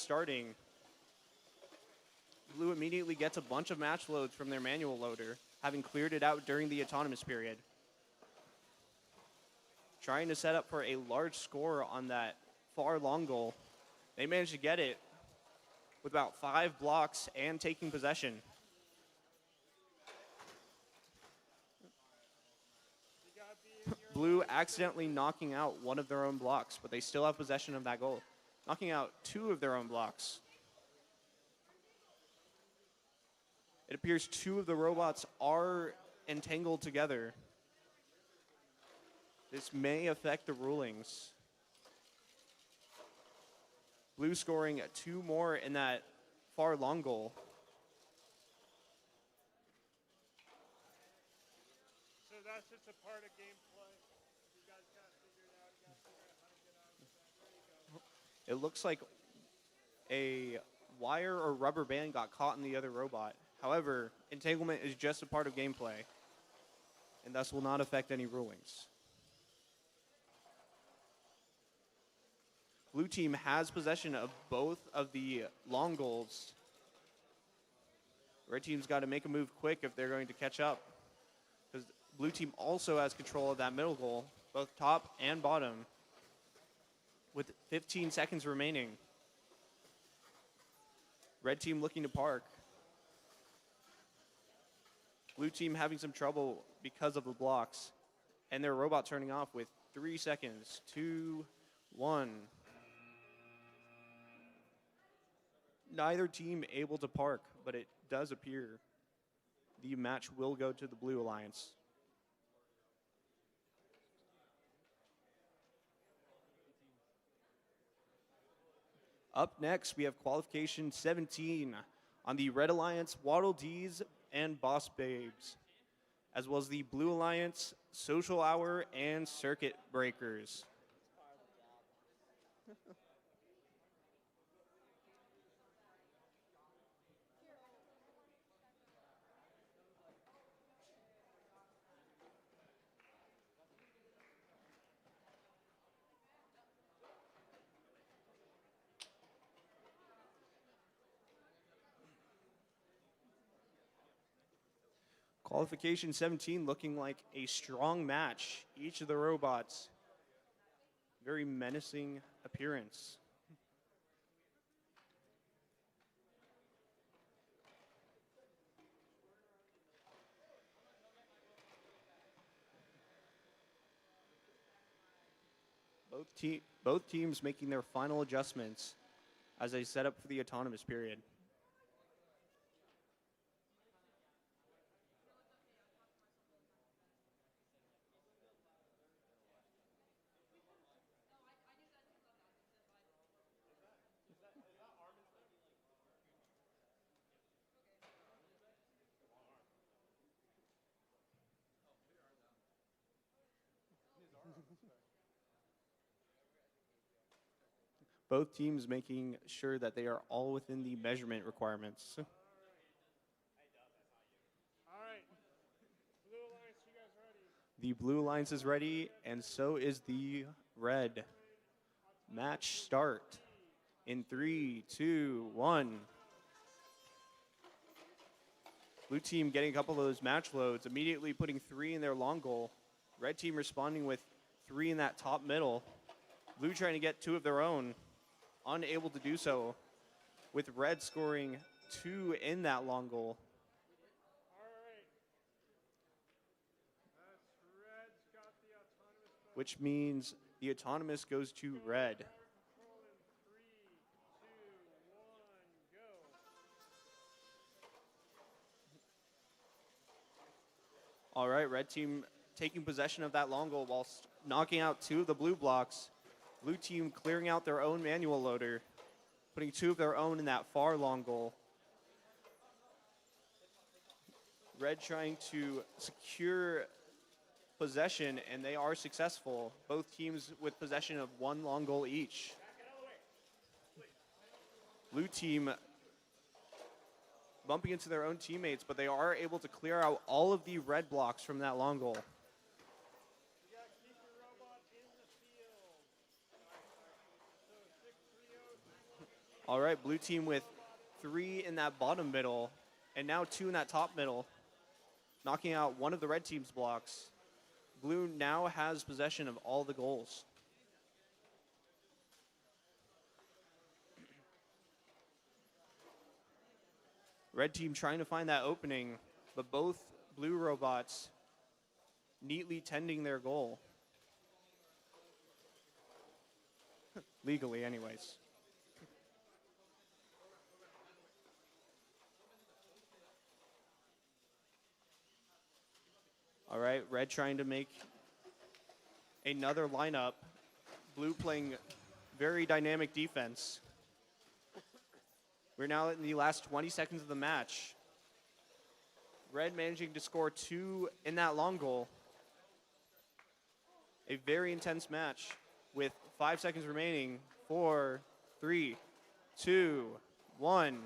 starting, Blue immediately gets a bunch of match loads from their manual loader, having cleared it out during the autonomous period. Trying to set up for a large score on that far long goal. They managed to get it with about 5 blocks and taking possession. Blue accidentally knocking out one of their own blocks, but they still have possession of that goal. Knocking out 2 of their own blocks. It appears 2 of the robots are entangled together. This may affect the rulings. Blue scoring 2 more in that far long goal. So that's just a part of gameplay. You guys got to figure it out. You got to figure out how to get out of that. There you go. It looks like a wire or rubber band got caught in the other robot. However, entanglement is just a part of gameplay, and thus will not affect any rulings. Blue team has possession of both of the long goals. Red team's got to make a move quick if they're going to catch up, because blue team also has control of that middle goal, both top and bottom, with 15 seconds remaining. Red team looking to park. Blue team having some trouble because of the blocks, and their robot turning off with 3 seconds. 2, 1. Neither team able to park, but it does appear the match will go to the Blue Alliance. Up next, we have Qualification 17 on the Red Alliance, Waddle Dees and Boss Babes, as well as the Blue Alliance, Social Hour and Circuit Breakers. Qualification 17 looking like a strong match. Each of the robots, very menacing appearance. Both teams making their final adjustments as they set up for the autonomous period. Both teams making sure that they are all within the measurement requirements. All right. Blue Alliance, you guys ready? The Blue Alliance is ready, and so is the Red. Match start in 3, 2, 1. Blue team getting a couple of those match loads, immediately putting 3 in their long goal. Red team responding with 3 in that top middle. Blue trying to get 2 of their own, unable to do so, with Red scoring 2 in that long goal. All right. That's Red's got the autonomous mode. Which means the autonomous goes to Red. Control in 3, 2, 1, go. All right, Red team taking possession of that long goal whilst knocking out 2 of the blue blocks. Blue team clearing out their own manual loader, putting 2 of their own in that far long goal. Red trying to secure possession, and they are successful. Both teams with possession of 1 long goal each. Blue team bumping into their own teammates, but they are able to clear out all of the red blocks from that long goal. You got to keep your robot in the field. So 6-3-0. All right, blue team with 3 in that bottom middle, and now 2 in that top middle, knocking out one of the red team's blocks. Blue now has possession of all the goals. Red team trying to find that opening, but both blue robots neatly tending their goal. Legally, anyways. All right, red trying to make another lineup. Blue playing very dynamic defense. We're now in the last 20 seconds of the match. Red managing to score 2 in that long goal. A very intense match with 5 seconds remaining. 4, 3, 2, 1.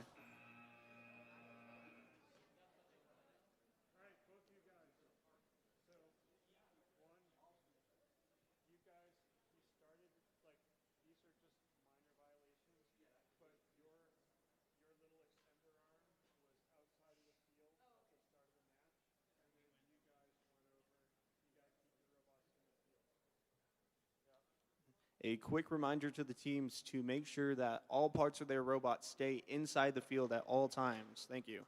A quick reminder to the teams to make sure that all parts of their robot stay inside the field at all times. Thank you.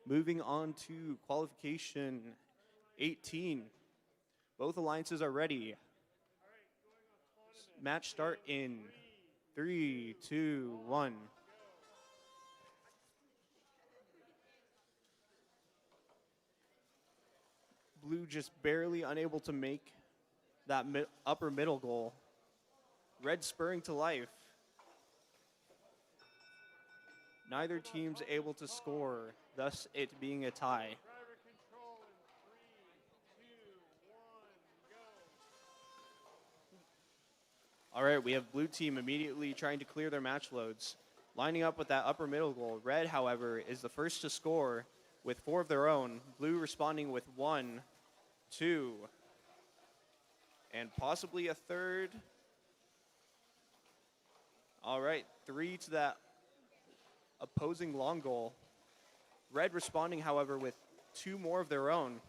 Moving on to qualification 18. Both alliances are ready. Match start in 3, 2, 1. Blue just barely unable to make that upper middle goal. Red spurring to life. Neither team's able to score, thus it being a tie. Driver control in 3, 2, 1, go. All right, we have blue team immediately trying to clear their match loads, lining up with that upper middle goal. Red, however, is the first to score with 4 of their own. Blue responding with 1, 2, and possibly a third. All right, 3 to that opposing long goal. Red responding, however, with 2 more of their own.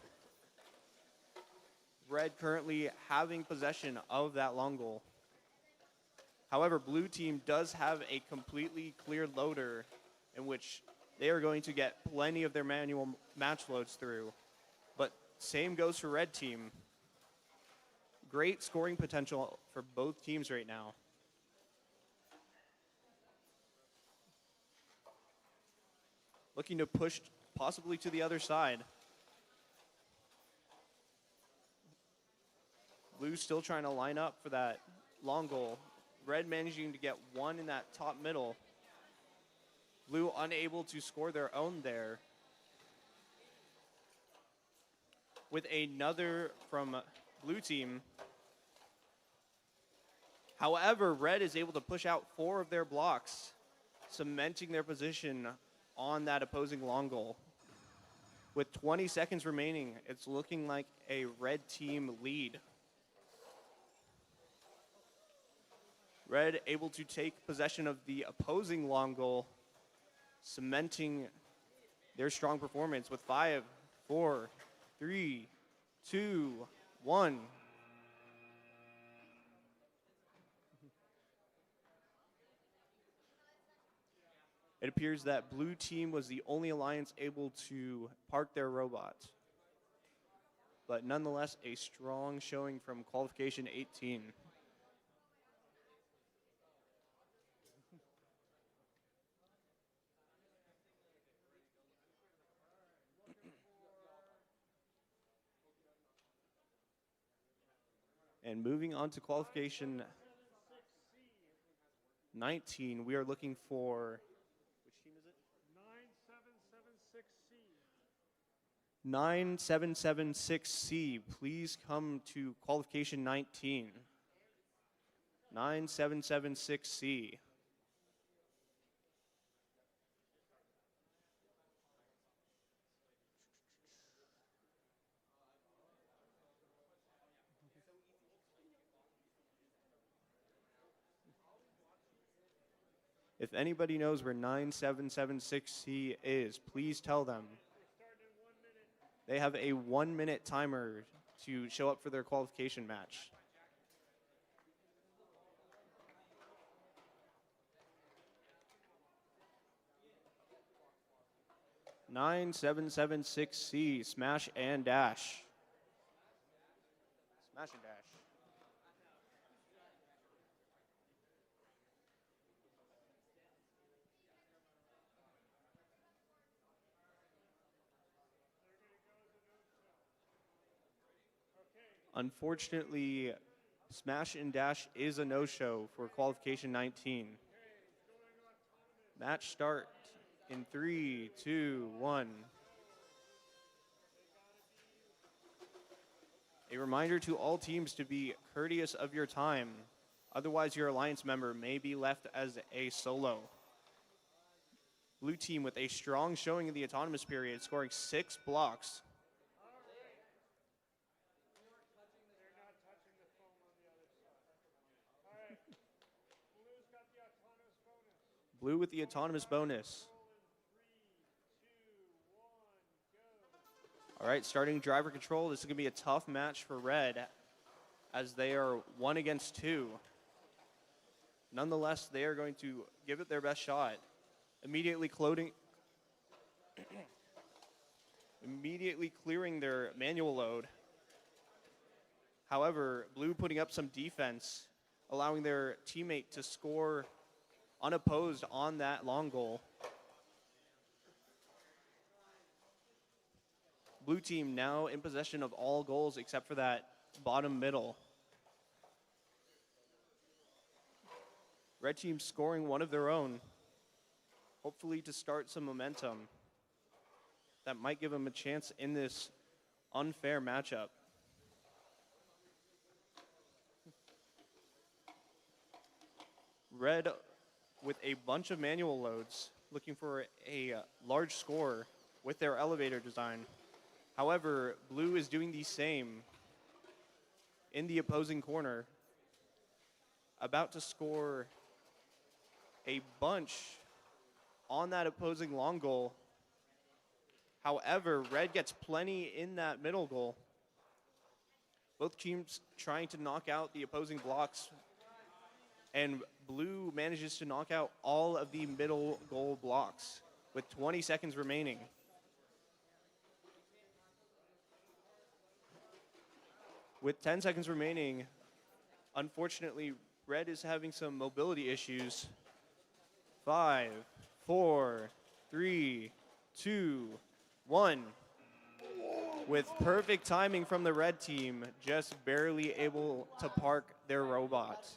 Red currently having possession of that long goal. However, blue team does have a completely clear loader in which they are going to get plenty of their manual match loads through. But same goes for red team. Great scoring potential for both teams right now. Looking to push possibly to the other side. Blue still trying to line up for that long goal. Red managing to get 1 in that top middle. Blue unable to score their own there. With another from blue team. However, red is able to push out 4 of their blocks, cementing their position on that opposing long goal. With 20 seconds remaining, it's looking like a red team lead. Red able to take possession of the opposing long goal, cementing their strong performance with 5, 4, 3, 2, 1. It appears that blue team was the only alliance able to park their robot. But nonetheless, a strong showing from qualification 18. And moving on to qualification 19, we are looking for, which team is it? 9776C. 9776C, please come to qualification 19. 9776C. If anybody knows where 9776C is, please tell them. They have a 1-minute timer to show up for their qualification match. (9776C) smash and dash. Smash and dash. Unfortunately, smash and dash is a no-show for qualification 19. Match start in 3, 2, 1. A reminder to all teams to be courteous of your time. Otherwise, your alliance member may be left as a solo. Blue team with a strong showing in the autonomous period, scoring 6 blocks. Blue with the autonomous bonus. All right, starting driver control. This is going to be a tough match for Red as they are 1 against 2. Nonetheless, they are going to give it their best shot. Immediately clearing their manual load. However, Blue putting up some defense, allowing their teammate to score unopposed on that long goal. Blue team now in possession of all goals except for that bottom middle. Red team scoring one of their own, hopefully to start some momentum. That might give them a chance in this unfair matchup. Red with a bunch of manual loads, looking for a large score with their elevator design. However, Blue is doing the same in the opposing corner, about to score a bunch on that opposing long goal. However, Red gets plenty in that middle goal. Both teams trying to knock out the opposing blocks, and Blue manages to knock out all of the middle goal blocks with 20 seconds remaining. With 10 seconds remaining, unfortunately, Red is having some mobility issues. 5, 4, 3, 2, 1. With perfect timing from the Red team, just barely able to park their robot.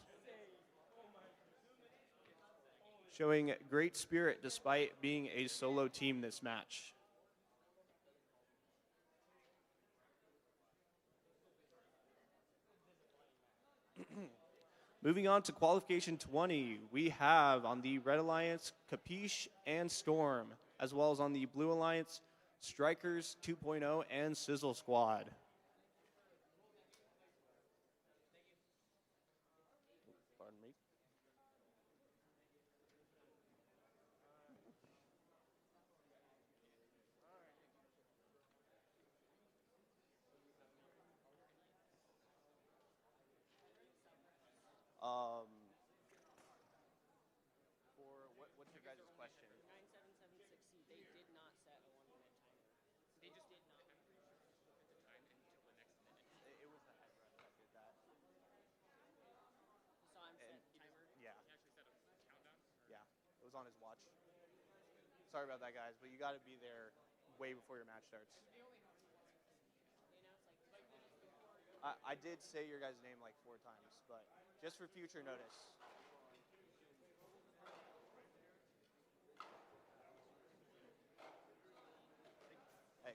Showing great spirit despite being a solo team this match. Moving on to qualification 20, we have on the Red Alliance, Capiche and Storm, as well as on the Blue Alliance, Strikers 2.0 and Sizzle Squad. Pardon me. What's your guys' question? 9776C, they did not set a 1-minute timer. They just did not. It was the head ref that did that. You saw him set timer? Yeah. Yeah, it was on his watch. Sorry about that, guys, but you got to be there way before your match starts. I did say your guys' name like 4 times, but just for future notice. Hey.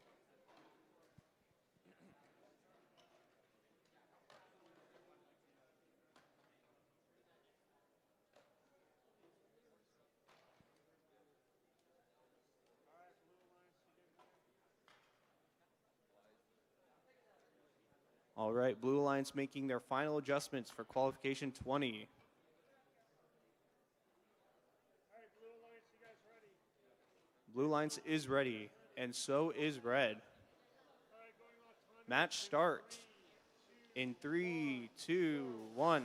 All right, Blue Alliance making their final adjustments for qualification 20. Blue Alliance is ready, and so is red. Match start in 3, 2, 1.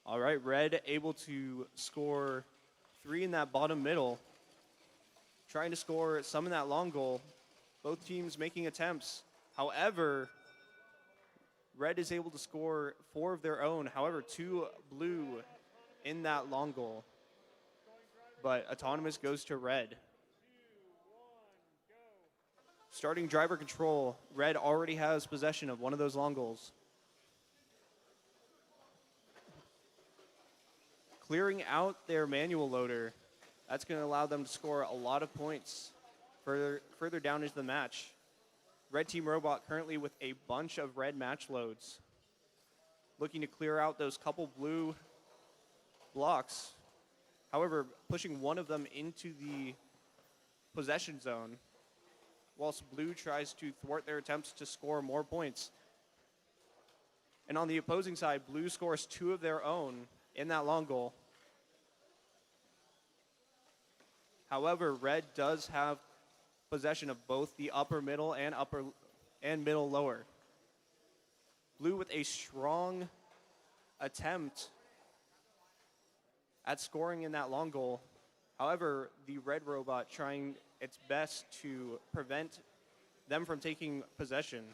All right, red able to score 3 in that bottom middle. Trying to score some in that long goal. Both teams making attempts. However, red is able to score 4 of their own. However, 2 blue in that long goal. But autonomous goes to red. Starting driver control, red already has possession of one of those long goals. Clearing out their manual loader, that's going to allow them to score a lot of points further down into the match. Red Team Robot currently with a bunch of red match loads. Looking to clear out those couple blue blocks. However, pushing one of them into the possession zone, whilst blue tries to thwart their attempts to score more points. And on the opposing side, blue scores 2 of their own in that long goal. However, red does have possession of both the upper middle and middle lower. Blue with a strong attempt at scoring in that long goal. However, the red robot trying its best to prevent them from taking possession.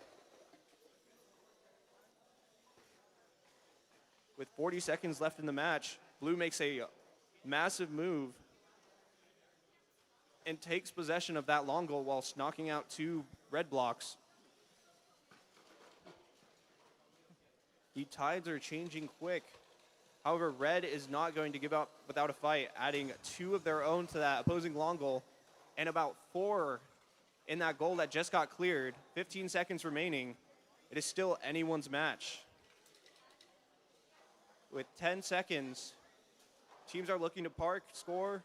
With 40 seconds left in the match, blue makes a massive move and takes possession of that long goal whilst knocking out 2 red blocks. The tides are changing quick. However, red is not going to give up without a fight, adding 2 of their own to that opposing long goal and about 4 in that goal that just got cleared. 15 seconds remaining. It is still anyone's match. With 10 seconds, teams are looking to park, score.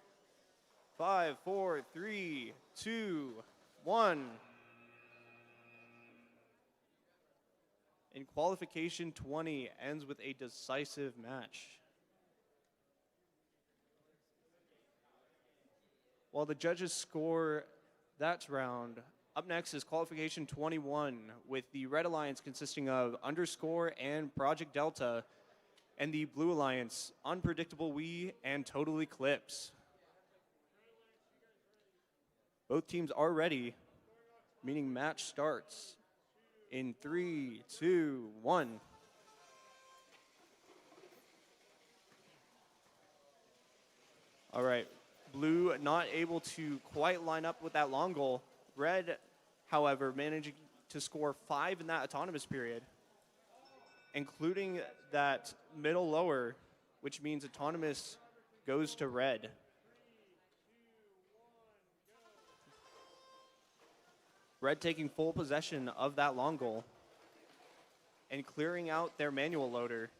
5, 4, 3, 2, 1. And qualification 20 ends with a decisive match. While the judges score that round, up next is qualification 21 with the Red Alliance consisting of Underscore and Project Delta, and the Blue Alliance, Unpredictable We and Total Eclipse. Both teams are ready, meaning match starts in 3, 2, 1. All right, blue not able to quite line up with that long goal. Red, however, managing to score 5 in that autonomous period, including that middle lower, which means autonomous goes to red. Red taking full possession of that long goal and clearing out their manual loader.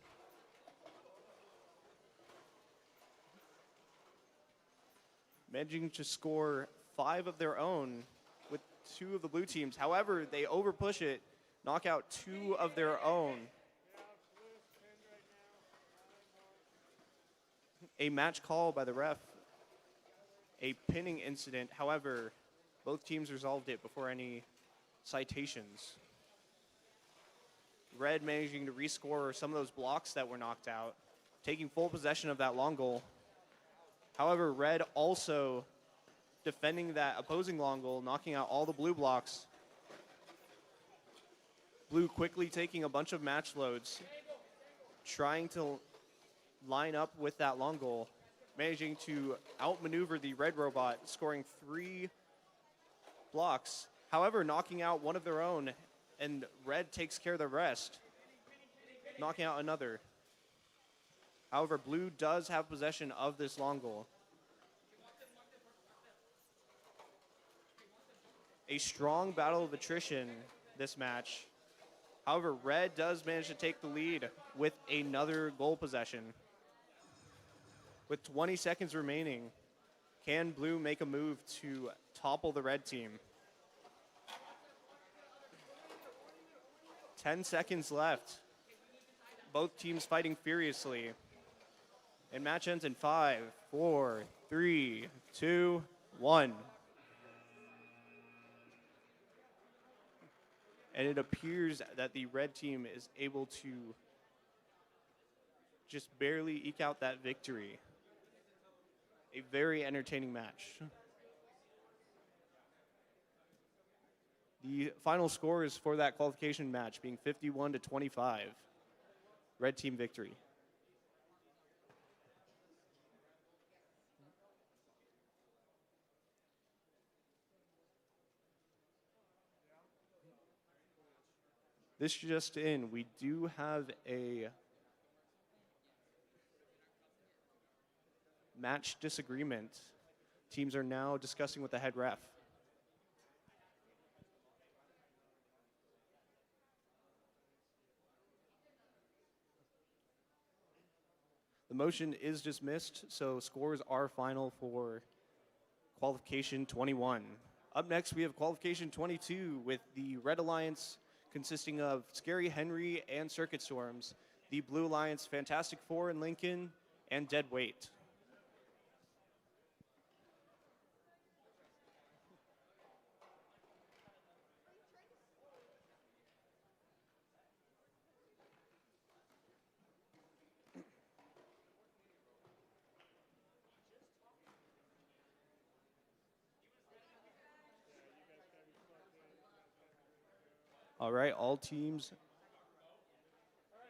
Managing to score 5 of their own with 2 of the blue teams. However, they overpush it, knock out 2 of their own. A match call by the ref. A pinning incident. However, both teams resolved it before any citations. Red managing to rescore some of those blocks that were knocked out, taking full possession of that long goal. However, red also defending that opposing long goal, knocking out all the blue blocks. Blue quickly taking a bunch of match loads, trying to line up with that long goal, managing to outmaneuver the red robot, scoring 3 blocks. However, knocking out one of their own, and red takes care of the rest, knocking out another. However, blue does have possession of this long goal. A strong battle of attrition this match. However, red does manage to take the lead with another goal possession. With 20 seconds remaining, can blue make a move to topple the red team? 10 seconds left. Both teams fighting furiously. And match ends in 5, 4, 3, 2, 1. And it appears that the red team is able to just barely eke out that victory. A very entertaining match. The final scores for that qualification match being 51-25. Red team victory. This just in, we do have a match disagreement. Teams are now discussing with the head ref. The motion is dismissed, so scores are final for qualification 21. Up next, we have qualification 22 with the Red Alliance consisting of Scary Henry and Circuit Storms, the Blue Alliance Fantastic Four in Lincoln, and Dead Weight. All right, all teams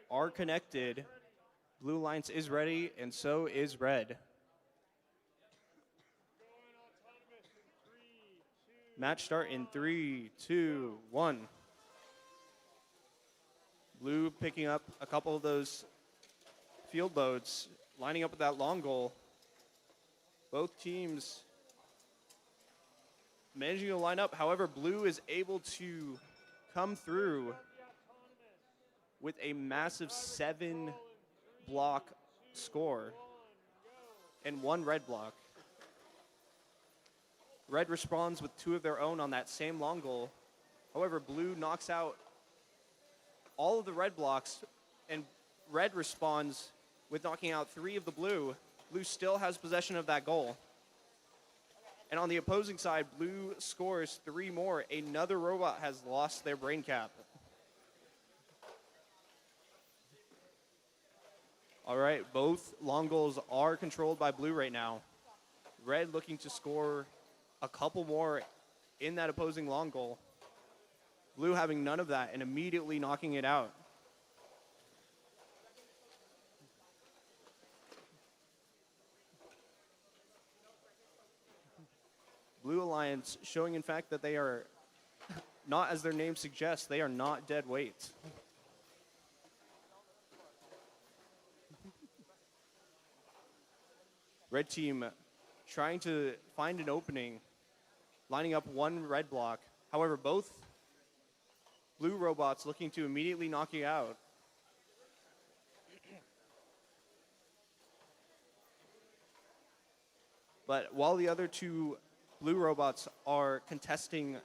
are connected. Blue Alliance is ready, and so is Red. Match start in 3, 2, 1. Blue picking up a couple of those field loads, lining up with that long goal. Both teams managing to line up. However, Blue is able to come through with a massive 7-block score and 1 red block. Red responds with 2 of their own on that same long goal. However, Blue knocks out all of the red blocks, and Red responds with knocking out 3 of the Blue. Blue still has possession of that goal. And on the opposing side, Blue scores 3 more. Another robot has lost their brain cap. All right, both long goals are controlled by Blue right now. Red looking to score a couple more in that opposing long goal. Blue having none of that and immediately knocking it out. Blue Alliance showing, in fact, that they are not, as their name suggests, they are not dead weight. Red team trying to find an opening, lining up 1 red block. However, both Blue robots looking to immediately knock you out. But while the other 2 Blue robots are contesting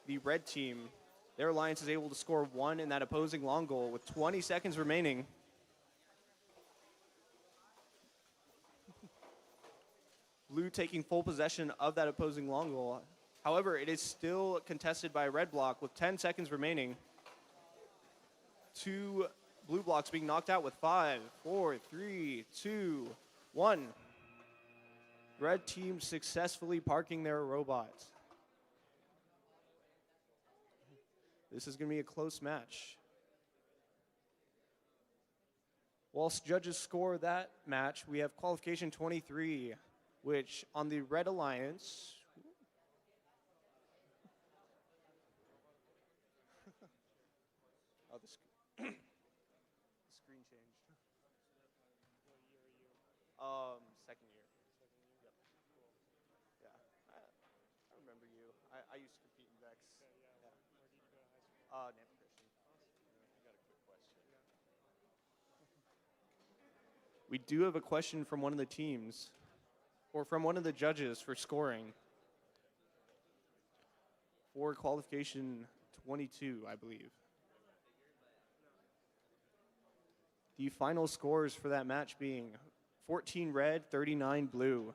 the red team, their alliance is able to score 1 in that opposing long goal with 20 seconds remaining. Blue taking full possession of that opposing long goal. However, it is still contested by a red block with 10 seconds remaining. 2 Blue blocks being knocked out with 5, 4, 3, 2, 1. Red team successfully parking their robots. This is going to be a close match. Whilst judges score that match, we have qualification 23, which on the Red Alliance, the screen changed. Second year. Yep. Yeah, I remember you. I used to compete in Vex. Yeah. Where did you go to high school? Napa Christian. I got a quick question. We do have a question from one of the teams, or from one of the judges for scoring. For qualification 22, I believe. The final scores for that match being 14 red, 39 blue.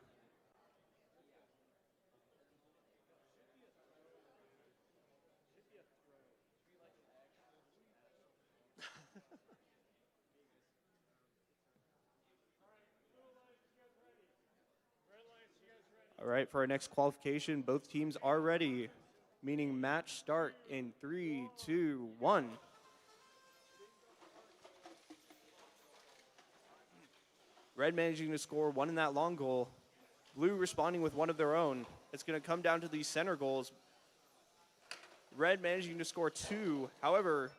All right, for our next qualification, both teams are ready, meaning match start in 3, 2, 1. Red managing to score one in that long goal. Blue responding with one of their own. It's going to come down to these center goals. Red managing to score 2. However,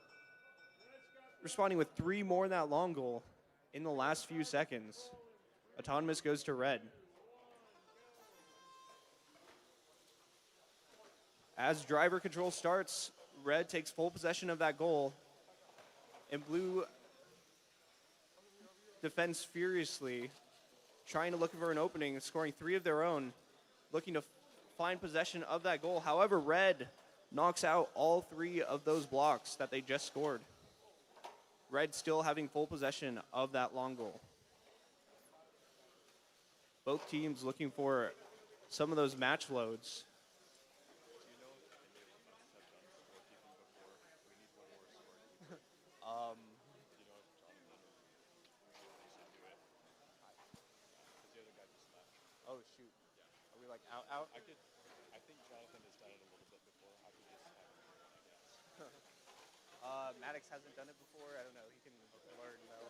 responding with 3 more in that long goal in the last few seconds. Autonomous goes to red. As driver control starts, red takes full possession of that goal, and blue defends furiously, trying to look for an opening, scoring 3 of their own, looking to find possession of that goal. However, red knocks out all 3 of those blocks that they just scored. Red still having full possession of that long goal. Both teams looking for some of those match loads. Oh shoot! Are we like out? I think Jonathan has done it a little bit before. I could just have him, I guess. Maddox hasn't done it before. I don't know. He can learn though.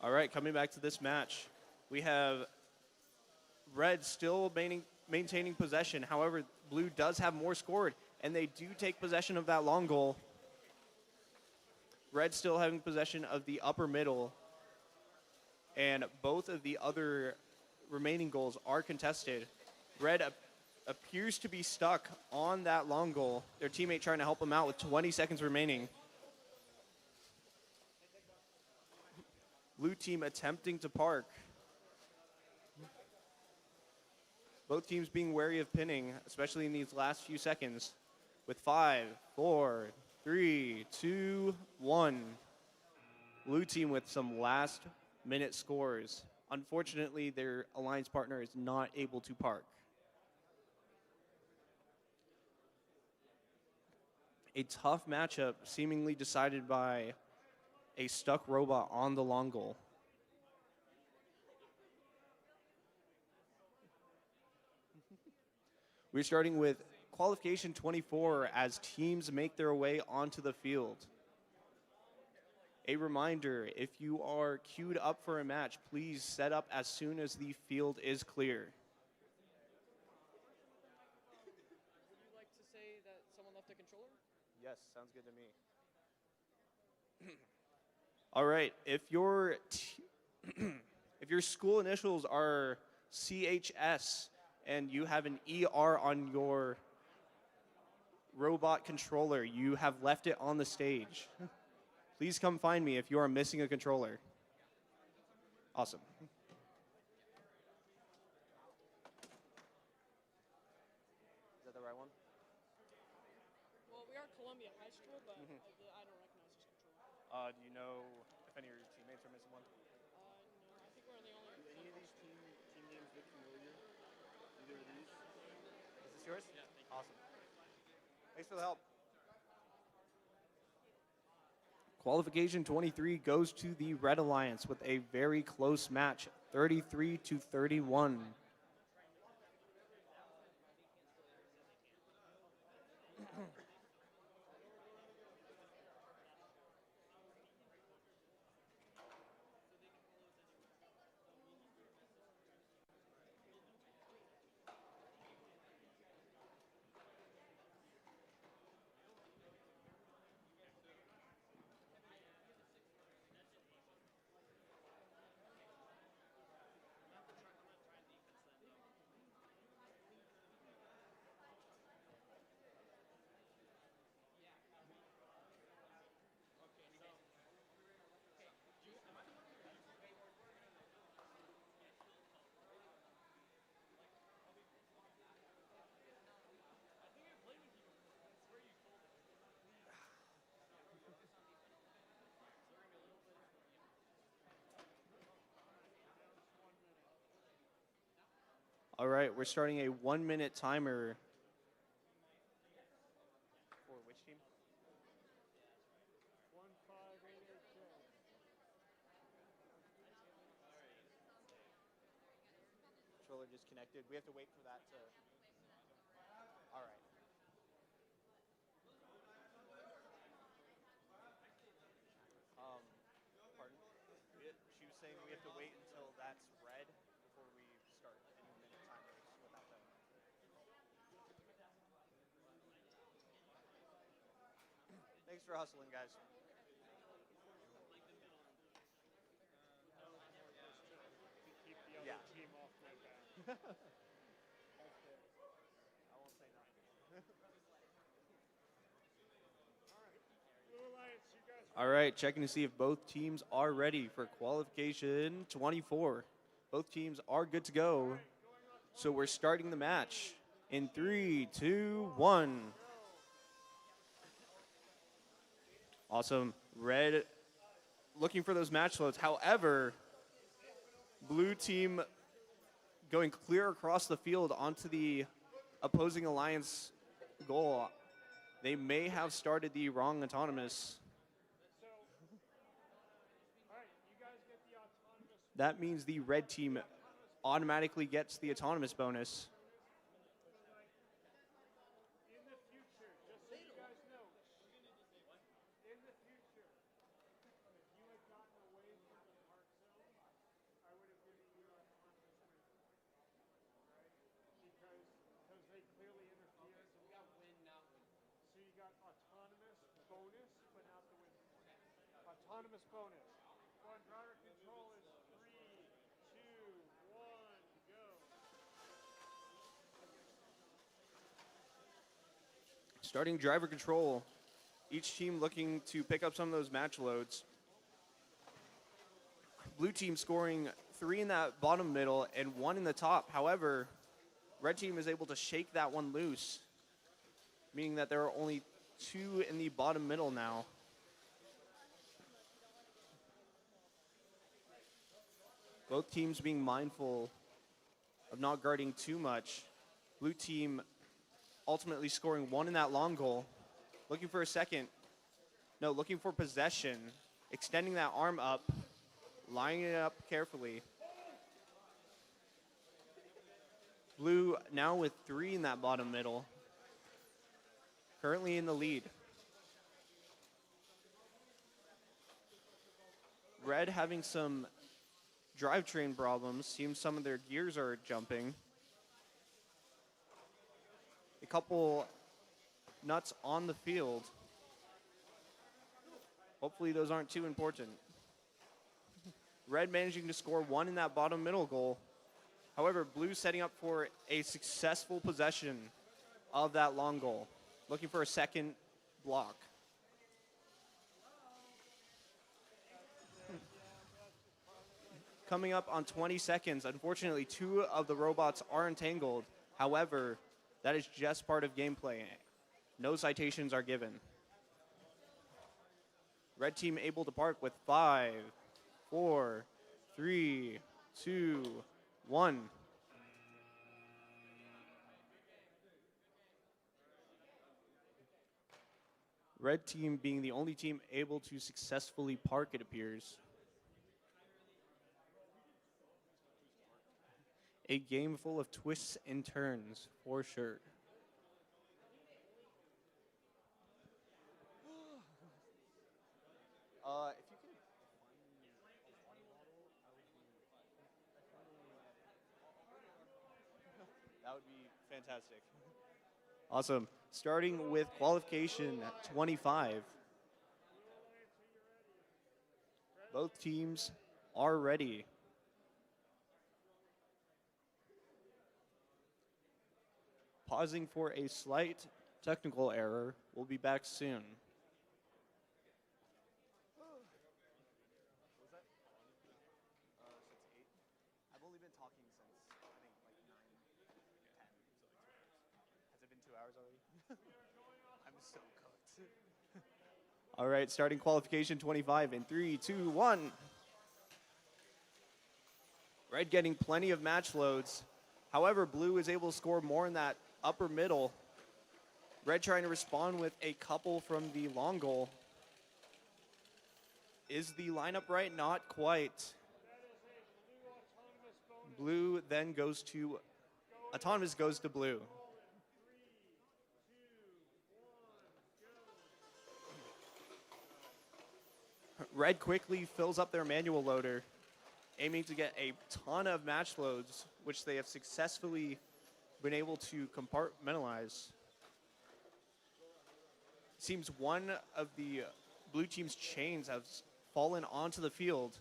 All right, coming back to this match, we have red still maintaining possession. However, blue does have more scored, and they do take possession of that long goal. Red still having possession of the upper middle, and both of the other remaining goals are contested. Red appears to be stuck on that long goal. Their teammate trying to help them out with 20 seconds remaining. Blue team attempting to park. Both teams being wary of pinning, especially in these last few seconds. With 5, 4, 3, 2, 1. Blue team with some last minute scores. Unfortunately, their alliance partner is not able to park. A tough matchup seemingly decided by a stuck robot on the long goal. We're starting with qualification 24 as teams make their way onto the field. A reminder, if you are queued up for a match, please set up as soon as the field is clear. Would you like to say that someone left a controller? Yes, sounds good to me. All right, if your school initials are CHS and you have an ER on your robot controller, you have left it on the stage. Please come find me if you are missing a controller. Awesome. Is that the right one? Well, we are Columbia High School, but I don't recognize this controller. Do you know if any of your teammates are missing one? No, I think we're the only. Do any of these team names look familiar? Either of these? Is this yours? Yeah, thank you. Awesome. Thanks for the help. Qualification 23 goes to the Red Alliance with a very close match, 33-31. All right, we're starting a 1-minute timer. For which team? 15886. Controller disconnected. We have to wait for that to. All right. Pardon? She was saying we have to wait until that's red before we start any minute timers without them. Thanks for hustling, guys. Keep the other Yeah. team off my back. I won't say nothing. Blue Alliance, you guys All right, checking to see if both teams are ready for qualification 24. Both teams are good to go. So we're starting the match in 3, 2, 1. Awesome. Red looking for those match loads. However, blue team going clear across the field onto the opposing alliance goal. They may have started the wrong autonomous. So, all right, you guys get the autonomous. That means the red team automatically gets the autonomous bonus. In the future, just so you guys know, in the future, if you had gotten away from the park zone, I would have given you autonomous win point, right? Because they clearly interfered. So we got win, not win point. So you got autonomous bonus, but not the win point. Autonomous bonus. Go on, driver control is 3, 2, 1, go. Starting driver control. Each team looking to pick up some of those match loads. Blue team scoring 3 in that bottom middle and 1 in the top. However, red team is able to shake that one loose, meaning that there are only 2 in the bottom middle now. Both teams being mindful of not guarding too much. Blue team ultimately scoring 1 in that long goal. Looking for a second. No, looking for possession. Extending that arm up. Lining it up carefully. Blue now with 3 in that bottom middle. Currently in the lead. Red having some drivetrain problems. Seems some of their gears are jumping. A couple nuts on the field. Hopefully those aren't too important. Red managing to score 1 in that bottom middle goal. However, blue setting up for a successful possession of that long goal. Looking for a second block. Coming up on 20 seconds. Unfortunately, 2 of the robots are entangled. However, that is just part of gameplay. No citations are given. Red team able to park with 5, 4, 3, 2, 1. Red team being the only team able to successfully park, it appears. A game full of twists and turns, for sure. If you can find me a water bottle, that would be fantastic. Awesome. Starting with qualification 25. Both teams are ready. Pausing for a slight technical error. We'll be back soon. Was that on? Since 8? I've only been talking since, I think, like 9, 10. Has it been 2 hours already? I'm so cooked. All right, starting qualification 25 in 3, 2, 1. Red getting plenty of match loads. However, blue is able to score more in that upper middle. Red trying to respond with a couple from the long goal. Is the lineup right? Not quite. Blue then goes to, autonomous goes to blue. Red quickly fills up their manual loader, aiming to get a ton of match loads, which they have successfully been able to compartmentalize. Seems one of the blue team's chains has fallen onto the field.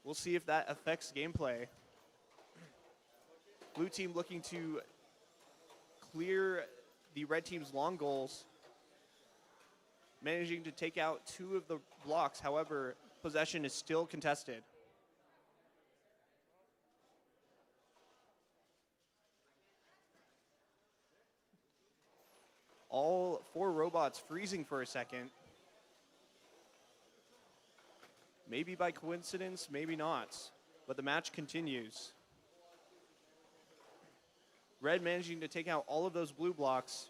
We'll see if that affects gameplay. Blue team looking to clear the red team's long goals, managing to take out 2 of the blocks. However, possession is still contested. All 4 robots freezing for a second. Maybe by coincidence, maybe not. But the match continues. Red managing to take out all of those blue blocks.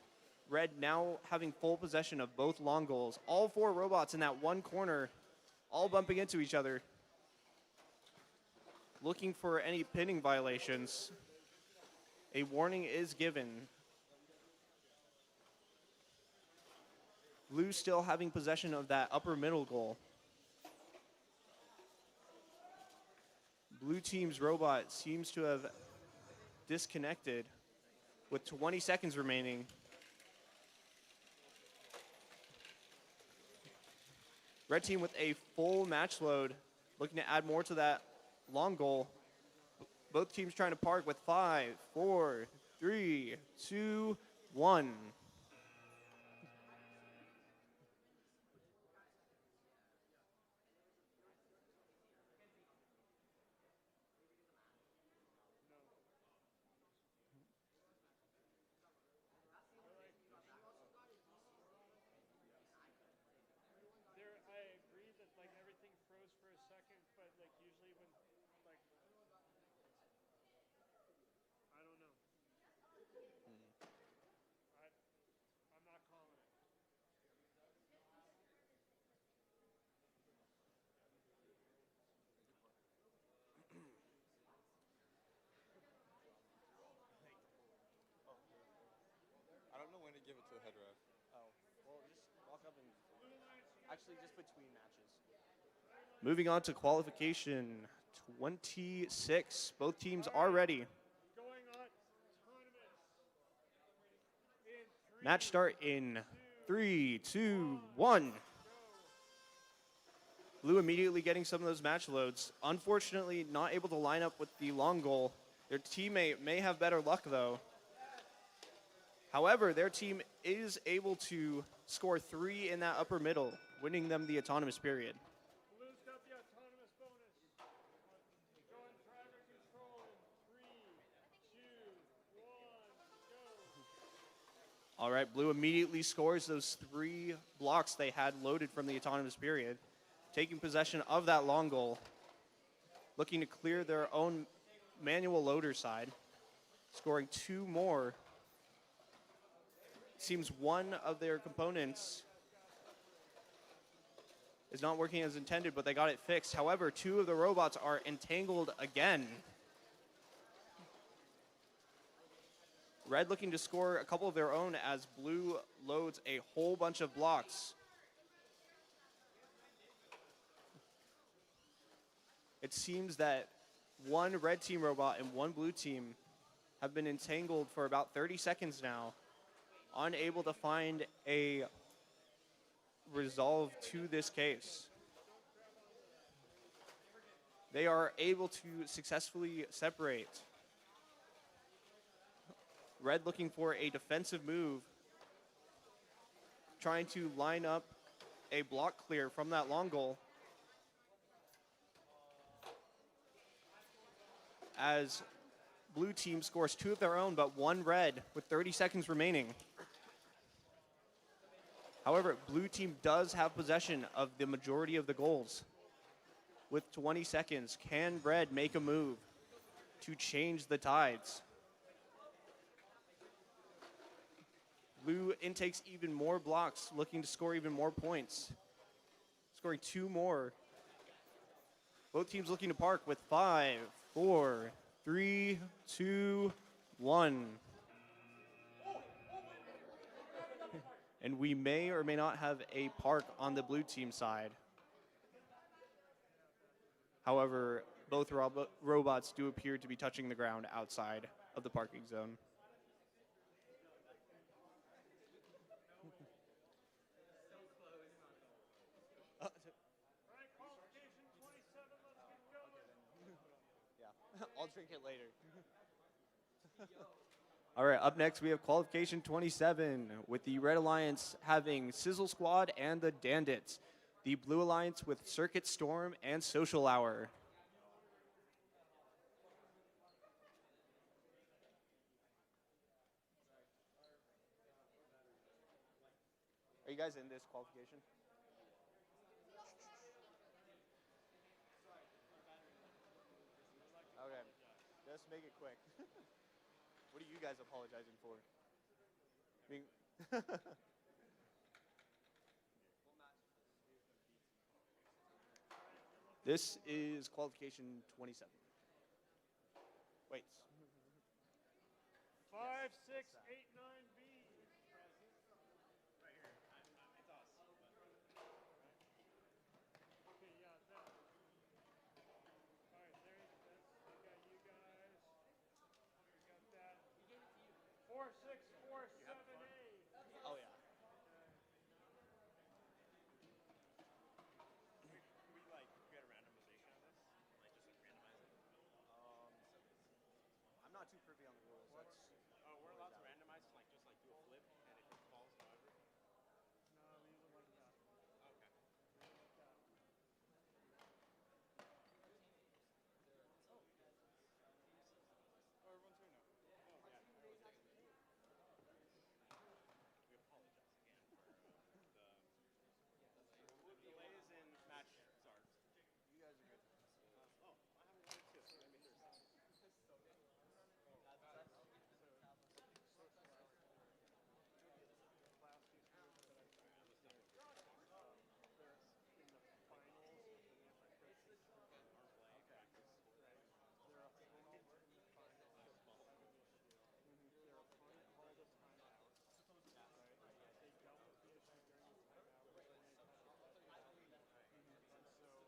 Red now having full possession of both long goals. All 4 robots in that one corner, all bumping into each other. Looking for any pinning violations. A warning is given. Blue still having possession of that upper middle goal. Blue team's robot seems to have disconnected with 20 seconds remaining. Red team with a full match load, looking to add more to that long goal. Both teams trying to park with 5, 4, 3, 2, 1. I agree that like everything froze for a second, but like usually when like I don't know. I'm not calling it. I don't know when to give it to the head ref. Oh, well, just walk up and actually just between matches. Moving on to qualification 26. Both teams are ready. Going on autonomous. In 3, Match start in 3, 2, 1. Blue immediately getting some of those match loads. Unfortunately, not able to line up with the long goal. Their teammate may have better luck, though. However, their team is able to score 3 in that upper middle, winning them the autonomous period. Blue's got the autonomous bonus. Going driver control in 3, 2, 1, go. All right, Blue immediately scores those 3 blocks they had loaded from the autonomous period, taking possession of that long goal, looking to clear their own manual loader side, scoring 2 more. Seems one of their components is not working as intended, but they got it fixed. However, 2 of the robots are entangled again. Red looking to score a couple of their own as Blue loads a whole bunch of blocks. It seems that 1 red team robot and 1 blue team have been entangled for about 30 seconds now, unable to find a resolve to this case. They are able to successfully separate. Red looking for a defensive move, trying to line up a block clear from that long goal. As blue team scores 2 of their own, but 1 red with 30 seconds remaining. However, blue team does have possession of the majority of the goals. With 20 seconds, can red make a move to change the tides. Blue intakes even more blocks, looking to score even more points. Scoring 2 more. Both teams looking to park with 5, 4, 3, 2, 1. And we may or may not have a park on the blue team side. However, both robots do appear to be touching the ground outside of the parking zone. All right, qualification 27. Let's get going. Yeah, I'll drink it later. All right, up next we have Qualification 27 with the Red Alliance having Sizzle Squad and the Dandits. The Blue Alliance with Circuit Storm and Social Hour. Are you guys in this qualification? Okay, just make it quick. What are you guys apologizing for? This is qualification 27. Wait. 5, 6, 8, 9B. Okay, yeah, that. All right, there you go. We got you guys. We got that. 4, 6, 4, 7A. Oh yeah. Can we like get a randomization on this? Like just randomize it? I'm not too privy on the rules. That's Oh, we're allowed to randomize it, like just like do a flip and if it falls however. No, leave it like that. Okay. Leave it like that. Oh, everyone's here now. Oh yeah, I was taking it. We apologize again for the delays in match starts. you guys are good. Oh, I haven't got it too. That made me thirsty.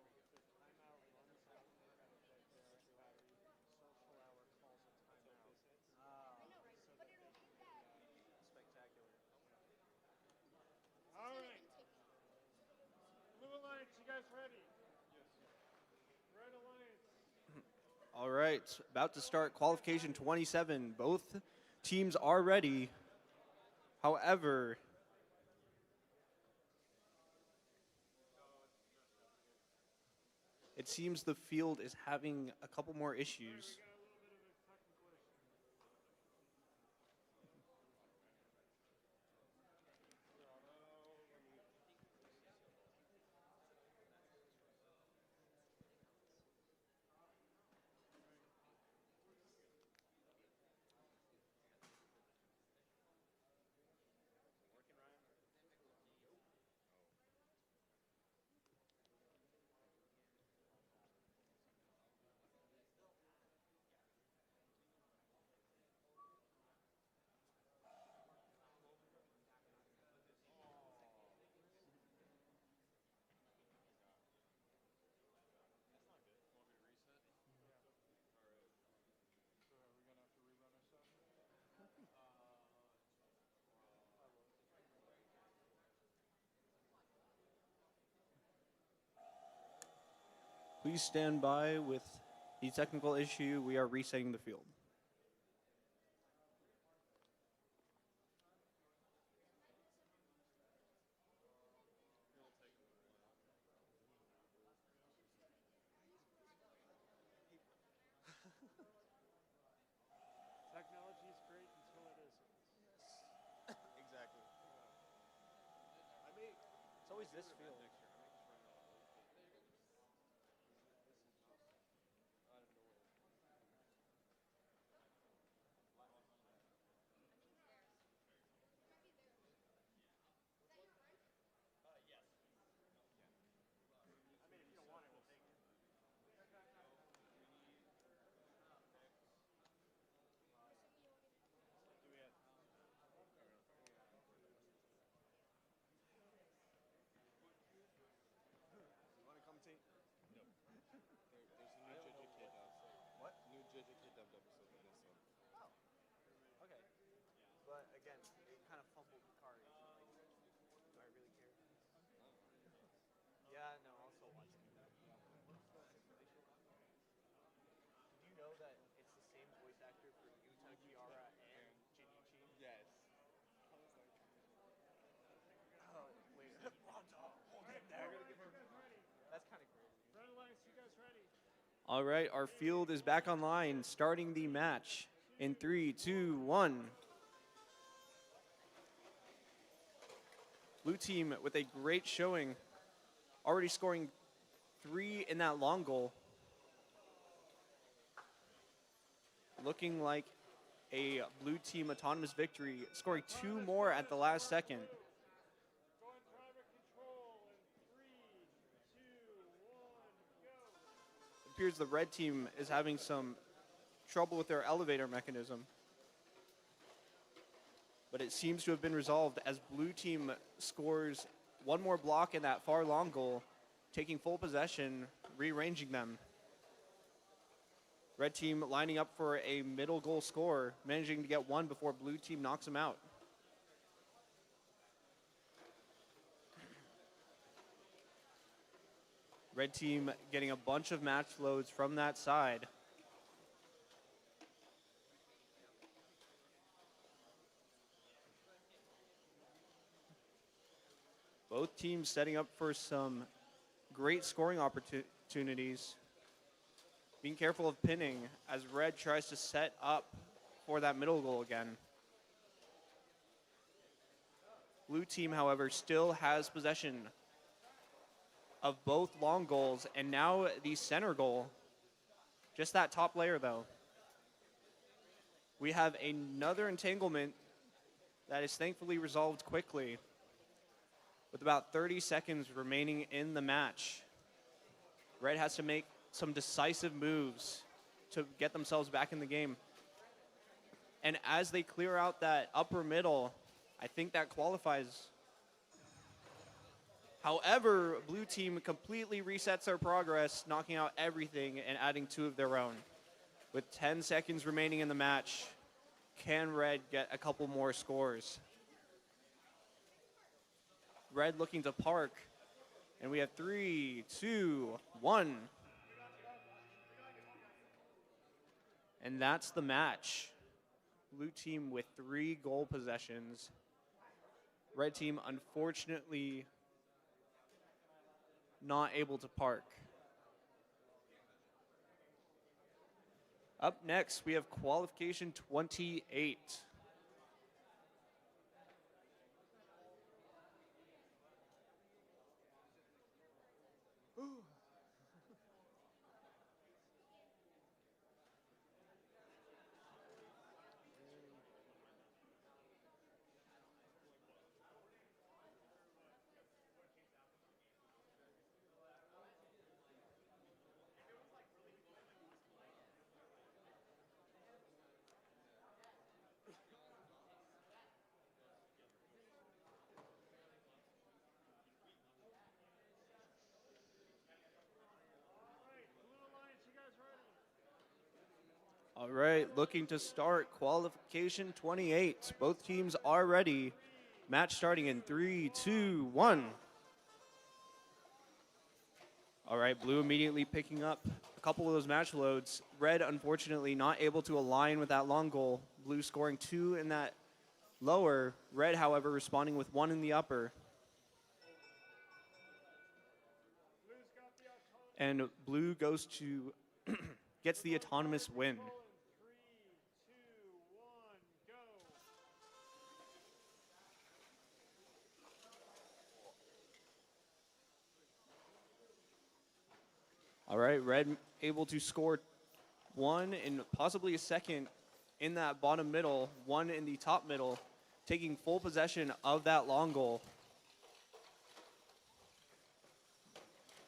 Spectacular. All right. Blue Alliance, you guys ready? Yes. Red Alliance. All right, about to start qualification 27. Both teams are ready. However, it seems the field is having a couple more issues. We got a little bit of a technical issue. Working, Ryan? That's not good. Want me to reset? All right. So are we gonna have to rerun our stuff? Please stand by with the technical issue. We are resetting the field. Technology is great until it isn't. Exactly. I may. It's always this field. Next year. I may just run it on a loop. I don't even know where. All right, our field is back online, starting the match in 3, 2, 1. Blue team with a great showing, already scoring 3 in that long goal. Looking like a blue team autonomous victory, scoring 2 more at the last second. Go in driver control in 3, 2, 1, go. It appears the red team is having some trouble with their elevator mechanism, but it seems to have been resolved as blue team scores 1 more block in that far long goal, taking full possession, rearranging them. Red team lining up for a middle goal score, managing to get 1 before blue team knocks them out. Red team getting a bunch of match loads from that side. Both teams setting up for some great scoring opportunities. Being careful of pinning as red tries to set up for that middle goal again. Blue team, however, still has possession of both long goals and now the center goal. Just that top layer, though. We have another entanglement that is thankfully resolved quickly with about 30 seconds remaining in the match. Red has to make some decisive moves to get themselves back in the game. And as they clear out that upper middle, I think that qualifies. However, blue team completely resets their progress, knocking out everything and adding 2 of their own. With 10 seconds remaining in the match, can red get a couple more scores? Red looking to park, and we have 3, 2, 1. And that's the match. Blue team with 3 goal possessions. Red team, unfortunately, not able to park. Up next, we have Qualification 28. All right, looking to start Qualification 28. Both teams are ready. Match starting in 3, 2, 1. All right, blue immediately picking up a couple of those match loads. Red, unfortunately, not able to align with that long goal. Blue scoring 2 in that lower. Red, however, responding with 1 in the upper. And blue goes to, gets the autonomous win. All right, red able to score 1 and possibly a second in that bottom middle, 1 in the top middle, taking full possession of that long goal.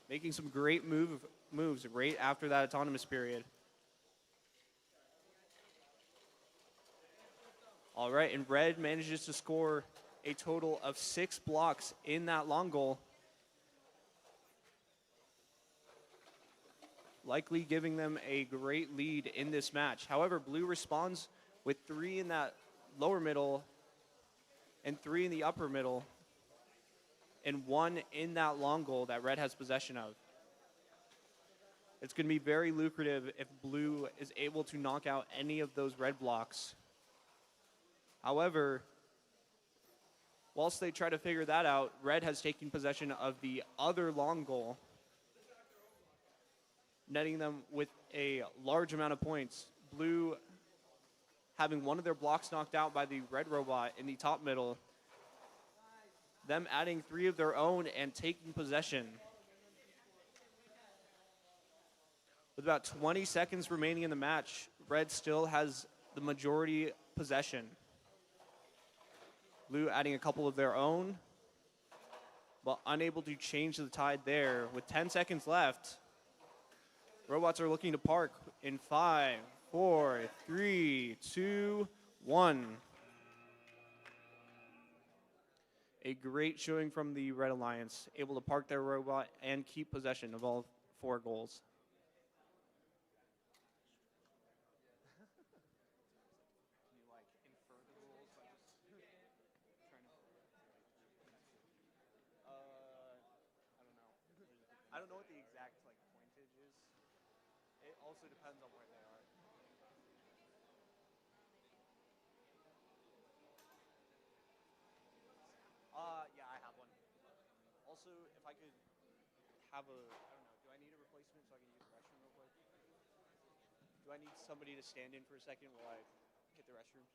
Making some great moves right after that autonomous period. All right, and red manages to score a total of 6 blocks in that long goal, likely giving them a great lead in this match. However, blue responds with 3 in that lower middle and 3 in the upper middle and 1 in that long goal that red has possession of. It's going to be very lucrative if blue is able to knock out any of those red blocks. However, whilst they try to figure that out, red has taken possession of the other long goal. netting them with a large amount of points. Blue having one of their blocks knocked out by the red robot in the top middle. Them adding 3 of their own and taking possession. With about 20 seconds remaining in the match, red still has the majority possession. Blue adding a couple of their own, but unable to change the tide there. With 10 seconds left, robots are looking to park in 5, 4, 3, 2, 1. A great showing from the Red Alliance, able to park their robot and keep possession of all 4 goals. I don't know what the exact pointage is. It also depends on where they are. Yeah, I have one. Also, if I could have a, I don't know, do I need a replacement so I can use the restroom real quick? Do I need somebody to stand in for a second while I hit the restroom?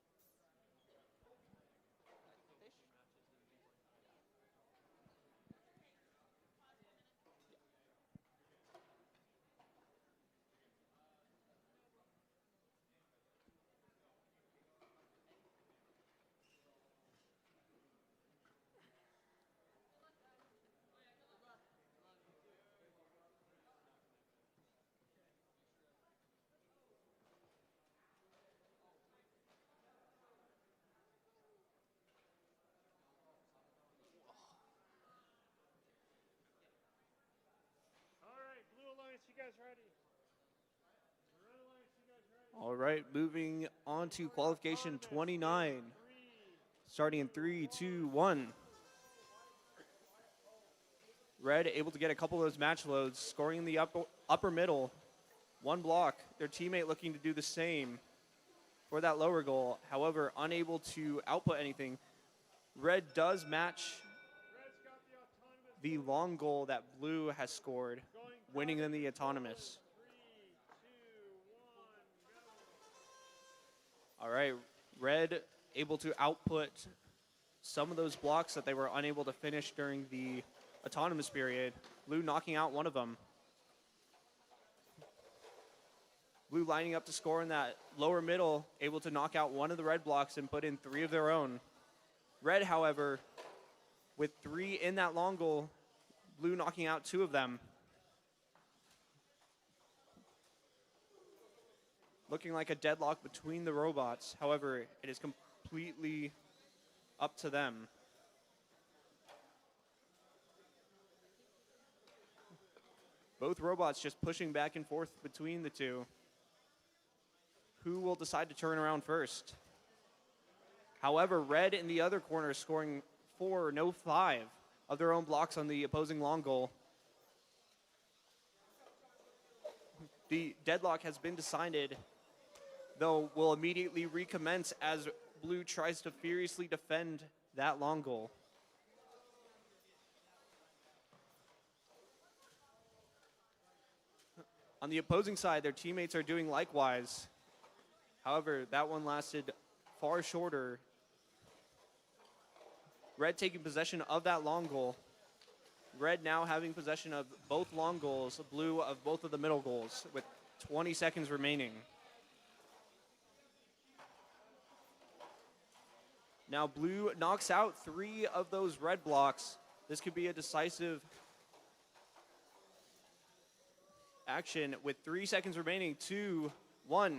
All right, Blue Alliance, you guys ready? Red Alliance, you guys ready? All right, moving on to qualification 29. Starting in 3, 2, 1. Red able to get a couple of those match loads, scoring in the upper middle. 1 block. Their teammate looking to do the same for that lower goal. However, unable to output anything. Red does match Red's got the autonomous. the long goal that Blue has scored, winning in the autonomous. 3, 2, 1, go. All right, Red able to output some of those blocks that they were unable to finish during the autonomous period. Blue knocking out one of them. Blue lining up to score in that lower middle, able to knock out one of the red blocks and put in 3 of their own. Red, however, with 3 in that long goal, Blue knocking out 2 of them. Looking like a deadlock between the robots. However, it is completely up to them. Both robots just pushing back and forth between the two. Who will decide to turn around first? However, Red in the other corner scoring 4, no 5 of their own blocks on the opposing long goal. The deadlock has been decided, though will immediately recommence as Blue tries to furiously defend that long goal. On the opposing side, their teammates are doing likewise. However, that one lasted far shorter. Red taking possession of that long goal. Red now having possession of both long goals, Blue of both of the middle goals with 20 seconds remaining. Now Blue knocks out 3 of those red blocks. This could be a decisive action with 3 seconds remaining. 2, 1. Did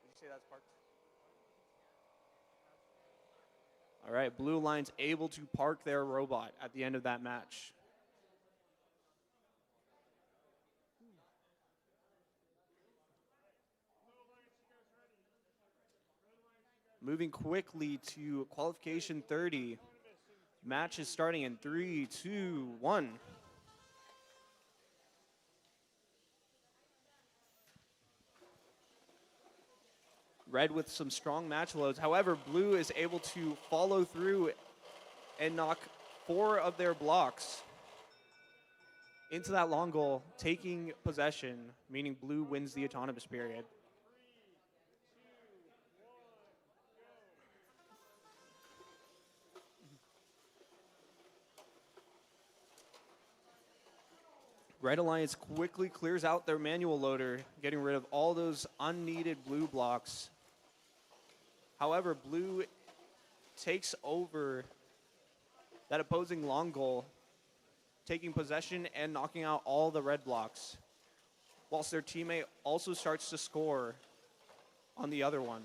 you say that's parked? All right, Blue Line's able to park their robot at the end of that match. Moving quickly to qualification 30. Match is starting in 3, 2, 1. Red with some strong match loads. However, Blue is able to follow through and knock 4 of their blocks into that long goal, taking possession, meaning Blue wins the autonomous period. Red Alliance quickly clears out their manual loader, getting rid of all those unneeded Blue blocks. However, Blue takes over that opposing long goal, taking possession and knocking out all the Red blocks, whilst their teammate also starts to score on the other one.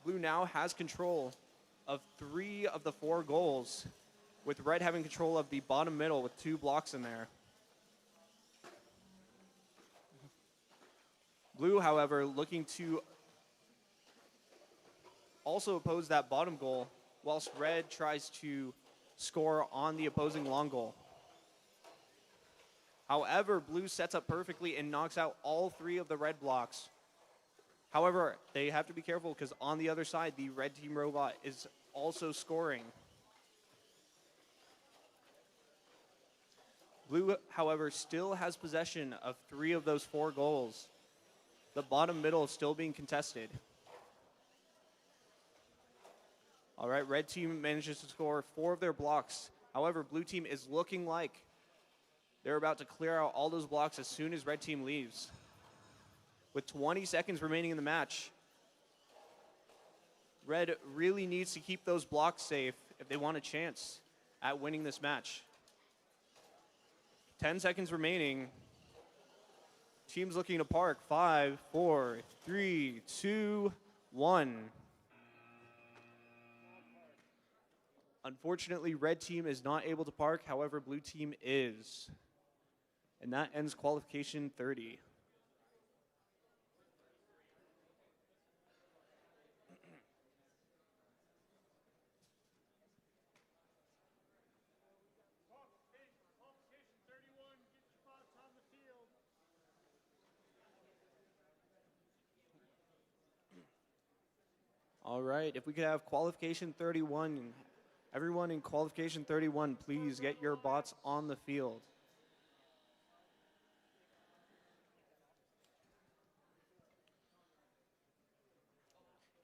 Blue now has control of 3 of the 4 goals, with Red having control of the bottom middle with 2 blocks in there. Blue, however, looking to also oppose that bottom goal, whilst Red tries to score on the opposing long goal. However, Blue sets up perfectly and knocks out all 3 of the Red blocks. However, they have to be careful because on the other side, the Red Team robot is also scoring. Blue, however, still has possession of 3 of those 4 goals. The bottom middle is still being contested. All right, Red Team manages to score 4 of their blocks. However, Blue Team is looking like they're about to clear out all those blocks as soon as Red Team leaves. With 20 seconds remaining in the match, Red really needs to keep those blocks safe if they want a chance at winning this match. 10 seconds remaining. Teams looking to park. 5, 4, 3, 2, 1. Unfortunately, Red Team is not able to park. However, Blue Team is. And that ends qualification 30. Qualification 31, get your spots on the field. All right, if we could have qualification 31, everyone in qualification 31, please get your bots on the field.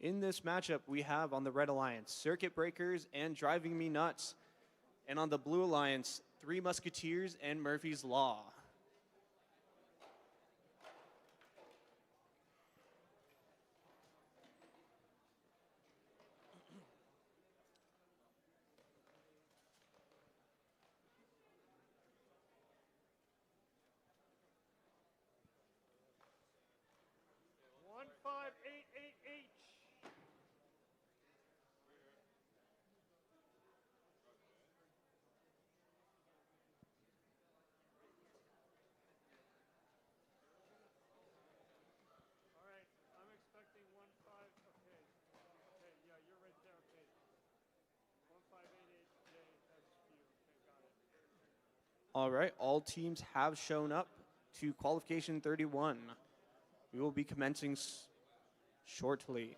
In this matchup, we have on the Red Alliance, Circuit Breakers and Driving Me Nuts. And on the Blue Alliance, Three Musketeers and Murphy's Law. One, 5, 8, 8, H. All right, I'm expecting 1, 5. Okay. Okay, yeah, you're right there. Okay. 1, 5, 8, 8. J. That's you. Okay, got it. All right, all teams have shown up to qualification 31. We will be commencing shortly.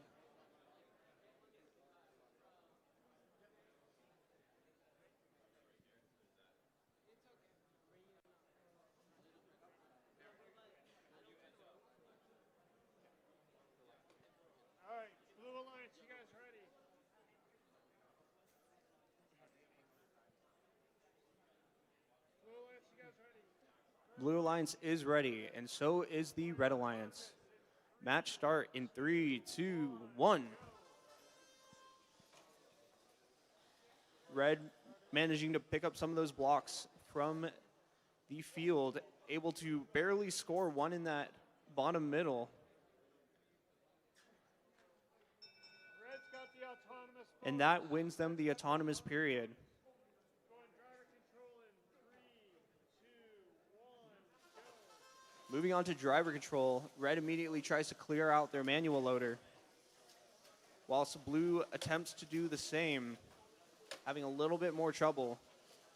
All right, Blue Alliance, you guys ready? Blue Alliance, you guys ready? Blue Alliance is ready, and so is the Red Alliance. Match start in 3, 2, 1. Red managing to pick up some of those blocks from the field, able to barely score one in that bottom middle. Red's got the autonomous. And that wins them the autonomous period. Going driver control in 3, 2, 1, go. Moving on to driver control, Red immediately tries to clear out their manual loader, whilst Blue attempts to do the same, having a little bit more trouble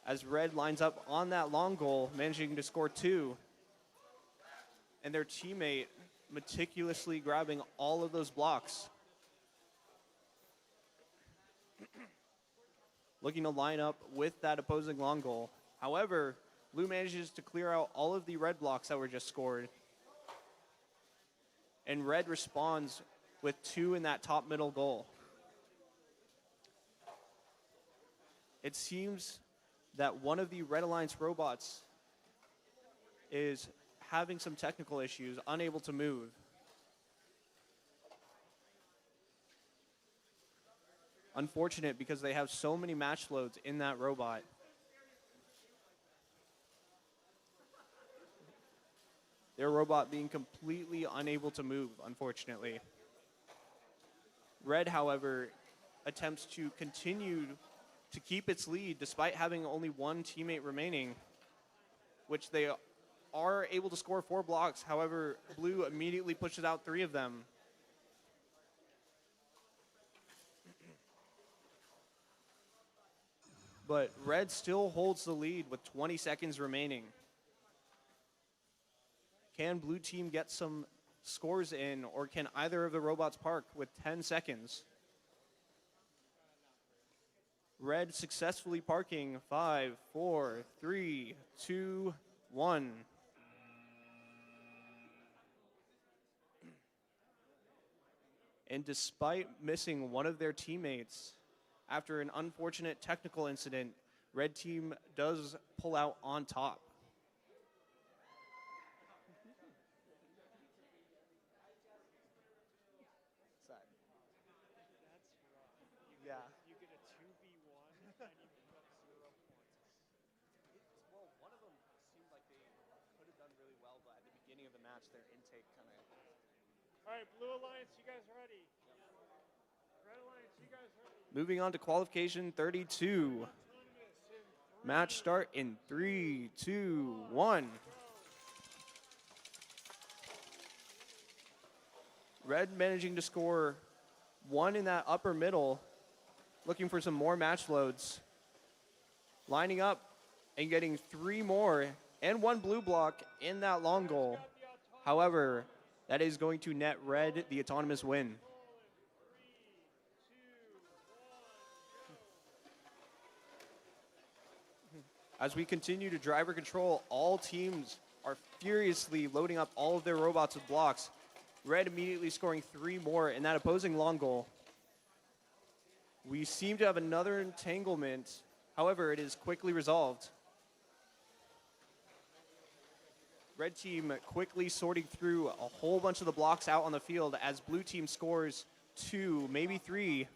as Red lines up on that long goal, managing to score 2. And their teammate meticulously grabbing all of those blocks. Looking to line up with that opposing long goal. However, blue manages to clear out all of the red blocks that were just scored. And red responds with 2 in that top middle goal. It seems that one of the Red Alliance robots is having some technical issues, unable to move. Unfortunate because they have so many match loads in that robot. Their robot being completely unable to move, unfortunately. Red, however, attempts to continue to keep its lead despite having only one teammate remaining, which they are able to score 4 blocks. However, blue immediately pushes out 3 of them. But red still holds the lead with 20 seconds remaining. Can blue team get some scores in, or can either of the robots park with 10 seconds? Red successfully parking 5, 4, 3, 2, 1. And despite missing one of their teammates after an unfortunate technical incident, red team does pull out on top. Yeah. You get a 2v1 and you pick up 0 points. Well, one of them seemed like they could have done really well, but at the beginning of the match, their intake kind of... All right, Blue Alliance, you guys ready? Red Alliance, you guys ready? Moving on to qualification 32. Match start in 3, 2, 1. Red managing to score 1 in that upper middle, looking for some more match loads. Lining up and getting 3 more and 1 blue block in that long goal. However, that is going to net red the autonomous win. As we continue to driver control, all teams are furiously loading up all of their robots with blocks. Red immediately scoring 3 more in that opposing long goal. We seem to have another entanglement. However, it is quickly resolved. Red team quickly sorting through a whole bunch of the blocks out on the field as blue team scores 2, maybe 3,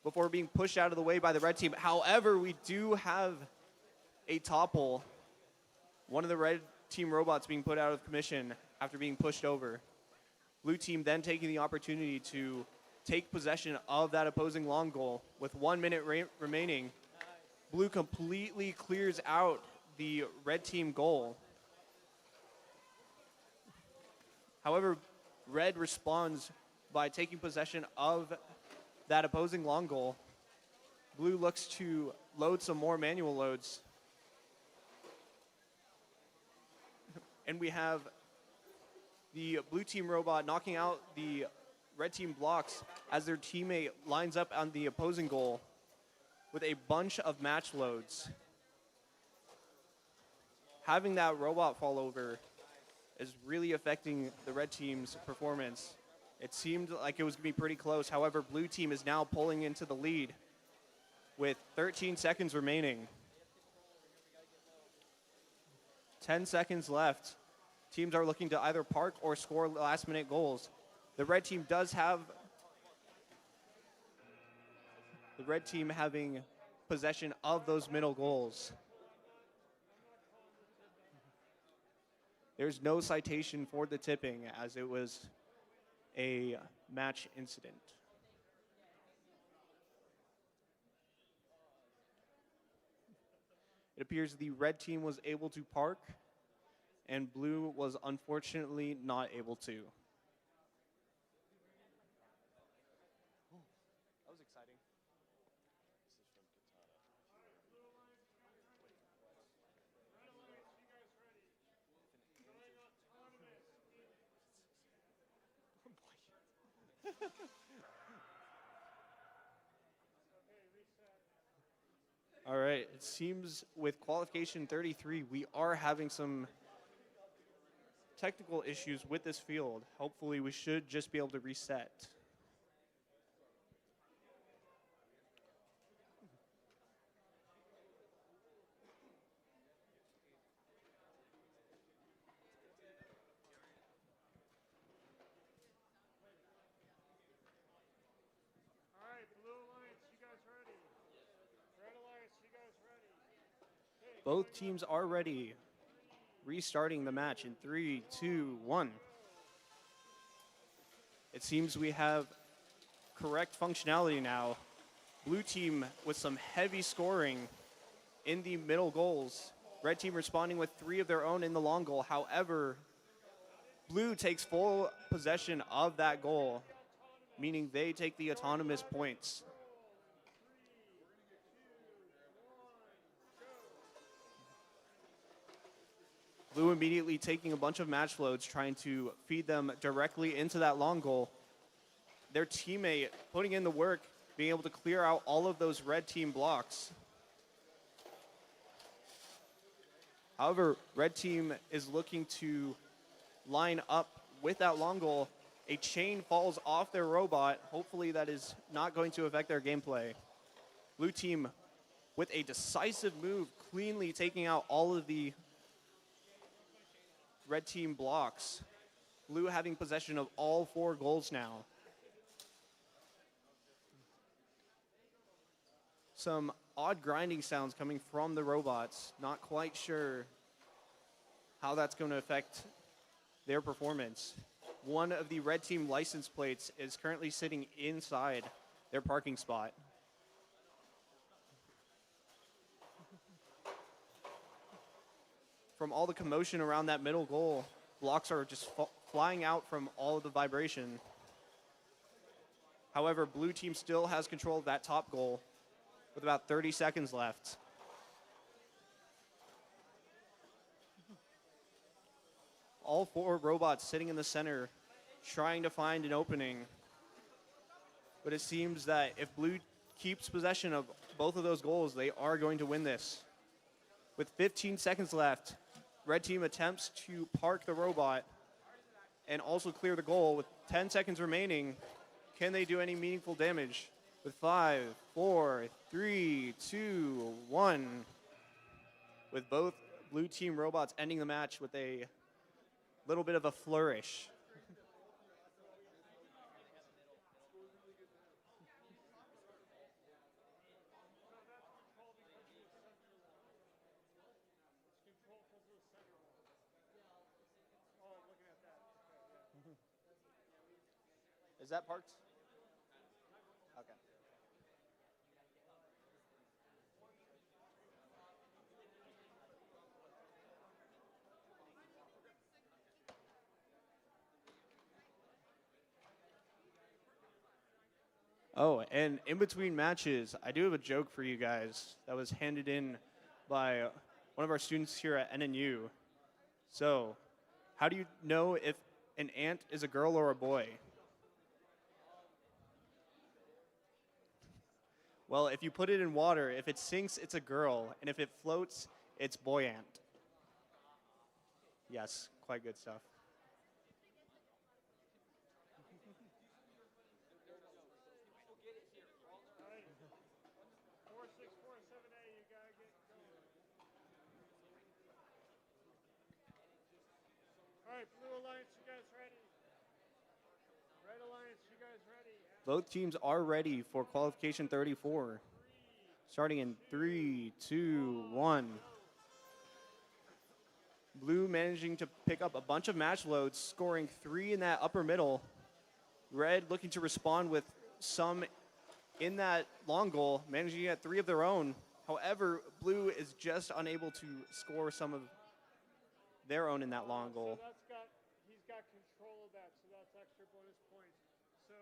before being pushed out of the way by the red team. However, we do have a topple. One of the red team robots being put out of commission after being pushed over. Blue team then taking the opportunity to take possession of that opposing long goal with 1 minute remaining. Blue completely clears out the red team goal. However, red responds by taking possession of that opposing long goal. Blue looks to load some more manual loads. And we have the blue team robot knocking out the red team blocks as their teammate lines up on the opposing goal with a bunch of match loads. Having that robot fall over is really affecting the red team's performance. It seemed like it was going to be pretty close. However, blue team is now pulling into the lead with 13 seconds remaining. 10 seconds left. Teams are looking to either park or score last-minute goals. The red team does have... The red team having possession of those middle goals. There's no citation for the tipping as it was a match incident. It appears the red team was able to park and blue was unfortunately not able to. That was exciting. All right, it seems with qualification 33, we are having some technical issues with this field. Hopefully, we should just be able to reset. All right, Blue Alliance, you guys ready? Red Alliance, you guys ready? Okay, Both going teams up. are ready. Restarting the match in 3, 2, 1. It seems we have correct functionality now. Blue team with some heavy scoring in the middle goals. Red team responding with 3 of their own in the long goal. However, blue takes full possession of that goal, meaning they take the autonomous points. Blue immediately taking a bunch of match loads, trying to feed them directly into that long goal. Their teammate putting in the work, being able to clear out all of those red team blocks. However, red team is looking to line up with that long goal. A chain falls off their robot. Hopefully that is not going to affect their gameplay. Blue team with a decisive move, cleanly taking out all of the red team blocks. Blue having possession of all 4 goals now. Some odd grinding sounds coming from the robots. Not quite sure how that's going to affect their performance. One of the red team license plates is currently sitting inside their parking spot. From all the commotion around that middle goal, blocks are just flying out from all of the vibration. However, blue team still has control of that top goal with about 30 seconds left. All 4 robots sitting in the center, trying to find an opening. But it seems that if blue keeps possession of both of those goals, they are going to win this. With 15 seconds left, red team attempts to park the robot and also clear the goal. With 10 seconds remaining, can they do any meaningful damage? With 5, 4, 3, 2, 1. With both blue team robots ending the match with a little bit of a flourish. Is that parked? Okay. Oh, and in between matches, I do have a joke for you guys that was handed in by one of our students here at NNU. So, how do you know if an ant is a girl or a boy? Well, if you put it in water, if it sinks, it's a girl, and if it floats, it's boy ant. Yes, quite good stuff. All right. 4647A, you gotta get going. All right, Blue Alliance, you guys ready? Red Alliance, you guys ready? Both teams are ready for qualification 34. Starting in 3, 2, 1. Blue managing to pick up a bunch of match loads, scoring 3 in that upper middle. Red looking to respond with some in that long goal, managing to get 3 of their own. However, blue is just unable to score some of their own in that long goal. So he's got control of that, so that's extra bonus points. So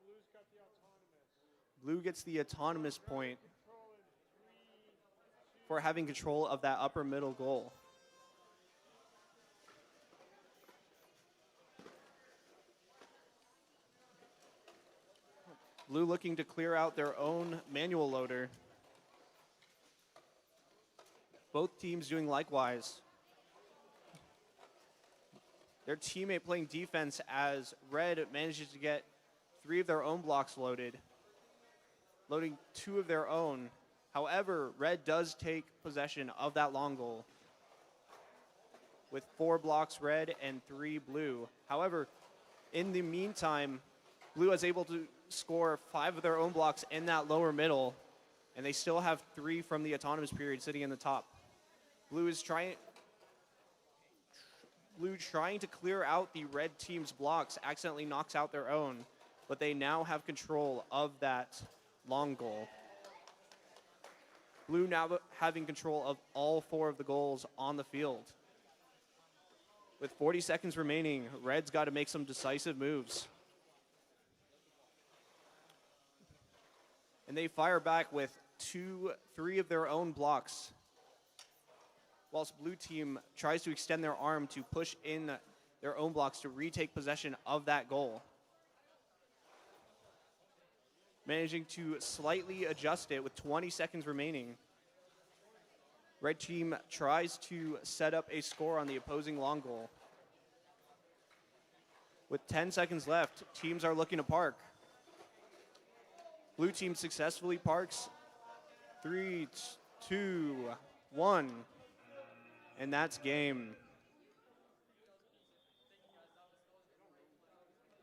Blue's got the autonomous. Blue gets the autonomous point Control in 3, 2, for having control of that upper middle goal. Blue looking to clear out their own manual loader. Both teams doing likewise. Their teammate playing defense as Red manages to get 3 of their own blocks loaded, loading 2 of their own. However, Red does take possession of that long goal with 4 blocks Red and 3 Blue. However, in the meantime, Blue is able to score 5 of their own blocks in that lower middle, and they still have 3 from the autonomous period sitting in the top. Blue trying to clear out the red team's blocks, accidentally knocks out their own, but they now have control of that long goal. Blue now having control of all 4 of the goals on the field. With 40 seconds remaining, Red's got to make some decisive moves. And they fire back with 3 of their own blocks, whilst Blue team tries to extend their arm to push in their own blocks to retake possession of that goal. Managing to slightly adjust it with 20 seconds remaining. Red team tries to set up a score on the opposing long goal. With 10 seconds left, teams are looking to park. Blue team successfully parks. 3, 2, 1. And that's game.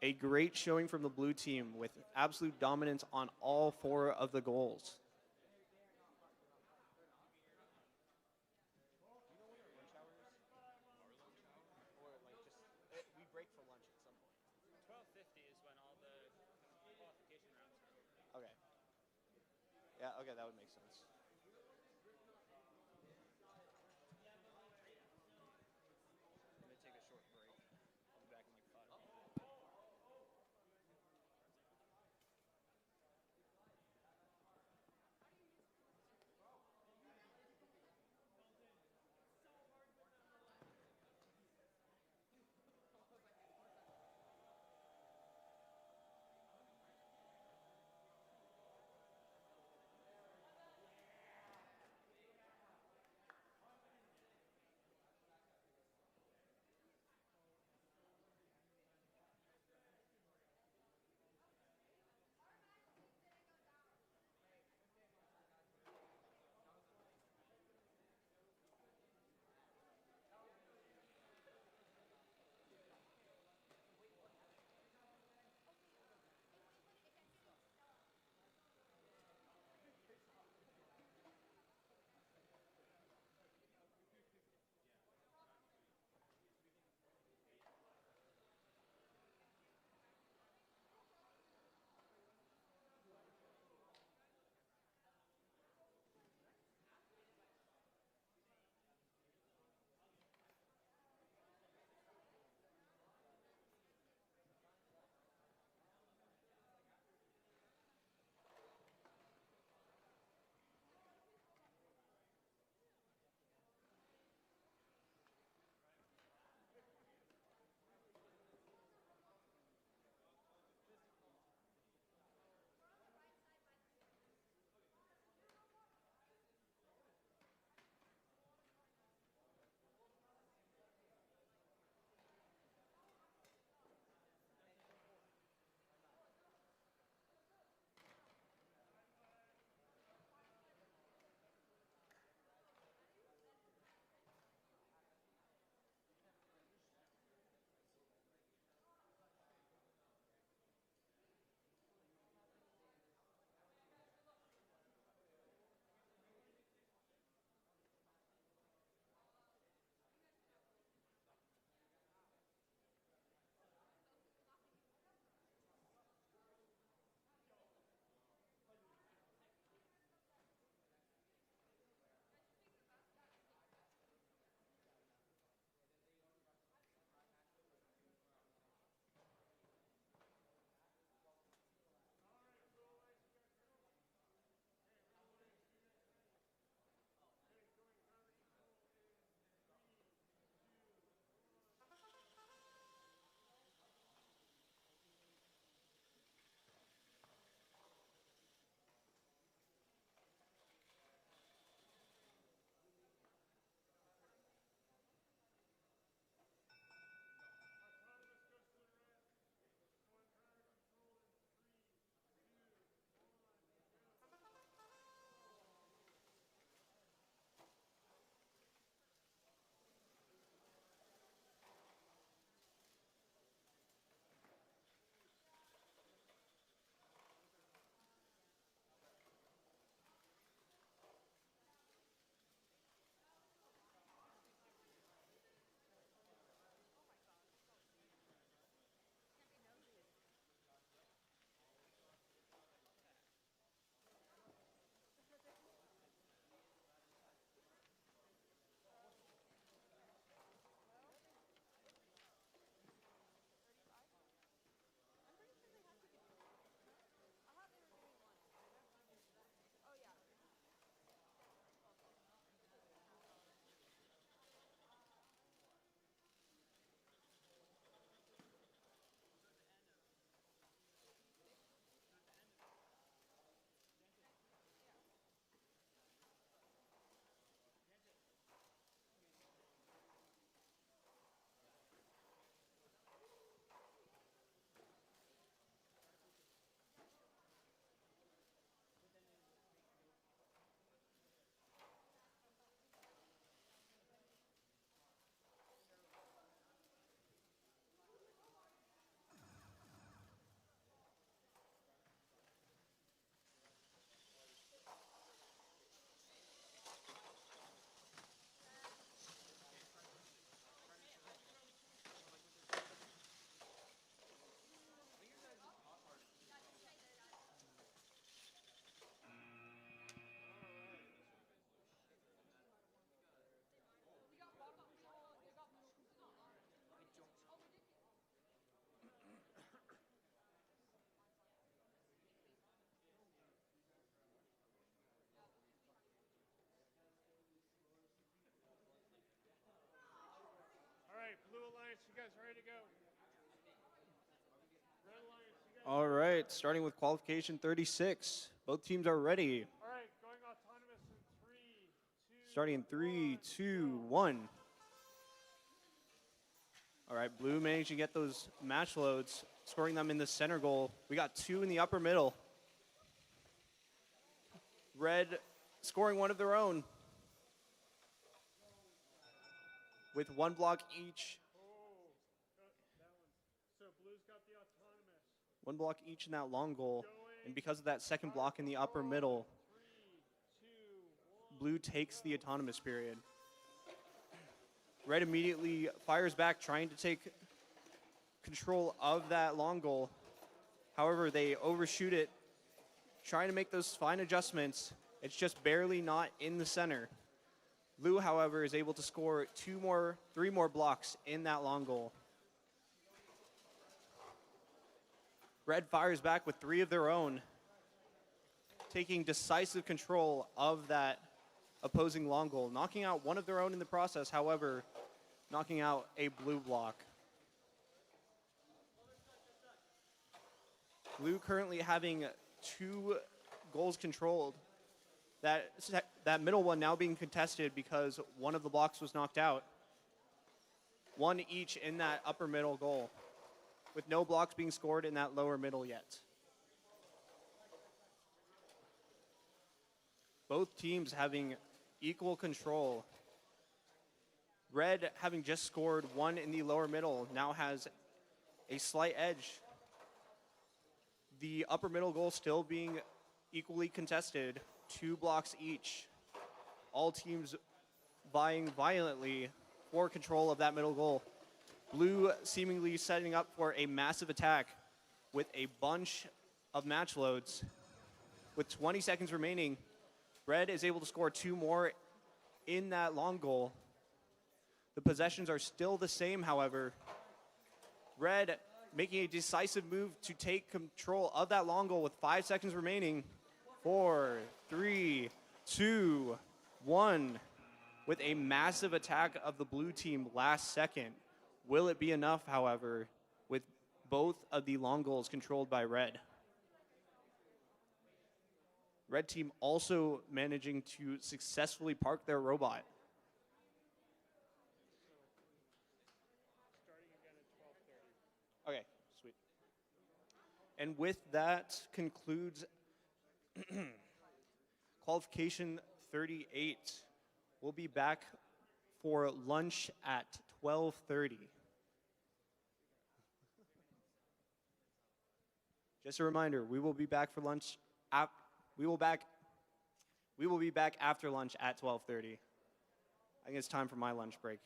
A great showing from the blue team with absolute dominance on all 4 of the goals. We break for lunch at some point. 12:50 is when all the qualification rounds are over. Okay. Yeah, okay, that would make sense. I'm gonna take a short break. I'll be back in like 5 minutes. Alliance, you guys ready to go? Red Alliance, you guys All right, starting with qualification 36. Both teams are ready. All right, going autonomous in 3, 2, Starting in 3, 1, 2, go. 1. All right, blue managed to get those match loads, scoring them in the center goal. We got 2 in the upper middle. Red scoring one of their own with 1 block each. Oh, that one. So Blue's got the autonomous. 1 block each in that long goal. Going. And because of that second block in the upper middle, 3, 2, 1. blue takes the autonomous period. Red immediately fires back, trying to take control of that long goal. However, they overshoot it, trying to make those fine adjustments. It's just barely not in the center. Blue, however, is able to score 3 more blocks in that long goal. Red fires back with 3 of their own, taking decisive control of that opposing long goal, knocking out one of their own in the process, however, knocking out a blue block. Blue currently having 2 goals controlled. That middle one now being contested because one of the blocks was knocked out. 1 each in that upper middle goal, with no blocks being scored in that lower middle yet. Both teams having equal control. Red, having just scored 1 in the lower middle, now has a slight edge. The upper middle goal still being equally contested, 2 blocks each. All teams vying violently for control of that middle goal. Blue seemingly setting up for a massive attack with a bunch of match loads. With 20 seconds remaining, Red is able to score 2 more in that long goal. The possessions are still the same, however. Red making a decisive move to take control of that long goal with 5 seconds remaining. 4, 3, 2, 1. With a massive attack of the blue team last second. Will it be enough, however, with both of the long goals controlled by Red? Red team also managing to successfully park their robot. Starting again at 12:30. Okay, sweet. And with that concludes qualification 38. We'll be back for lunch at 12:30. Just a reminder, we will be back for lunch. We will be back after lunch at 12:30. I think it's time for my lunch break.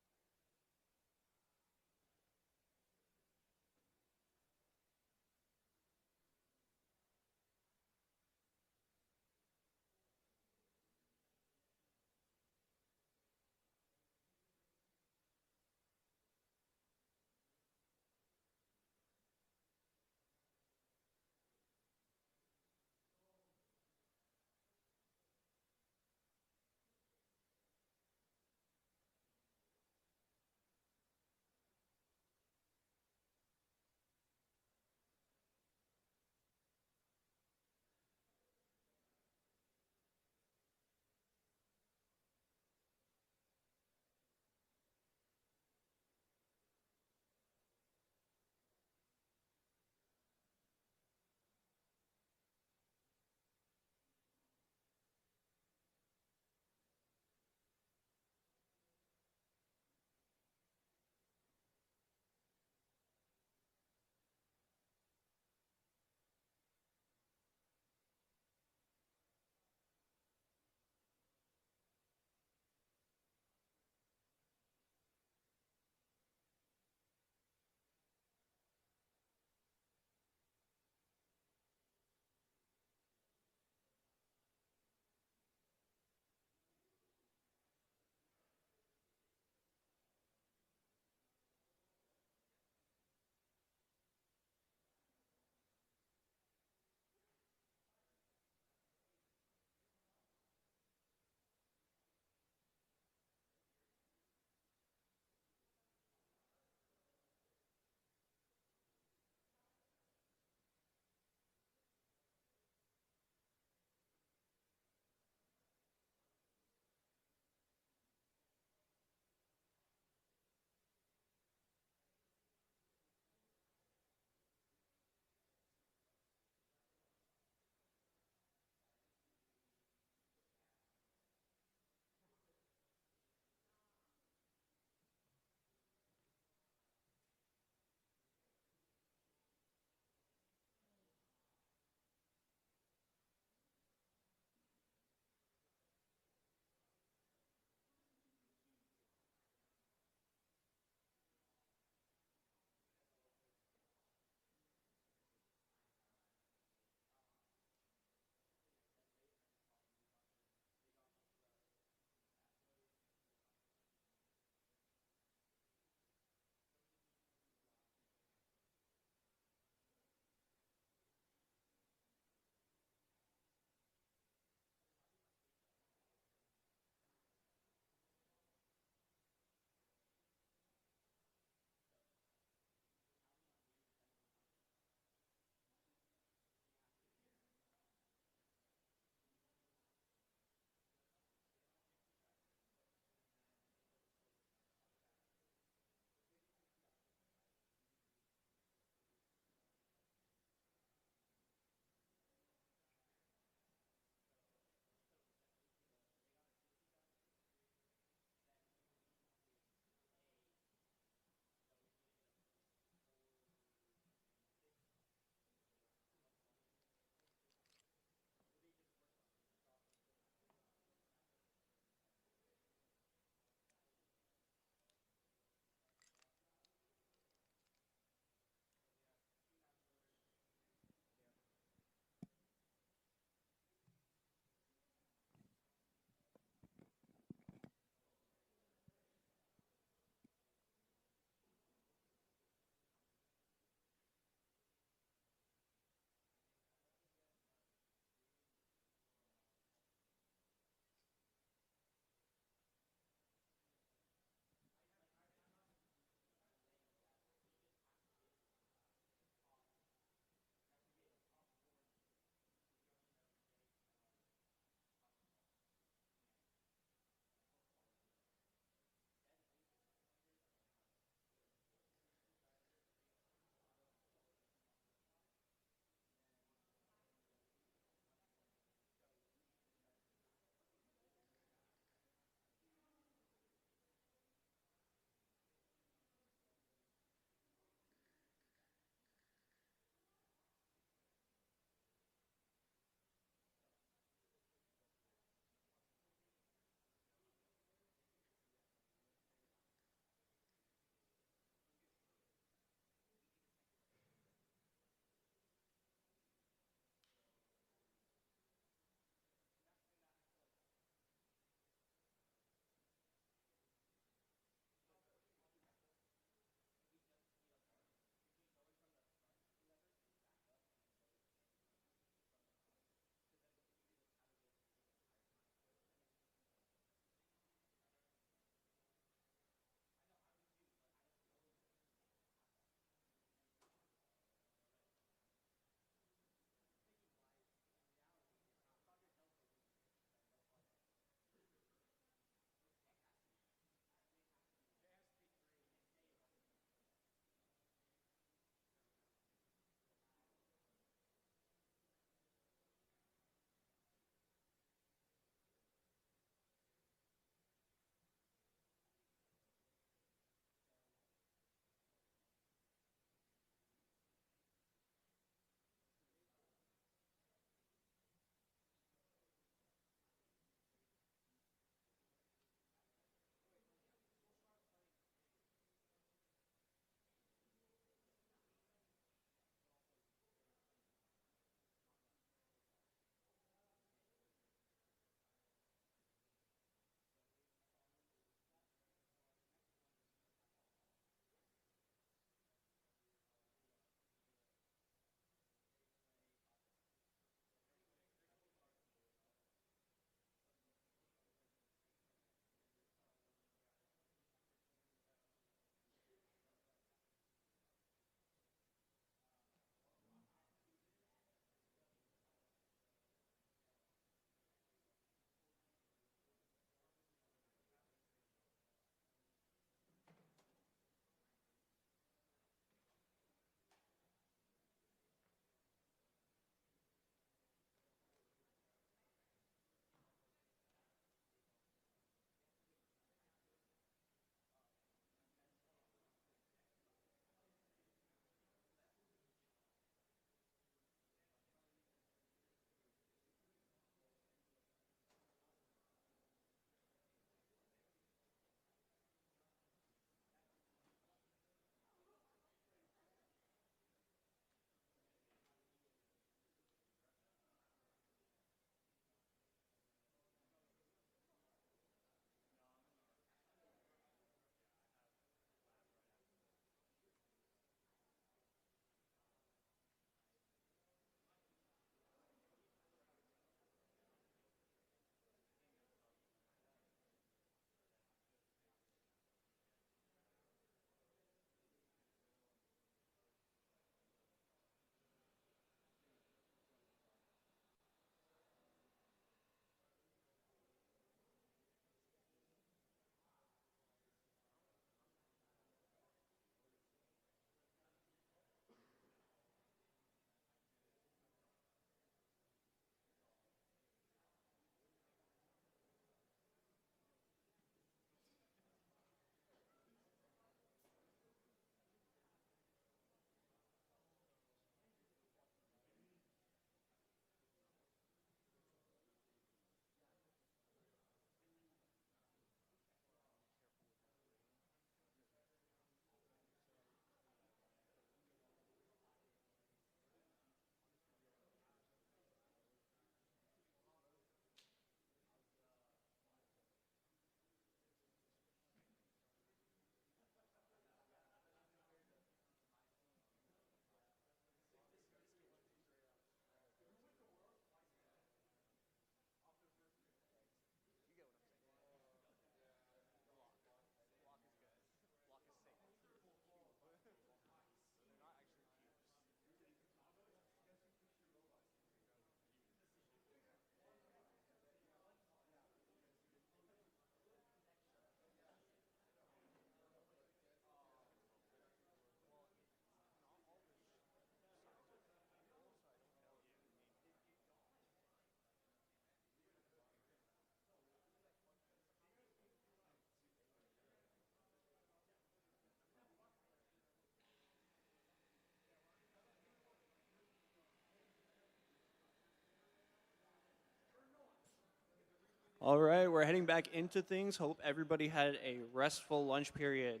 All right, we're heading back into things. Hope everybody had a restful lunch period.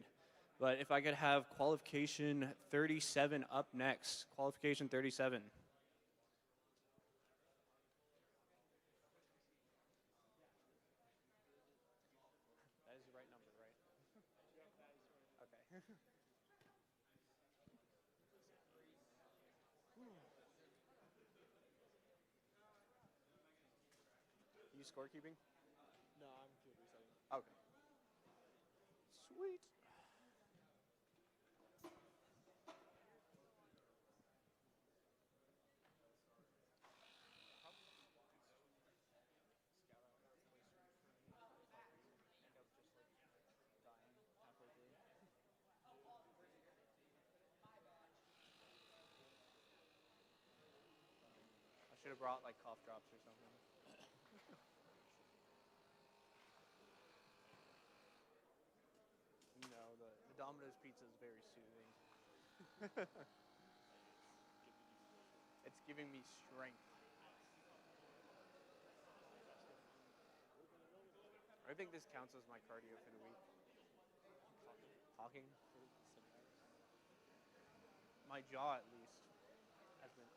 But if I could have qualification 37 up next. Qualification 37. That is the right number, right? Okay. You scorekeeping? No, I'm good resetting. Okay. Sweet. I should have brought like cough drops or something. No, the Domino's pizza is very soothing. It's giving me strength. I think this counts as my cardio for the week. Talking? My jaw, at least, has been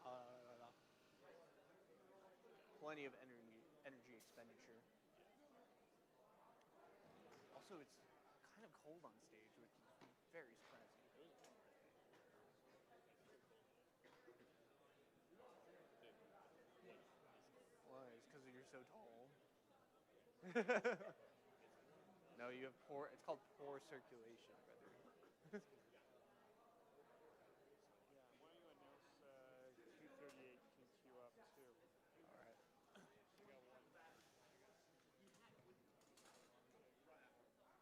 plenty of energy expenditure. Also, it's kind of cold on stage, which is very surprising. Why? It's because you're so tall. No, you have poor. It's called poor circulation, brother. Yeah, why don't you announce 238 can queue up too? All right. You got one.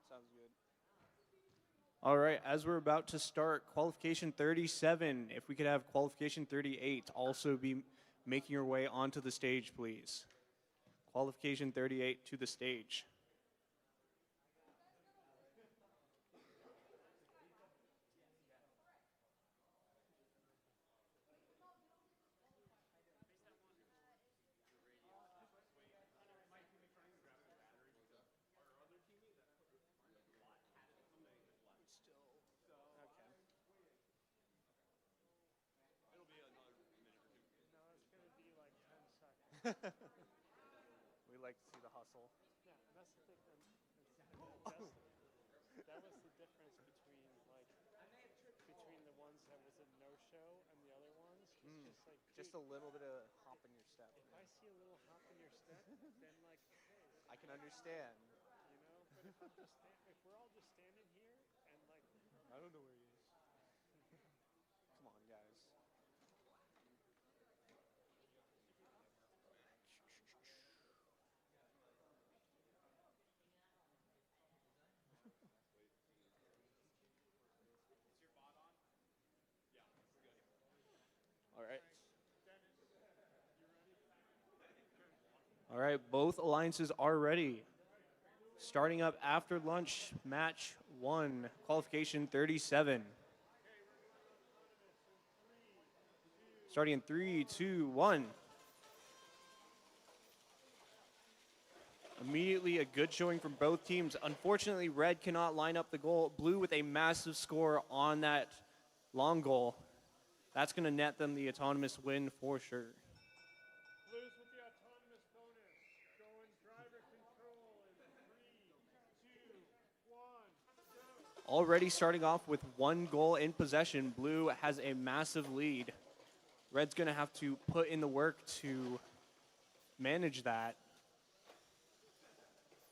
Sounds good. All right, as we're about to start qualification 37, if we could have qualification 38 also be making your way onto the stage, please. Qualification 38 to the stage. No, it's going to be like 10 seconds. We like to see the hustle. Yeah, that's the thing. That was the difference between the ones that was a no-show and the other ones. It's just like, Just a dude, little bit of hop in your step. if I see a little hop in your step, then like, okay, I can understand. you know. But if I'm just if we're all just standing here and like, I don't know where he is. Come on, guys. All right. All right, both alliances are ready. Starting up after lunch, match 1, qualification 37. Starting in 3, 2, 1. Immediately a good showing from both teams. Unfortunately, red cannot line up the goal. Blue with a massive score on that long goal. That's going to net them the autonomous win for sure. Blues with the autonomous bonus. Going driver control in 3, 2, 1, go. Already starting off with 1 goal in possession, Blue has a massive lead. Red's going to have to put in the work to manage that.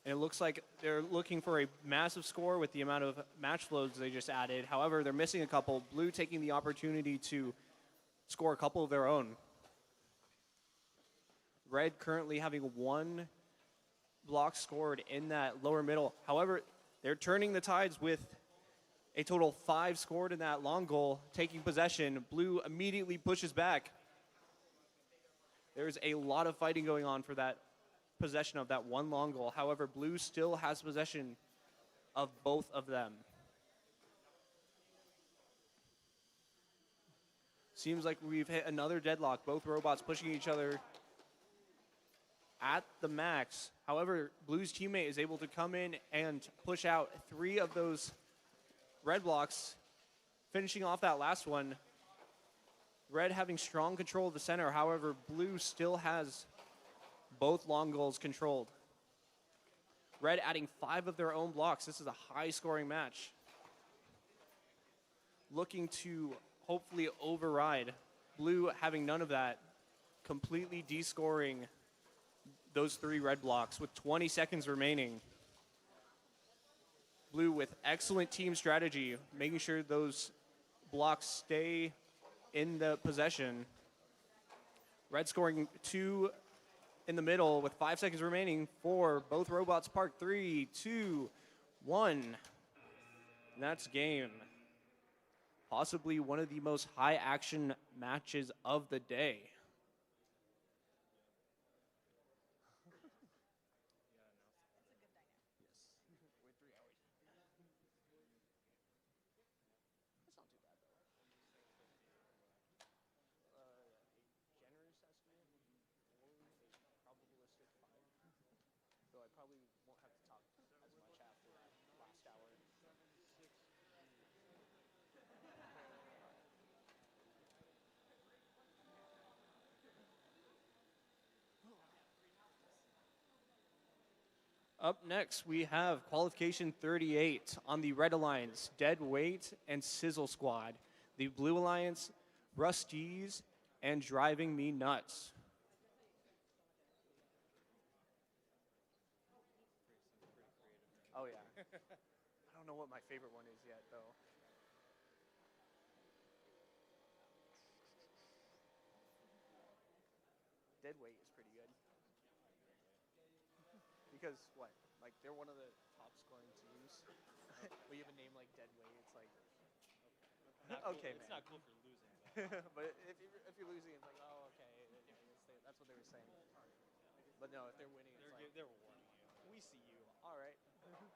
And it looks like they're looking for a massive score with the amount of match loads they just added. However, they're missing a couple. Blue taking the opportunity to score a couple of their own. Red currently having 1 block scored in that lower middle. However, they're turning the tides with a total 5 scored in that long goal, taking possession. Blue immediately pushes back. There's a lot of fighting going on for that possession of that 1 long goal. However, Blue still has possession of both of them. Seems like we've hit another deadlock. Both robots pushing each other. at the max. However, Blue's teammate is able to come in and push out 3 of those red blocks, finishing off that last one. Red having strong control of the center. However, Blue still has both long goals controlled. Red adding 5 of their own blocks. This is a high-scoring match. Looking to hopefully override. Blue having none of that, completely descoring those 3 red blocks with 20 seconds remaining. Blue with excellent team strategy, making sure those blocks stay in the possession. Red scoring 2 in the middle with 5 seconds remaining for both robots parked. 3, 2, 1. And that's game. Possibly one of the most high-action matches of the day. Up next, we have Qualification 38 on the Red Alliance, Dead Weight and Sizzle Squad. The Blue Alliance, Rusties and Driving Me Nuts. Oh, yeah. I don't know what my favorite one is yet, though. Dead Weight is pretty good. Because what? Like they're one of the top scoring teams. We have a name like Dead Weight. It's like Not cool. okay, It's man. not cool for losing. Though. But if you're losing, it's like oh okay. That's what they were saying. But no, if they're winning, it's like They're warning you. we see you. All right. They're warning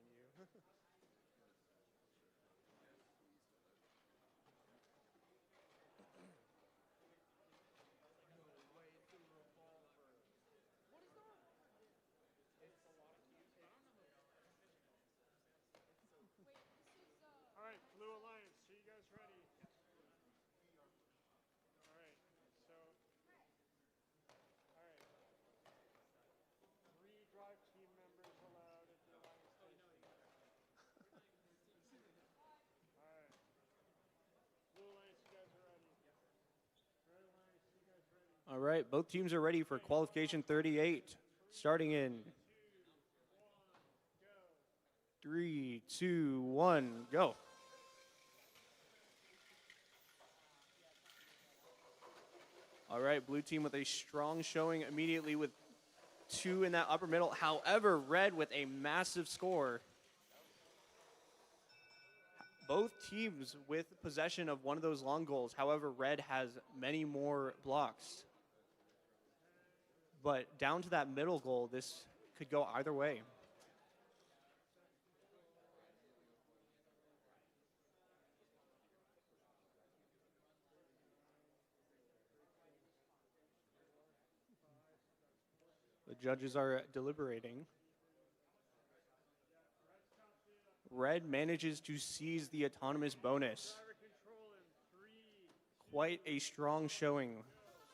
you. All right, Blue Alliance, are you guys ready? All right, so, all right. 3 drive team members allowed at the Alliance station. All right. Blue Alliance, you guys are ready. Red Alliance, you guys ready? All right, both teams are ready for Qualification 38. Starting in 3, 2, 1, go. All right, blue team with a strong showing immediately with 2 in that upper middle. However, red with a massive score. Both teams with possession of one of those long goals. However, red has many more blocks. But down to that middle goal, this could go either way. The judges are deliberating. Red manages to seize the autonomous bonus. Driver control in 3. Quite a strong showing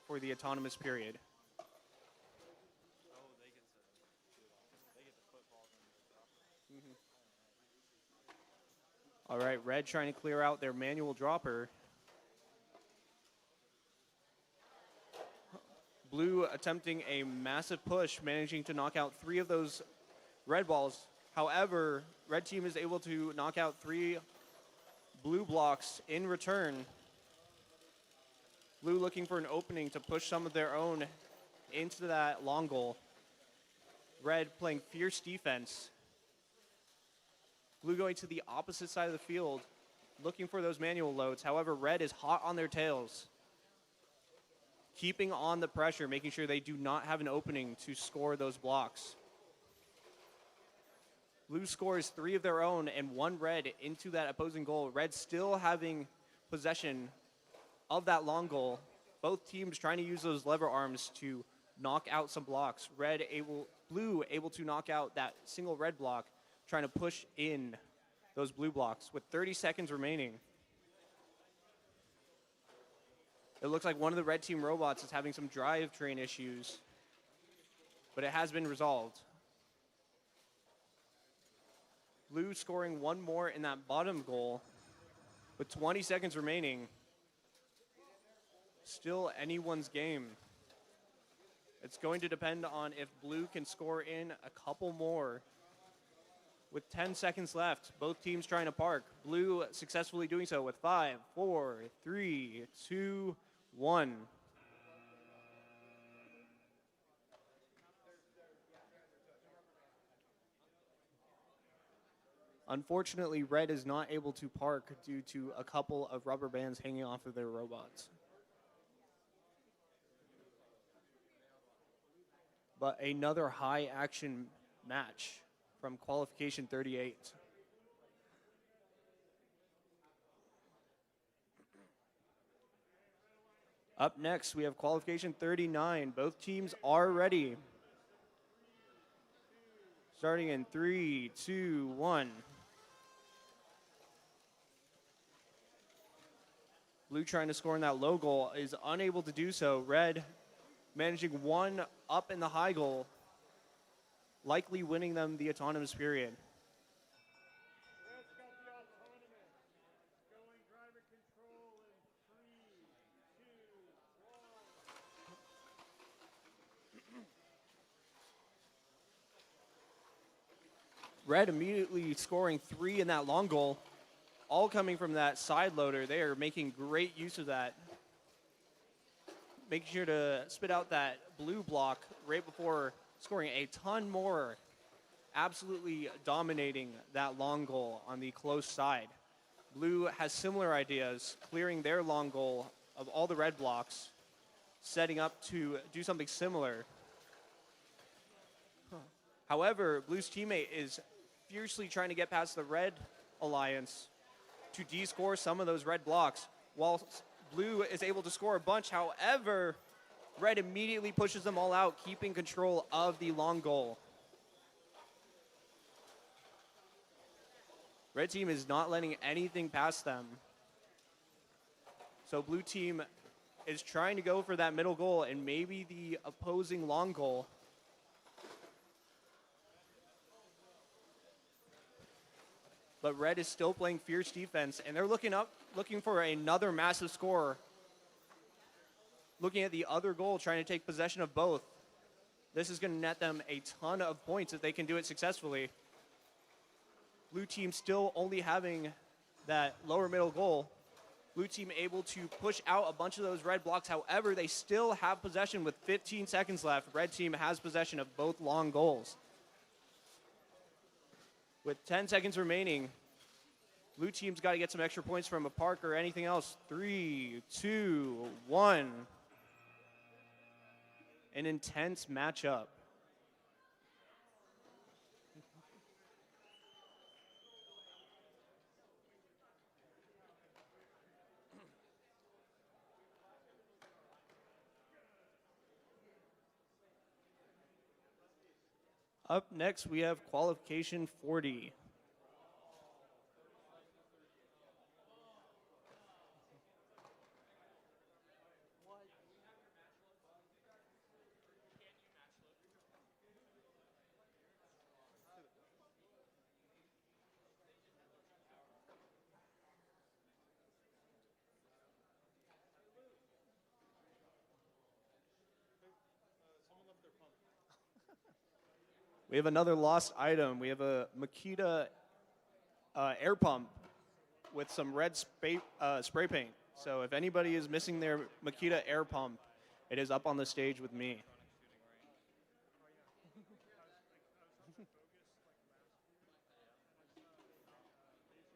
for the autonomous period. Oh, they get to do it all. They get the football and the stuff. All right, red trying to clear out their manual dropper. Blue attempting a massive push, managing to knock out 3 of those red balls. However, red team is able to knock out 3 blue blocks in return. Blue looking for an opening to push some of their own into that long goal. Red playing fierce defense. Blue going to the opposite side of the field, looking for those manual loads. However, red is hot on their tails, keeping on the pressure, making sure they do not have an opening to score those blocks. Blue scores 3 of their own and 1 red into that opposing goal. Red still having possession of that long goal. both teams trying to use those lever arms to knock out some blocks. Blue able to knock out that single red block, trying to push in those blue blocks with 30 seconds remaining. It looks like one of the red team robots is having some drivetrain issues, but it has been resolved. Blue scoring one more in that bottom goal with 20 seconds remaining. Still anyone's game. It's going to depend on if Blue can score in a couple more. With 10 seconds left, both teams trying to park. Blue successfully doing so with 5, 4, 3, 2, 1. Unfortunately, Red is not able to park due to a couple of rubber bands hanging off of their robots. But another high action match from Qualification 38. Up next, we have Qualification 39. Both teams are ready. Starting in 3, 2, 1. Blue trying to score in that low goal is unable to do so. Red managing one up in the high goal, likely winning them the autonomous period. Red's got the autonomous. Going driver control in 3, 2, 1. Red immediately scoring 3 in that long goal, all coming from that side loader. They are making great use of that. Making sure to spit out that blue block right before scoring a ton more. Absolutely dominating that long goal on the close side. Blue has similar ideas, clearing their long goal of all the red blocks, setting up to do something similar. However, Blue's teammate is fiercely trying to get past the red alliance to de-score some of those red blocks, while Blue is able to score a bunch. However, Red immediately pushes them all out, keeping control of the long goal. Red team is not letting anything past them. So Blue team is trying to go for that middle goal and maybe the opposing long goal. But Red is still playing fierce defense, and they're looking for another massive score. Looking at the other goal, trying to take possession of both. This is going to net them a ton of points if they can do it successfully. Blue team still only having that lower middle goal. Blue team able to push out a bunch of those red blocks. However, they still have possession with 15 seconds left. Red team has possession of both long goals. With 10 seconds remaining, Blue team's got to get some extra points from a park or anything else. 3, 2, 1. An intense matchup. Up next, we have Qualification 40. We have another lost item. We have a Makita air pump with some red spray paint. So if anybody is missing their Makita air pump, it is up on the stage with me.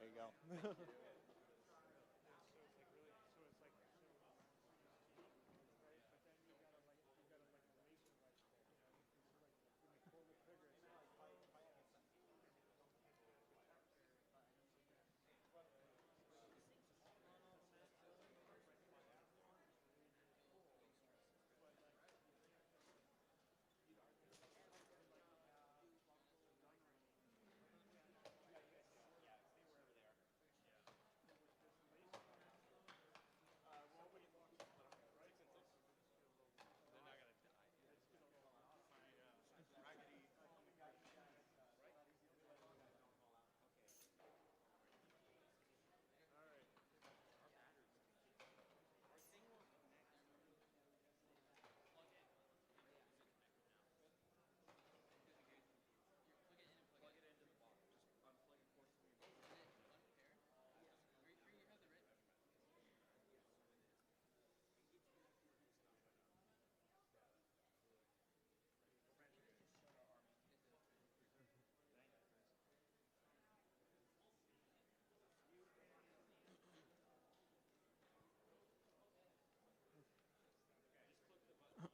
There you go.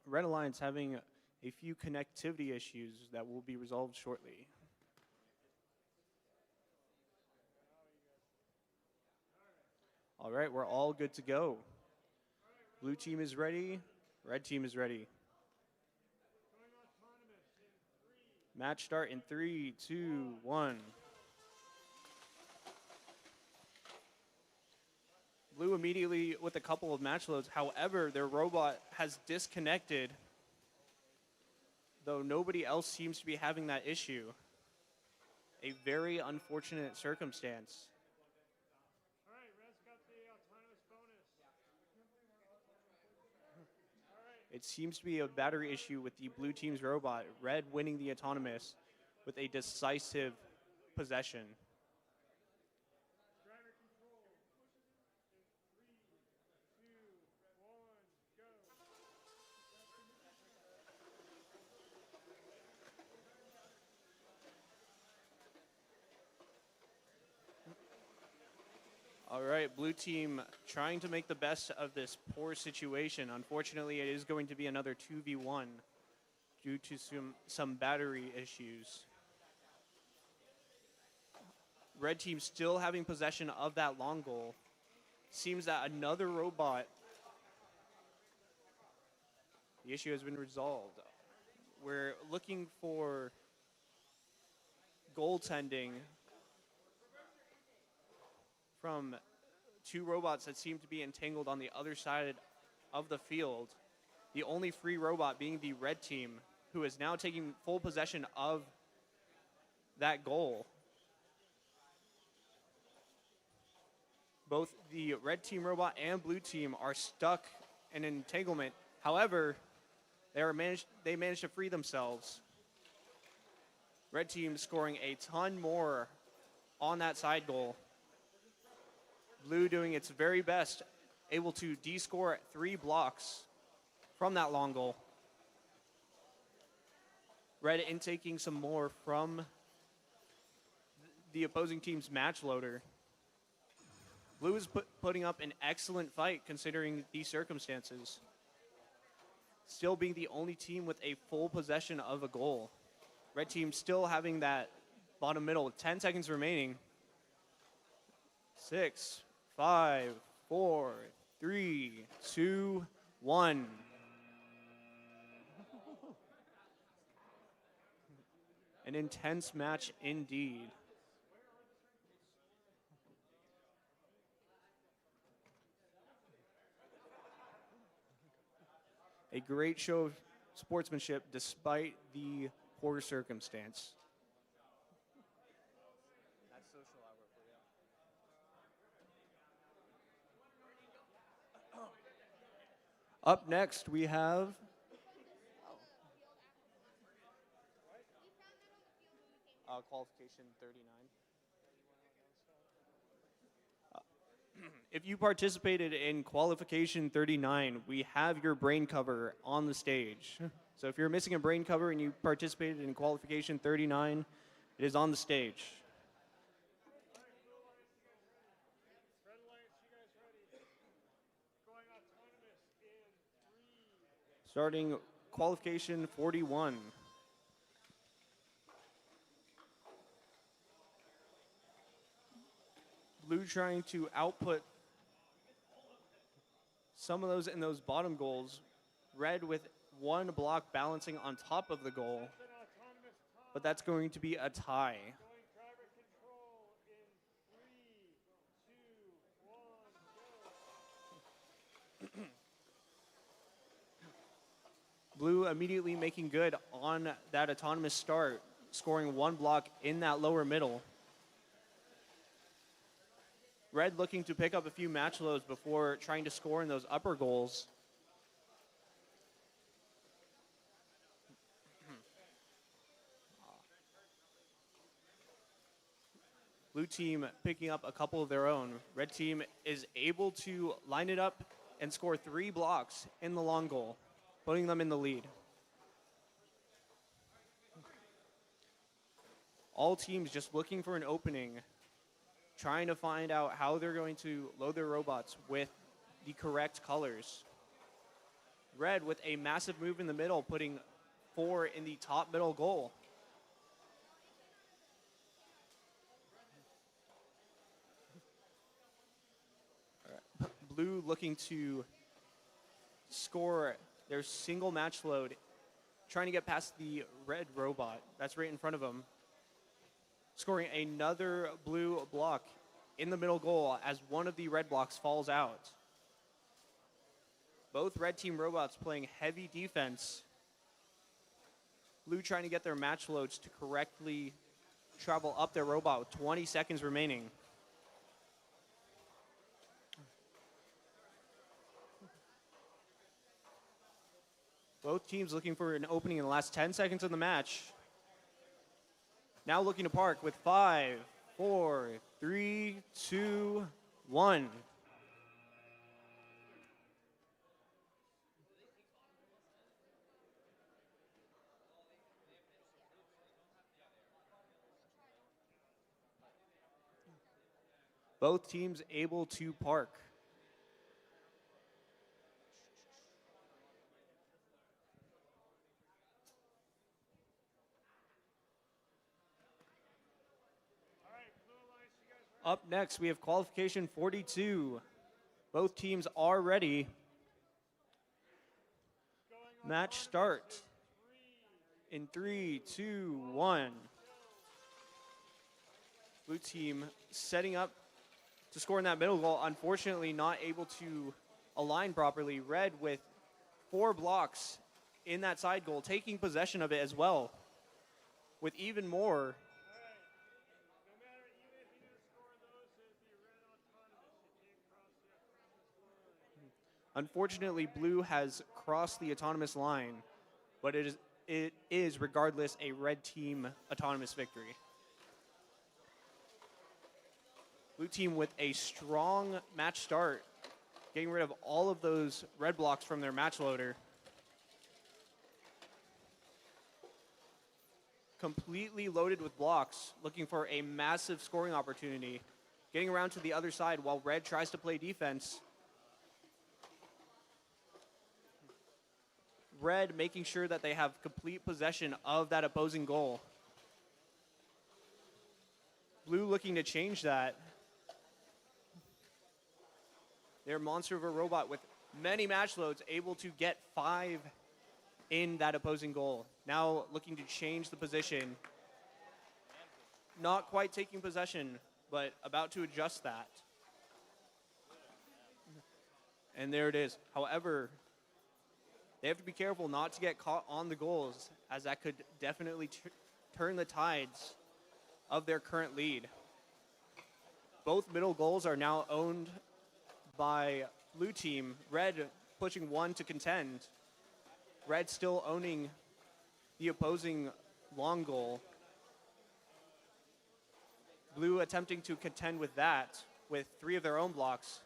Red Alliance having a few connectivity issues that will be resolved shortly. All right, we're all good to go. Blue team is ready. Red team is ready. Match start in 3, 2, 1. Blue immediately with a couple of match loads. However, their robot has disconnected, though nobody else seems to be having that issue. A very unfortunate circumstance. All right, Red's got the autonomous bonus. It seems to be a battery issue with the blue team's robot. Red winning the autonomous with a decisive possession. Driver control. In 3, 2, 1, go. All right, blue team trying to make the best of this poor situation. Unfortunately, it is going to be another 2v1 due to some battery issues. Red team still having possession of that long goal. Seems that another robot, the issue has been resolved. We're looking for goaltending from two robots that seem to be entangled on the other side of the field. The only free robot being the red team, who is now taking full possession of that goal. Both the red team robot and blue team are stuck in entanglement. However, they managed to free themselves. Red team scoring a ton more on that side goal. Blue doing its very best, able to de-score 3 blocks from that long goal. Red intaking some more from the opposing team's match loader. Blue is putting up an excellent fight considering these circumstances. Still being the only team with a full possession of a goal. Red team still having that bottom middle with 10 seconds remaining. 6, 5, 4, 3, 2, 1. An intense match indeed. A great show of sportsmanship despite the poor circumstance. That's social hour for you. Up next, we have Qualification 39. If you participated in Qualification 39, we have your brain cover on the stage. So if you're missing a brain cover and you participated in Qualification 39, it is on the stage. Red Alliance, you guys ready? Going autonomous in 3. Starting Qualification 41. Blue trying to output some of those in those bottom goals. Red with 1 block balancing on top of the goal. That's an autonomous top. But that's going to be a tie. Going driver control in 3, 2, 1, go. Blue immediately making good on that autonomous start, scoring 1 block in that lower middle. Red looking to pick up a few match loads before trying to score in those upper goals. Blue team picking up a couple of their own. Red team is able to line it up and score 3 blocks in the long goal, putting them in the lead. All teams just looking for an opening, trying to find out how they're going to load their robots with the correct colors. Red with a massive move in the middle, putting 4 in the top middle goal. Blue looking to score their single match load, trying to get past the red robot that's right in front of them. Scoring another blue block in the middle goal as one of the red blocks falls out. Both red team robots playing heavy defense. Blue trying to get their match loads to correctly travel up their robot with 20 seconds remaining. Both teams looking for an opening in the last 10 seconds of the match. Now looking to park with 5, 4, 3, 2, 1. Both teams able to park. Up next, we have qualification 42. Both teams are ready. Match start in 3, 2, 1. Blue team setting up to score in that middle goal. Unfortunately, not able to align properly. Red with 4 blocks in that side goal, taking possession of it as well. With even more. Unfortunately, blue has crossed the autonomous line, but it is regardless a red team autonomous victory. Blue team with a strong match start, getting rid of all of those red blocks from their match loader. Completely loaded with blocks, looking for a massive scoring opportunity. Getting around to the other side while red tries to play defense. Red making sure that they have complete possession of that opposing goal. Blue looking to change that. Their monster of a robot with many match loads, able to get 5 in that opposing goal. Now looking to change the position. Not quite taking possession, but about to adjust that. And there it is. However, they have to be careful not to get caught on the goals, as that could definitely turn the tides of their current lead. Both middle goals are now owned by blue team. Red pushing 1 to contend. Red still owning the opposing long goal. Blue attempting to contend with that with 3 of their own blocks.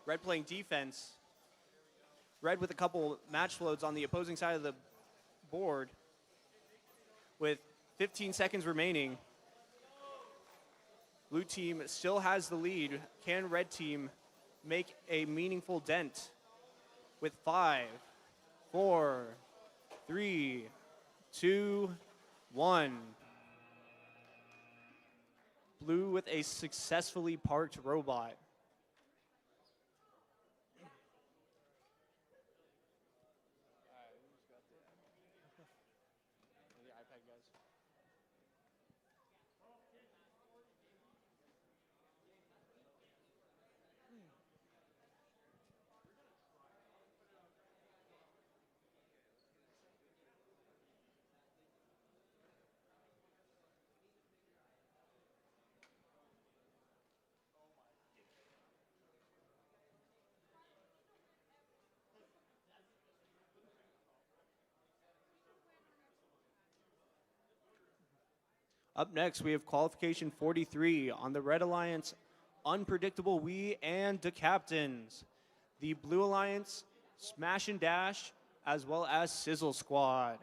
Red playing defense. Red with a couple match loads on the opposing side of the board with 15 seconds remaining. Blue team still has the lead. Can red team make a meaningful dent with 5, 4, 3, 2, 1. Blue with a successfully parked robot. The iPad guys. Up next, we have qualification 43 on the Red Alliance, Unpredictable We and the Captains. The Blue Alliance, Smash and Dash, as well as Sizzle Squad.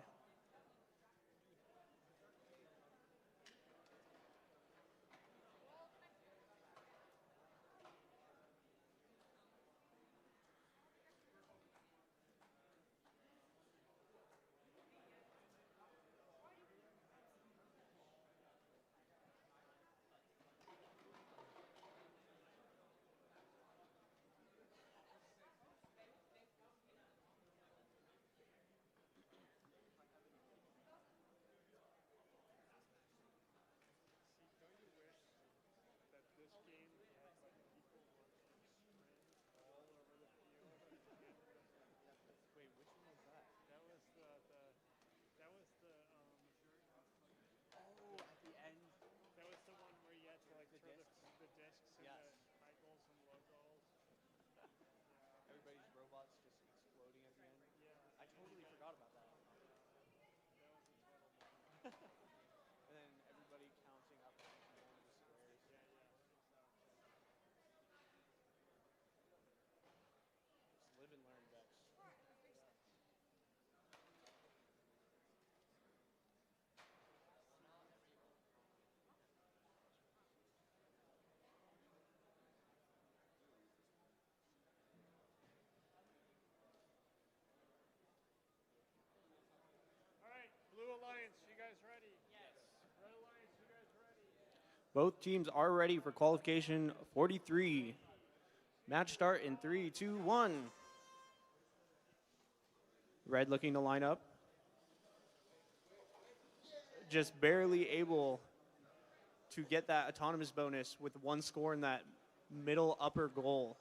thought about that. And then everybody counting up on one of the squares. Just live and learn, Bex. All right, Blue Alliance, you guys ready? Yes. Red Alliance, you guys ready? Both teams are ready for qualification 43. Match start in 3, 2, 1. Red looking to line up. Just barely able to get that autonomous bonus with one score in that middle upper goal.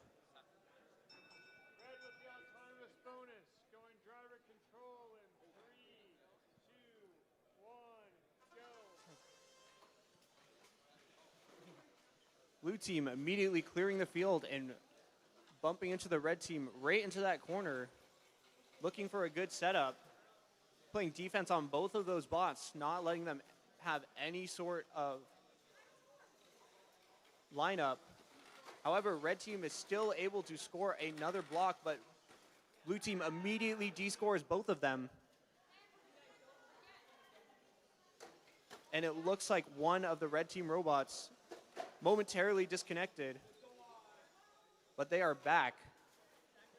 Red with the autonomous bonus, going driver control in 3, 2, 1, go. Blue team immediately clearing the field and bumping into the red team right into that corner, looking for a good setup, playing defense on both of those bots, not letting them have any sort of lineup. However, red team is still able to score another block, but blue team immediately descores both of them. And it looks like one of the red team robots momentarily disconnected, but they are back.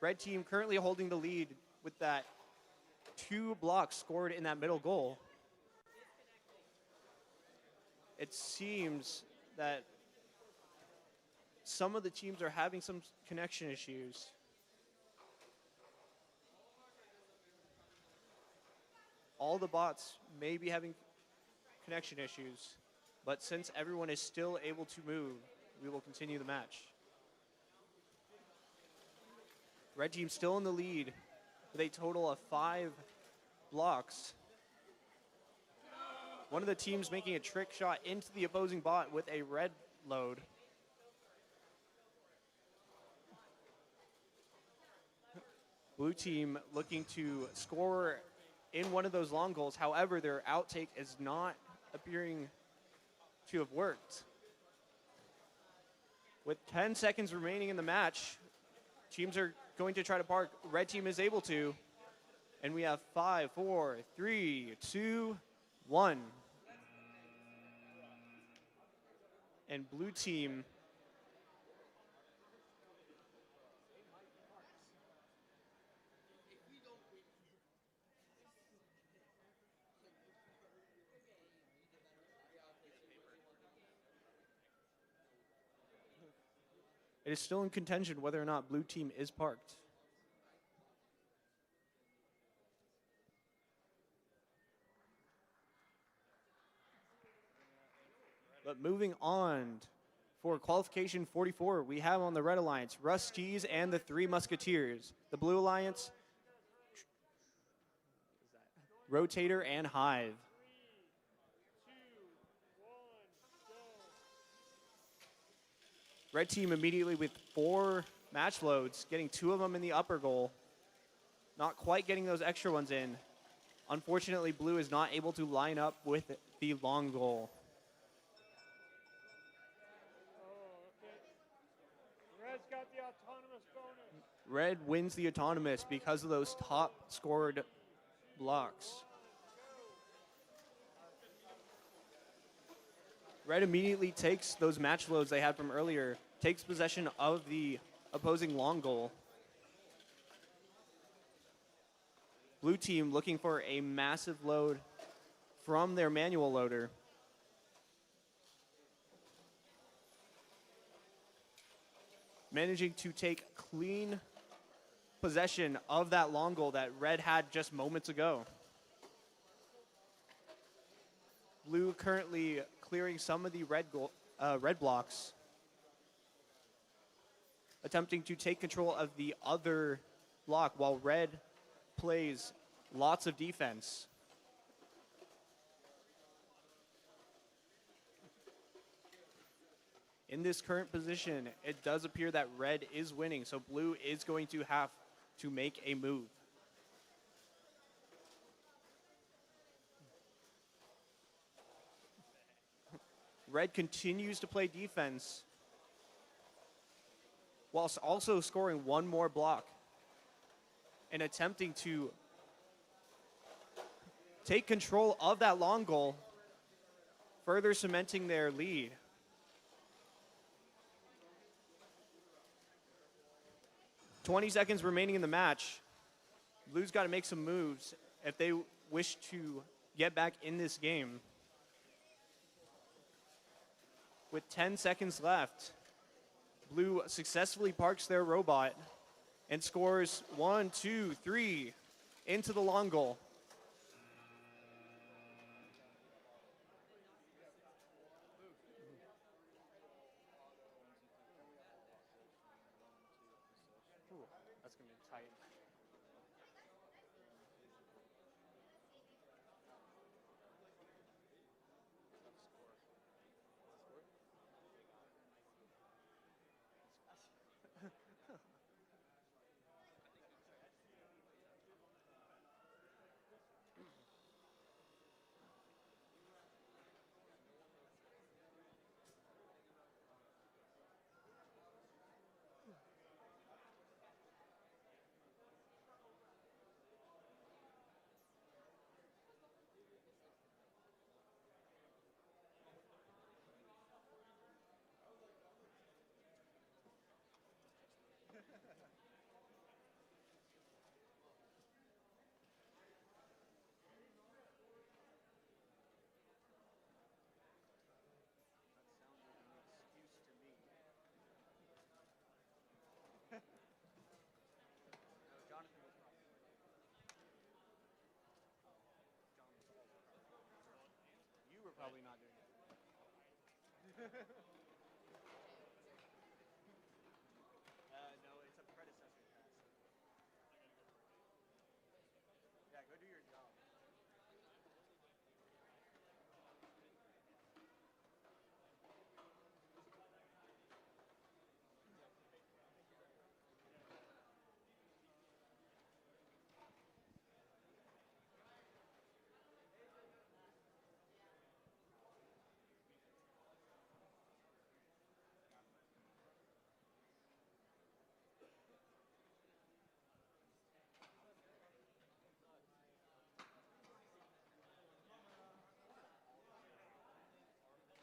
Red team currently holding the lead with that 2 blocks scored in that middle goal. It seems that some of the teams are having some connection issues. All the bots may be having connection issues, but since everyone is still able to move, we will continue the match. Red team still in the lead with a total of 5 blocks. One of the teams making a trick shot into the opposing bot with a red load. Blue team looking to score in one of those long goals. However, their outtake is not appearing to have worked. With 10 seconds remaining in the match, teams are going to try to park. Red team is able to. And we have 5, 4, 3, 2, 1. And blue team it is still in contention whether or not blue team is parked. But moving on for qualification 44, we have on the Red Alliance, Rusties and the Three Musketeers. The Blue Alliance, Rotator and Hive. 3, 2, 1, go. Red team immediately with 4 match loads, getting 2 of them in the upper goal. Not quite getting those extra ones in. Unfortunately, blue is not able to line up with the long goal. Oh, okay. Red's got the autonomous bonus. Red wins the autonomous because of those top scored blocks. Red immediately takes those match loads they had from earlier, takes possession of the opposing long goal. Blue team looking for a massive load from their manual loader. Managing to take clean possession of that long goal that red had just moments ago. Blue currently clearing some of the red blocks, attempting to take control of the other block while red plays lots of defense. In this current position, it does appear that red is winning, so blue is going to have to make a move. Red continues to play defense whilst also scoring one more block and attempting to take control of that long goal, further cementing their lead. "20 seconds remaining in the match. Blue's got to make some moves if they wish to get back in this game. With 10 seconds left, Blue successfully parks their robot and scores 1, 2, 3 into the long goal. Ooh, that's going to be tight. You were probably not doing it. No, it's a predecessor task. Yeah, go do your job. I got a new job for you. So your job, and it's critically important, is like as soon as you finish, hold this wire and then plug that wire back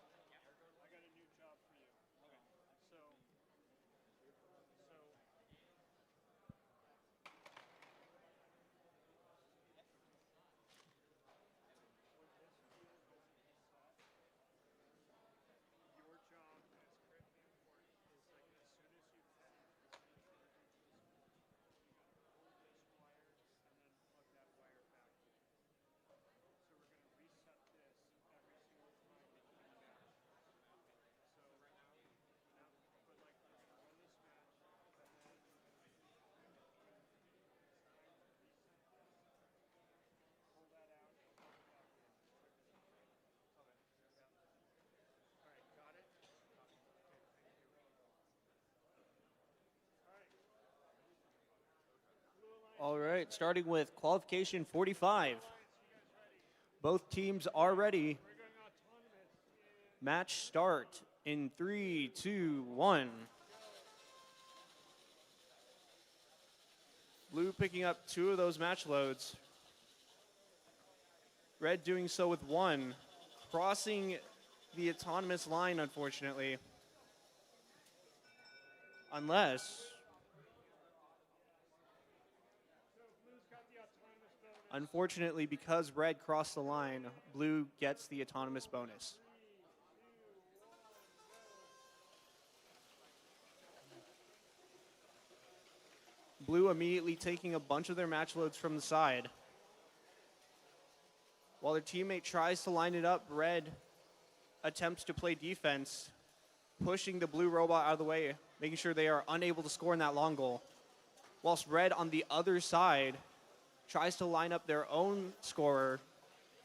in. So we're going to reset this every single time between match. So now, but like we're going to run this match and then pull that out and plug it back in. Okay. Yeah. All right, got it? Okay, thank you. All right. Blue Alliance. All right, starting with qualification 45. Alliance, you guys ready? Both teams are ready. We're going autonomous in Match start in 3, 2, 1. Blue picking up 2 of those match loads. Red doing so with 1. Crossing the autonomous line, unfortunately. Unless, So Blue's got the autonomous bonus. unfortunately, because Red crossed the line, Blue gets the autonomous bonus. 3, 2, 1, go. Blue immediately taking a bunch of their match loads from the side. While their teammate tries to line it up, Red attempts to play defense, pushing the blue robot out of the way, making sure they are unable to score in that long goal. Whilst Red on the other side tries to line up their own scorer,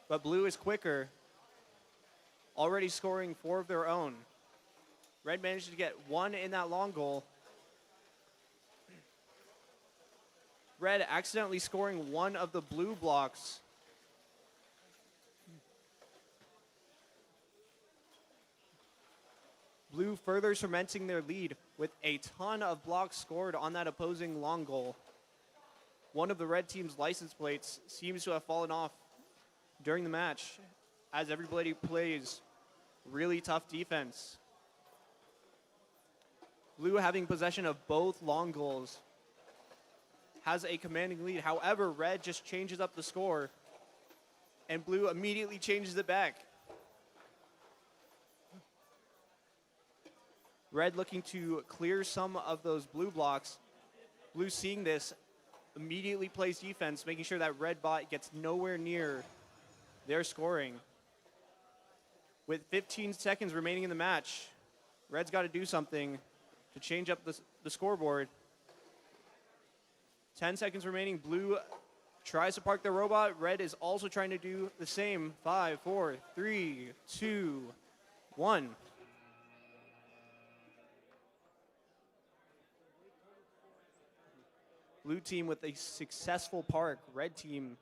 but Blue is quicker, already scoring 4 of their own. Red managed to get 1 in that long goal. Red accidentally scoring 1 of the blue blocks. Blue further cementing their lead with a ton of blocks scored on that opposing long goal. One of the red team's license plates seems to have fallen off during the match as everybody plays really tough defense. Blue, having possession of both long goals, has a commanding lead. However, red just changes up the score, and blue immediately changes it back. Red looking to clear some of those blue blocks. Blue, seeing this, immediately plays defense, making sure that red bot gets nowhere near their scoring. With 15 seconds remaining in the match, red's got to do something to change up the scoreboard. 10 seconds remaining. Blue tries to park their robot. Red is also trying to do the same. 5, 4, 3, 2, 1. Blue team with a successful park. Red team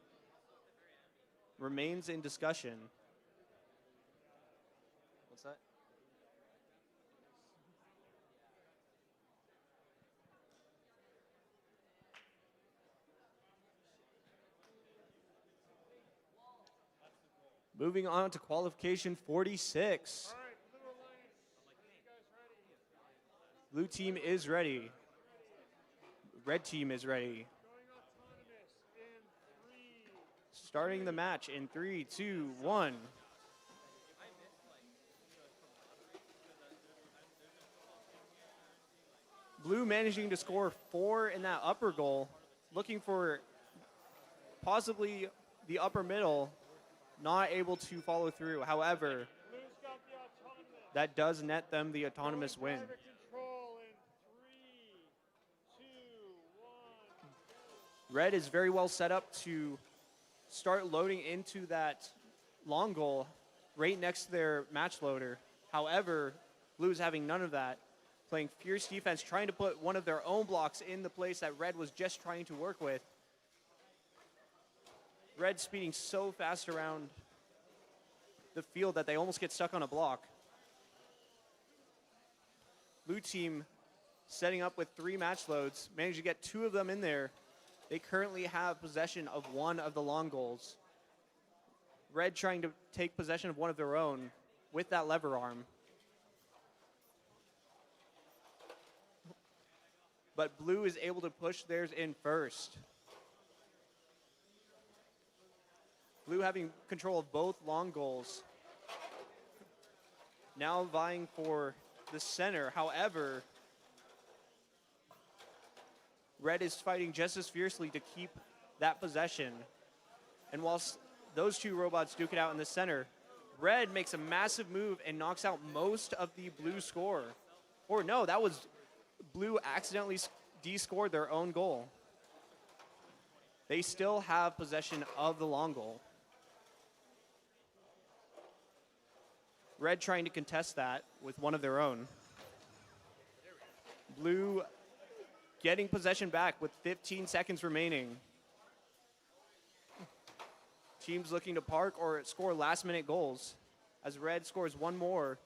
remains in discussion. What's that? Moving on to qualification 46. All right, Blue Alliance, are you guys ready? Blue team is ready. Red team is ready. Going autonomous in 3. Starting the match in 3, 2, 1. Blue managing to score 4 in that upper goal. Looking for possibly the upper middle. Not able to follow through. However, Blue's got the autonomous. that does net them the autonomous win. Private control in 3, 2, 1. Red is very well set up to start loading into that long goal right next to their match loader. However, Blue is having none of that. Playing fierce defense, trying to put one of their own blocks in the place that red was just trying to work with. Red speeding so fast around the field that they almost get stuck on a block. Blue team setting up with 3 match loads, managed to get 2 of them in there. They currently have possession of 1 of the long goals. Red trying to take possession of one of their own with that lever arm. But Blue is able to push theirs in first. Blue having control of both long goals. Now vying for the center. However, red is fighting just as fiercely to keep that possession. And whilst those 2 robots duke it out in the center, red makes a massive move and knocks out most of the blue score. Or no, that was blue accidentally de-scored their own goal. They still have possession of the long goal. Red trying to contest that with one of their own. Blue getting possession back with 15 seconds remaining. Teams looking to park or score last-minute goals as red scores 1 more.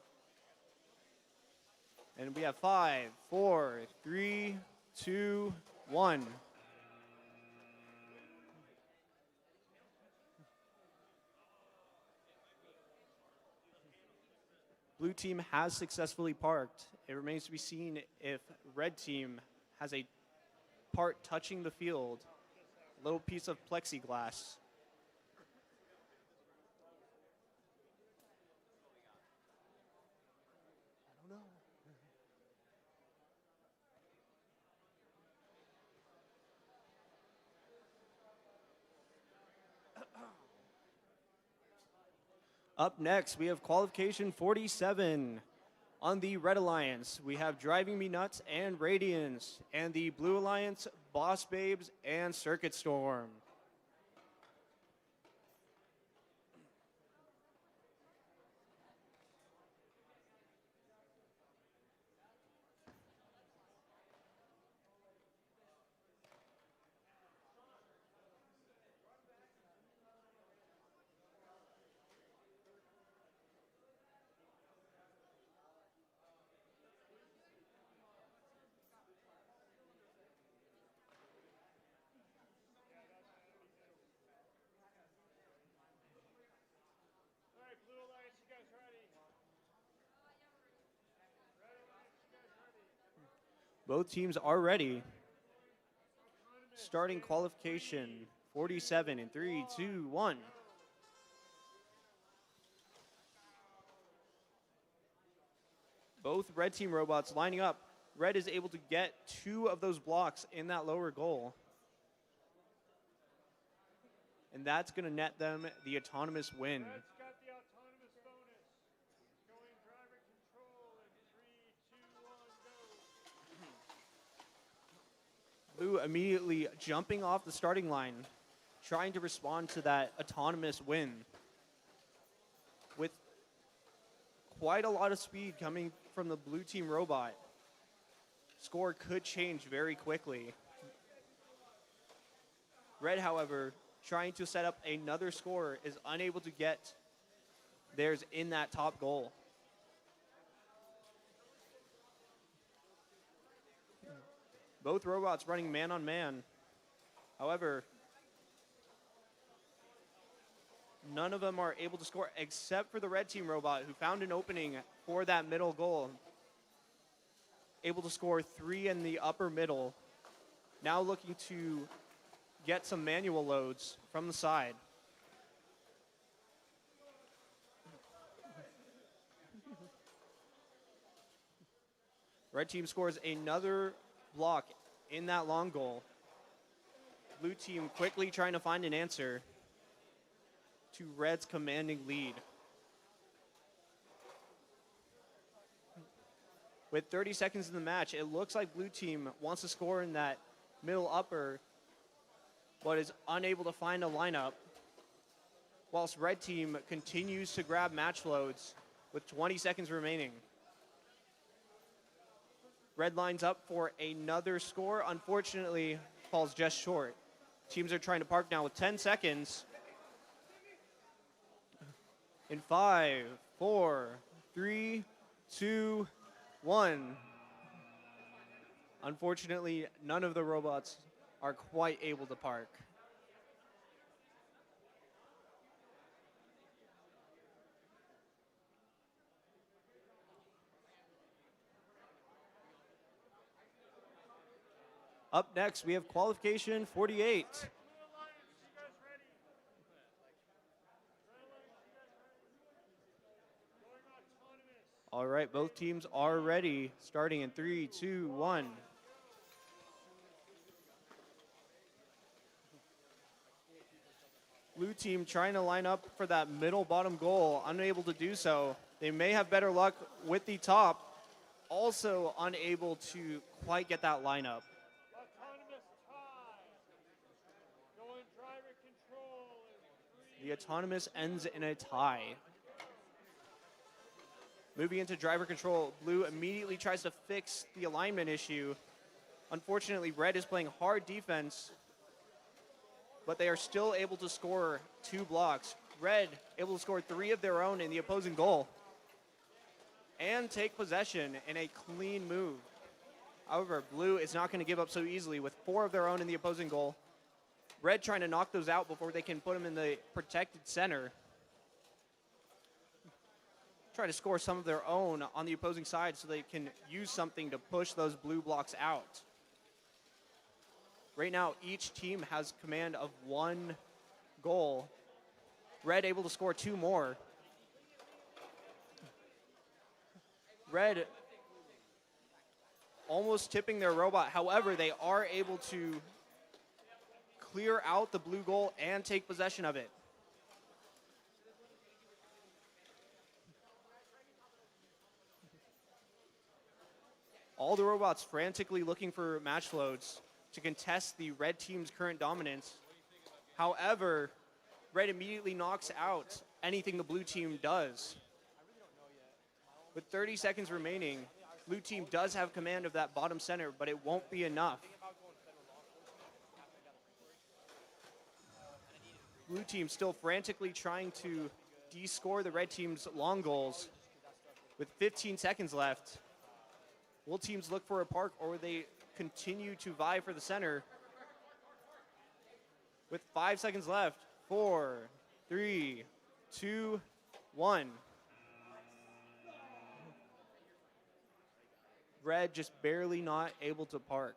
And we have 5, 4, 3, 2, 1. Blue team has successfully parked. It remains to be seen if red team has a part touching the field, a little piece of plexiglass. I don't know. Up next, we have qualification 47. On the Red Alliance, we have Driving Me Nuts and Radiance, and the Blue Alliance, Boss Babes and Circuit Storm. Both teams are ready. Starting qualification 47 in 3, 2, 1. Both red team robots lining up. Red is able to get 2 of those blocks in that lower goal. And that's going to net them the autonomous win. Red's got the autonomous bonus. Going driver control in 3, 2, 1, go. Blue immediately jumping off the starting line, trying to respond to that autonomous win. With quite a lot of speed coming from the blue team robot, score could change very quickly. Red, however, trying to set up another score, is unable to get theirs in that top goal. Both robots running man on man. However, none of them are able to score except for the red team robot, who found an opening for that middle goal. Able to score 3 in the upper middle. Now looking to get some manual loads from the side. Red team scores another block in that long goal. Blue team quickly trying to find an answer to Red's commanding lead. With 30 seconds in the match, it looks like blue team wants to score in that middle upper, but is unable to find a lineup, whilst red team continues to grab match loads with 20 seconds remaining. Red lines up for another score, unfortunately falls just short. Teams are trying to park now with 10 seconds. In 5, 4, 3, 2, 1. Unfortunately, none of the robots are quite able to park. Up next, we have qualification 48. All right, both teams are ready, starting in 3, 2, 1. Blue team trying to line up for that middle bottom goal, unable to do so. They may have better luck with the top, also unable to quite get that lineup. Autonomous tie. Going driver control in 3. The autonomous ends in a tie. Moving into driver control, blue immediately tries to fix the alignment issue. Unfortunately, red is playing hard defense, but they are still able to score 2 blocks. Red able to score 3 of their own in the opposing goal and take possession in a clean move. However, blue is not going to give up so easily with 4 of their own in the opposing goal. Red trying to knock those out before they can put them in the protected center. Try to score some of their own on the opposing side so they can use something to push those blue blocks out. Right now, each team has command of 1 goal. Red able to score 2 more. Red almost tipping their robot. However, they are able to clear out the blue goal and take possession of it. All the robots frantically looking for match loads to contest the red team's current dominance. However, red immediately knocks out anything the blue team does. With 30 seconds remaining, blue team does have command of that bottom center, but it won't be enough. Blue team still frantically trying to de-score the red team's long goals. With 15 seconds left, will teams look for a park or they continue to vie for the center? With 5 seconds left, 4, 3, 2, 1. Red just barely not able to park.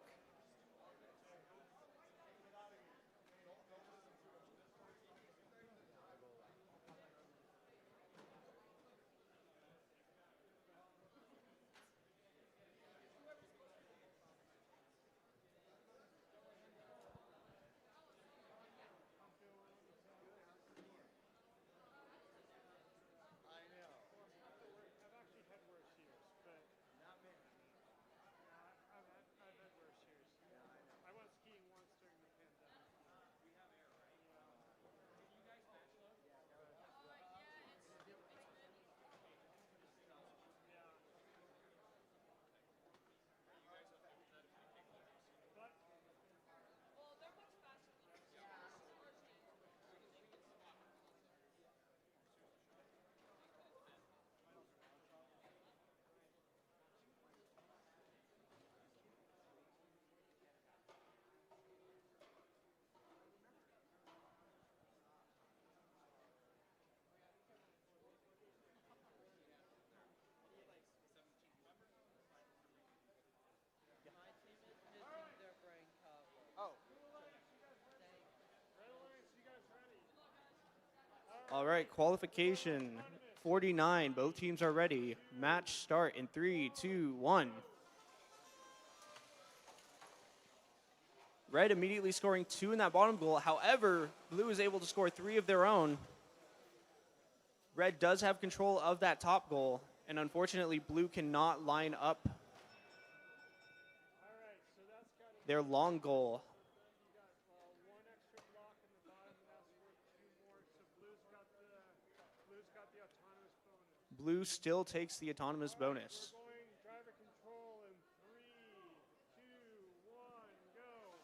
I've actually had worse years, but I've had worse years. I went skiing once during the pandemic. Yeah. But Well, they're much faster than us. My team is missing their brain cover. Red Alliance, you guys ready? All right, qualification 49. Both teams are ready. Match start in 3, 2, 1. Red immediately scoring 2 in that bottom goal. However, Blue is able to score 3 of their own. Red does have control of that top goal, and unfortunately, Blue cannot line up All right, so that's got to their long goal. you got one extra block in the bottom, and that's worth 2 more. So Blue's got the autonomous bonus. Blue still takes the autonomous bonus. We're going driver control in 3, 2, 1, go.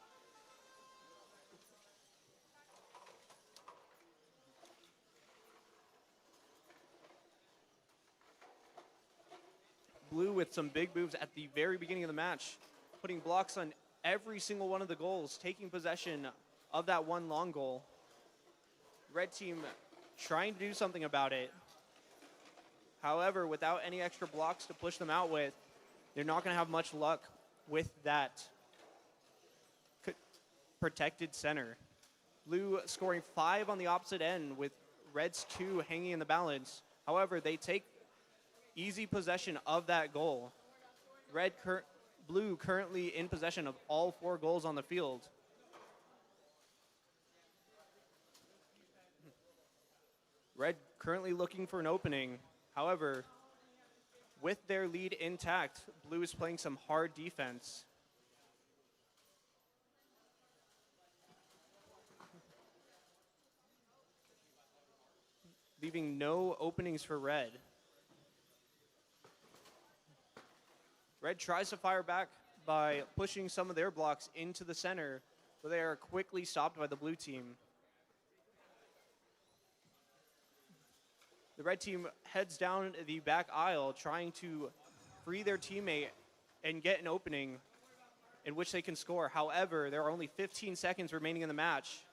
Blue with some big moves at the very beginning of the match, putting blocks on every single one of the goals, taking possession of that one long goal. Red team trying to do something about it. However, without any extra blocks to push them out with, they're not going to have much luck with that protected center. Blue scoring 5 on the opposite end with Red's 2 hanging in the balance. However, they take easy possession of that goal. Blue currently in possession of all 4 goals on the field. Red currently looking for an opening. However, with their lead intact, Blue is playing some hard defense. Leaving no openings for Red. Red tries to fire back by pushing some of their blocks into the center, but they are quickly stopped by the Blue team. The Red team heads down the back aisle trying to free their teammate and get an opening in which they can score. However, there are only 15 seconds remaining in the match.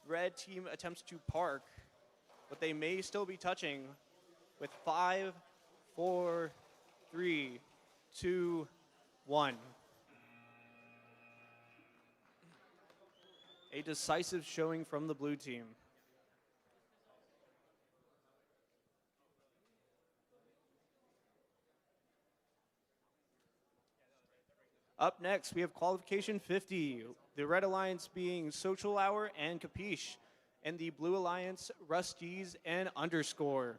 Red team attempts to park, but they may still be touching with 5, 4, 3, 2, 1. A decisive showing from the Blue team. Up next, we have Qualification 50. The Red Alliance being Social Hour and Capiche, and the Blue Alliance, Rusties and Underscore.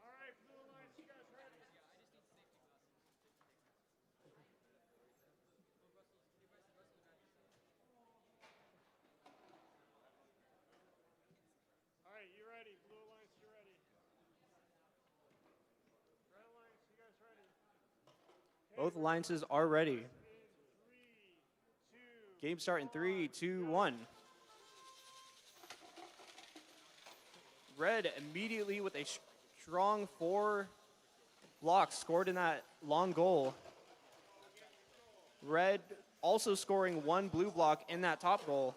All right, Blue Alliance, you guys ready? All right, you ready? Blue Alliance, you ready? Red Alliance, you guys ready? Both alliances are ready. In 3, 2. Game start in 3, 2, 1. Red immediately with a strong 4 blocks scored in that long goal. Red also scoring 1 blue block in that top goal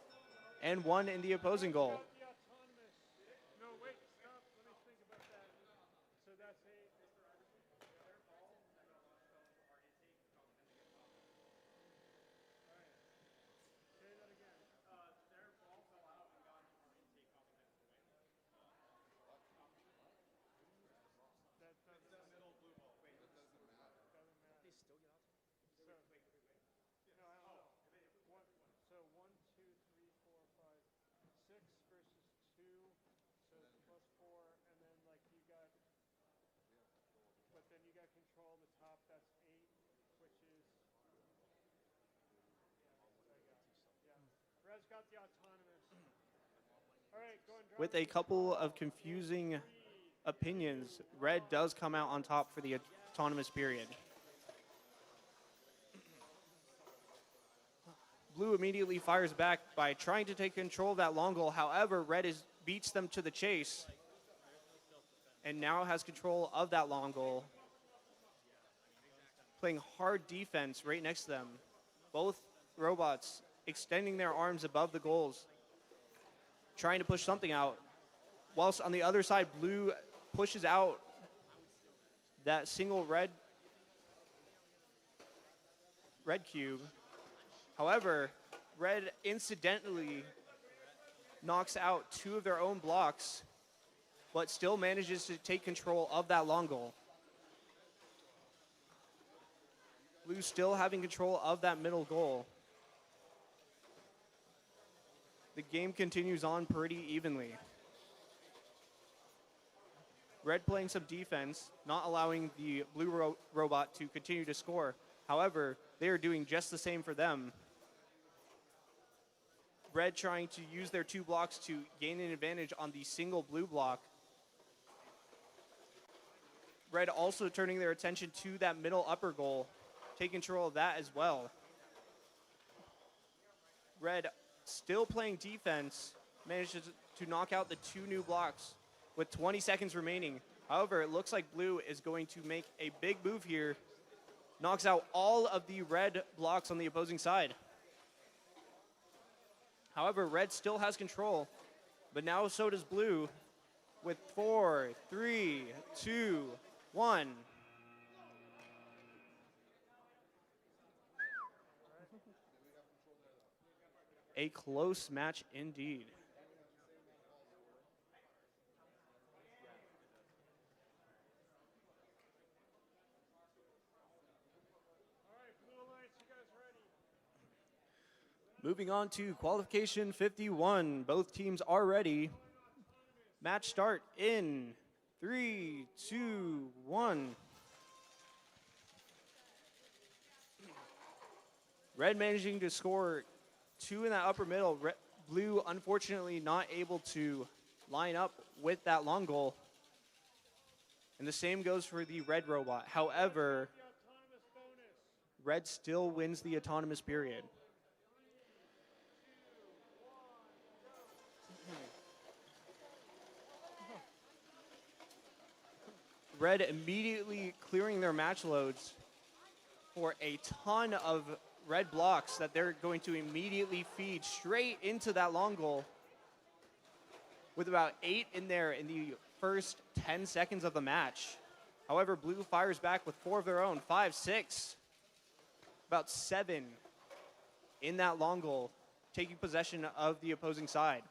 and 1 in the opposing goal. The autonomous. No, wait, stop. Let me think about that. So that's a. Say that again. That doesn't matter. Doesn't matter. So, no, I don't know. So 1, 2, 3, 4, 5, 6 versus 2. So it's plus 4, and then like you got, but then you got control of the top. That's 8, which is. Yeah. Red's got the autonomous. All right, go and drive. With a couple of confusing opinions, Red does come out on top for the autonomous period. Blue immediately fires back by trying to take control of that long goal. However, Red beats them to the chase and now has control of that long goal. Playing hard defense right next to them. Both robots extending their arms above the goals, trying to push something out. Whilst on the other side, Blue pushes out that single red cube. However, Red incidentally knocks out 2 of their own blocks, but still manages to take control of that long goal. Blue still having control of that middle goal. The game continues on pretty evenly. Red playing some defense, not allowing the blue robot to continue to score. However, they are doing just the same for them. Red trying to use their 2 blocks to gain an advantage on the single blue block. Red also turning their attention to that middle upper goal, take control of that as well. Red still playing defense, manages to knock out the 2 new blocks with 20 seconds remaining. However, it looks like Blue is going to make a big move here, knocks out all of the red blocks on the opposing side. However, Red still has control, but now so does Blue with 4, 3, 2, 1. A close match indeed. All right, Blue Alliance, you guys ready? Moving on to Qualification 51. Both teams are ready. Match start in 3, 2, 1. Red managing to score 2 in that upper middle. Blue unfortunately not able to line up with that long goal. And the same goes for the red robot. However, The autonomous bonus. Red still wins the autonomous period. Red immediately clearing their match loads for a ton of red blocks that they're going to immediately feed straight into that long goal, with about 8 in there in the first 10 seconds of the match. However, Blue fires back with 4 of their own, 5, 6, about 7 in that long goal, taking possession of the opposing side.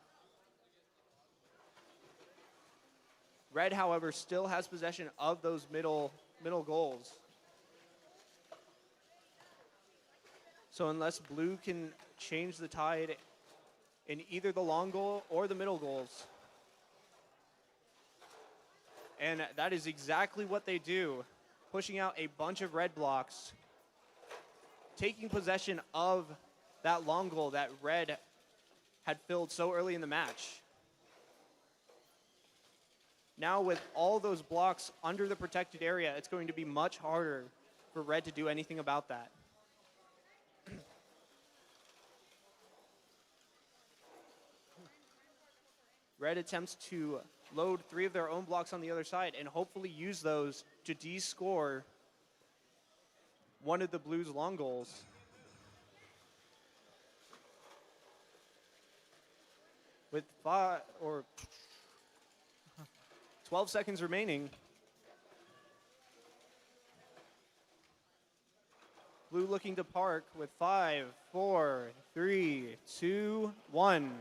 Red, however, still has possession of those middle goals. So unless Blue can change the tide in either the long goal or the middle goals, and that is exactly what they do, pushing out a bunch of red blocks, taking possession of that long goal that Red had filled so early in the match. Now with all those blocks under the protected area, it's going to be much harder for Red to do anything about that. Red attempts to load 3 of their own blocks on the other side and hopefully use those to de-score one of the Blues' long goals. With 12 seconds remaining, Blue looking to park with 5, 4, 3, 2, 1.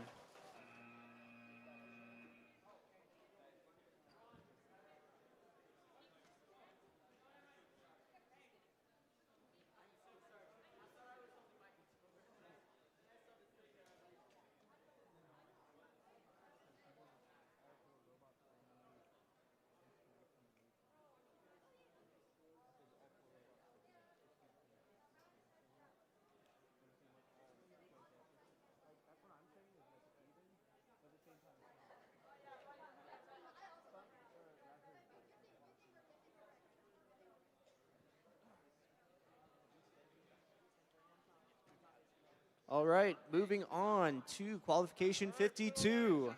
All right, moving on to qualification 52.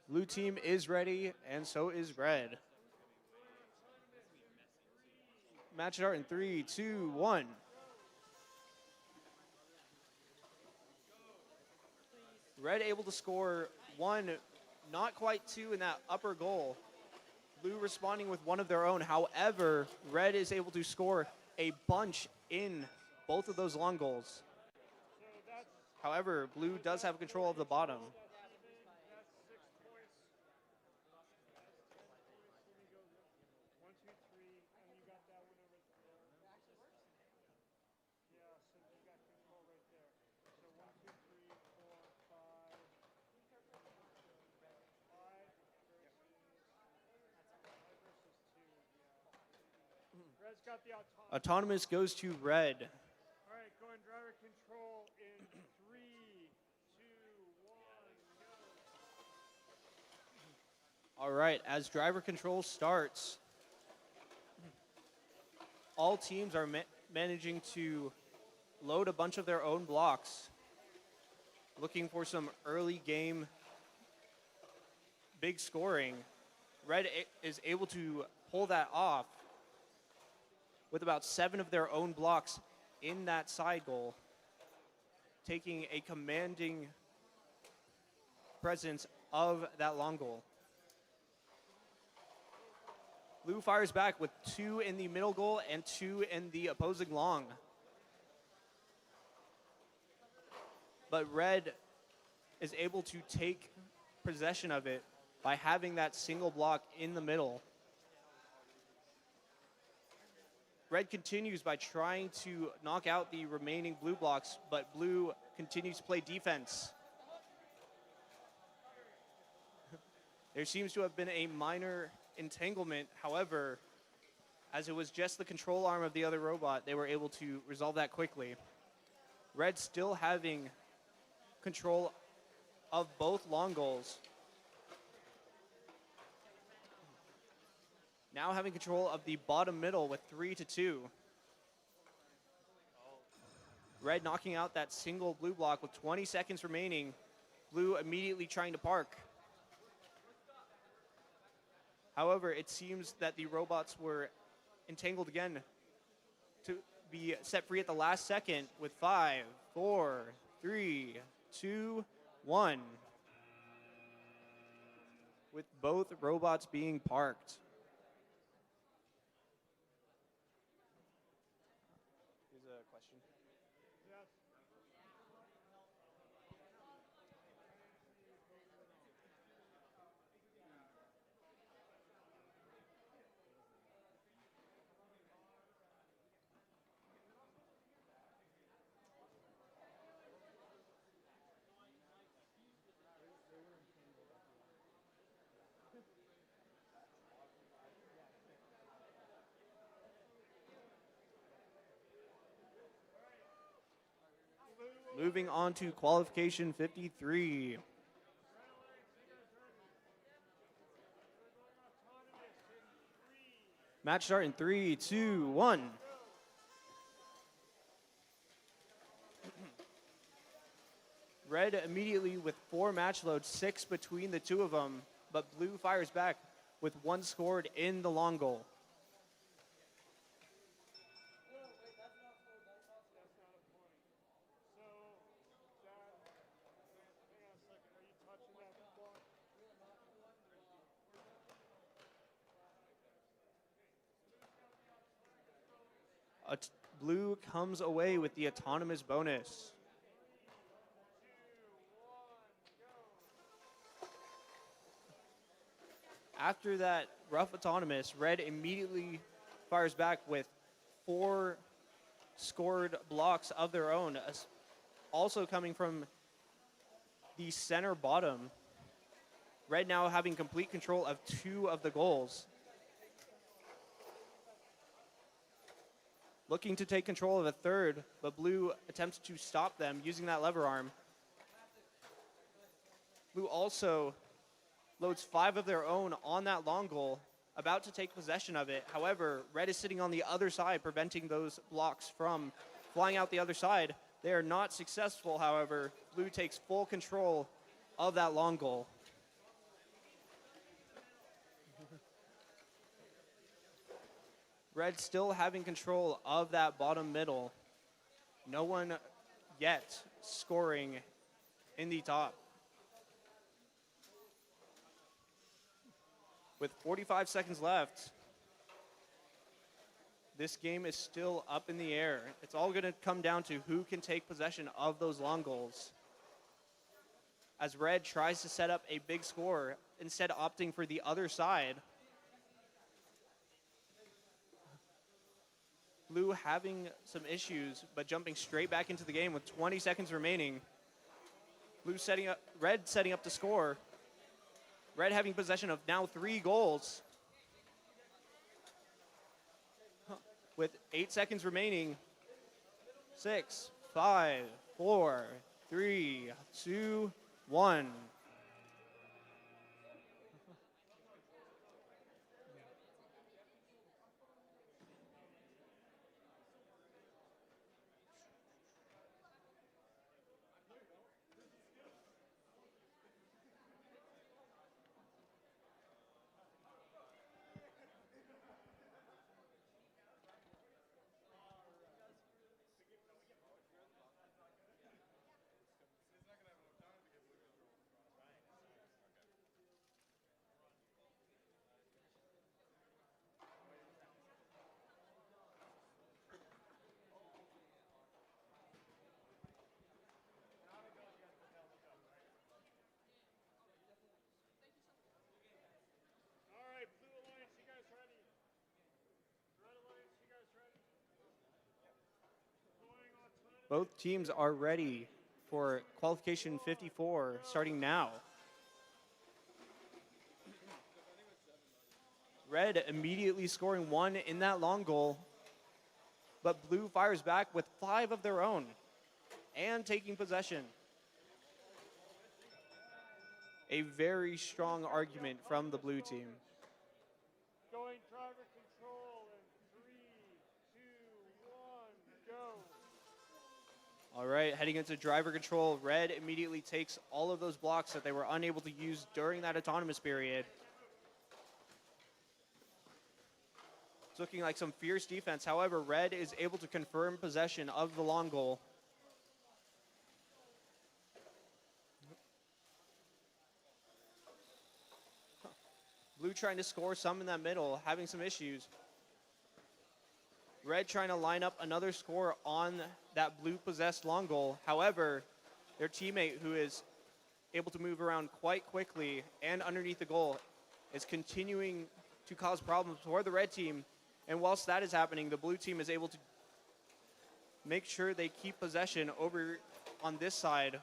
Blue team is ready, and so is red. Match start in 3, 2, 1. Red able to score 1, not quite 2 in that upper goal. Blue responding with one of their own. However, red is able to score a bunch in both of those long goals. However, blue does have control of the bottom. That's 6 points. That's 10 points. Let me go. 1, 2, 3, and you got that one over there. Yeah, so you got control right there. So 1, 2, 3, 4, 5. 5 versus 2. Yeah. Red's got the autonomy. Autonomous goes to red. All right, go in driver control in 3, 2, 1, go. All right, as driver control starts, all teams are managing to load a bunch of their own blocks, looking for some early game big scoring. Red is able to pull that off with about 7 of their own blocks in that side goal, taking a commanding presence of that long goal. Blue fires back with 2 in the middle goal and 2 in the opposing long. But red is able to take possession of it by having that single block in the middle. Red continues by trying to knock out the remaining blue blocks, but blue continues to play defense. There seems to have been a minor entanglement. However, as it was just the control arm of the other robot, they were able to resolve that quickly. Red still having control of both long goals. Now having control of the bottom middle with 3 to 2. Red knocking out that single blue block with 20 seconds remaining. Blue immediately trying to park. However, it seems that the robots were entangled again to be set free at the last second with 5, 4, 3, 2, 1. With both robots being parked. Here's a question. Yes. Moving on to qualification 53. Match start in 3, 2, 1. Red immediately with 4 match loads, 6 between the two of them, but blue fires back with one scored in the long goal. That's not a point. So that, hang on a second. Are you touching that block? Blue comes away with the autonomous bonus. 2, 1, go. After that rough autonomous, red immediately fires back with 4 scored blocks of their own, also coming from the center bottom. Red now having complete control of 2 of the goals. Looking to take control of a third, but blue attempts to stop them using that lever arm. Blue also loads 5 of their own on that long goal, about to take possession of it. However, red is sitting on the other side, preventing those blocks from flying out the other side. They are not successful, however. Blue takes full control of that long goal. Red still having control of that bottom middle. No one yet scoring in the top. With 45 seconds left, this game is still up in the air. It's all going to come down to who can take possession of those long goals. As red tries to set up a big score, instead opting for the other side. Blue having some issues, but jumping straight back into the game with 20 seconds remaining. Red setting up to score. Red having possession of now 3 goals. With 8 seconds remaining. 6, 5, 4, 3, 2, 1. All right, Blue Alliance, you guys ready? Red Alliance, you guys ready? Going autonomous. Both teams are ready for qualification 54, starting now. Red immediately scoring 1 in that long goal, but blue fires back with 5 of their own and taking possession. A very strong argument from the blue team. Going driver control in 3, 2, 1, go. All right, heading into driver control, red immediately takes all of those blocks that they were unable to use during that autonomous period. It's looking like some fierce defense. However, red is able to confirm possession of the long goal. Blue trying to score some in that middle, having some issues. Red trying to line up another score on that blue-possessed long goal. However, their teammate, who is able to move around quite quickly and underneath the goal, is continuing to cause problems for the red team. And whilst that is happening, the blue team is able to make sure they keep possession over on this side,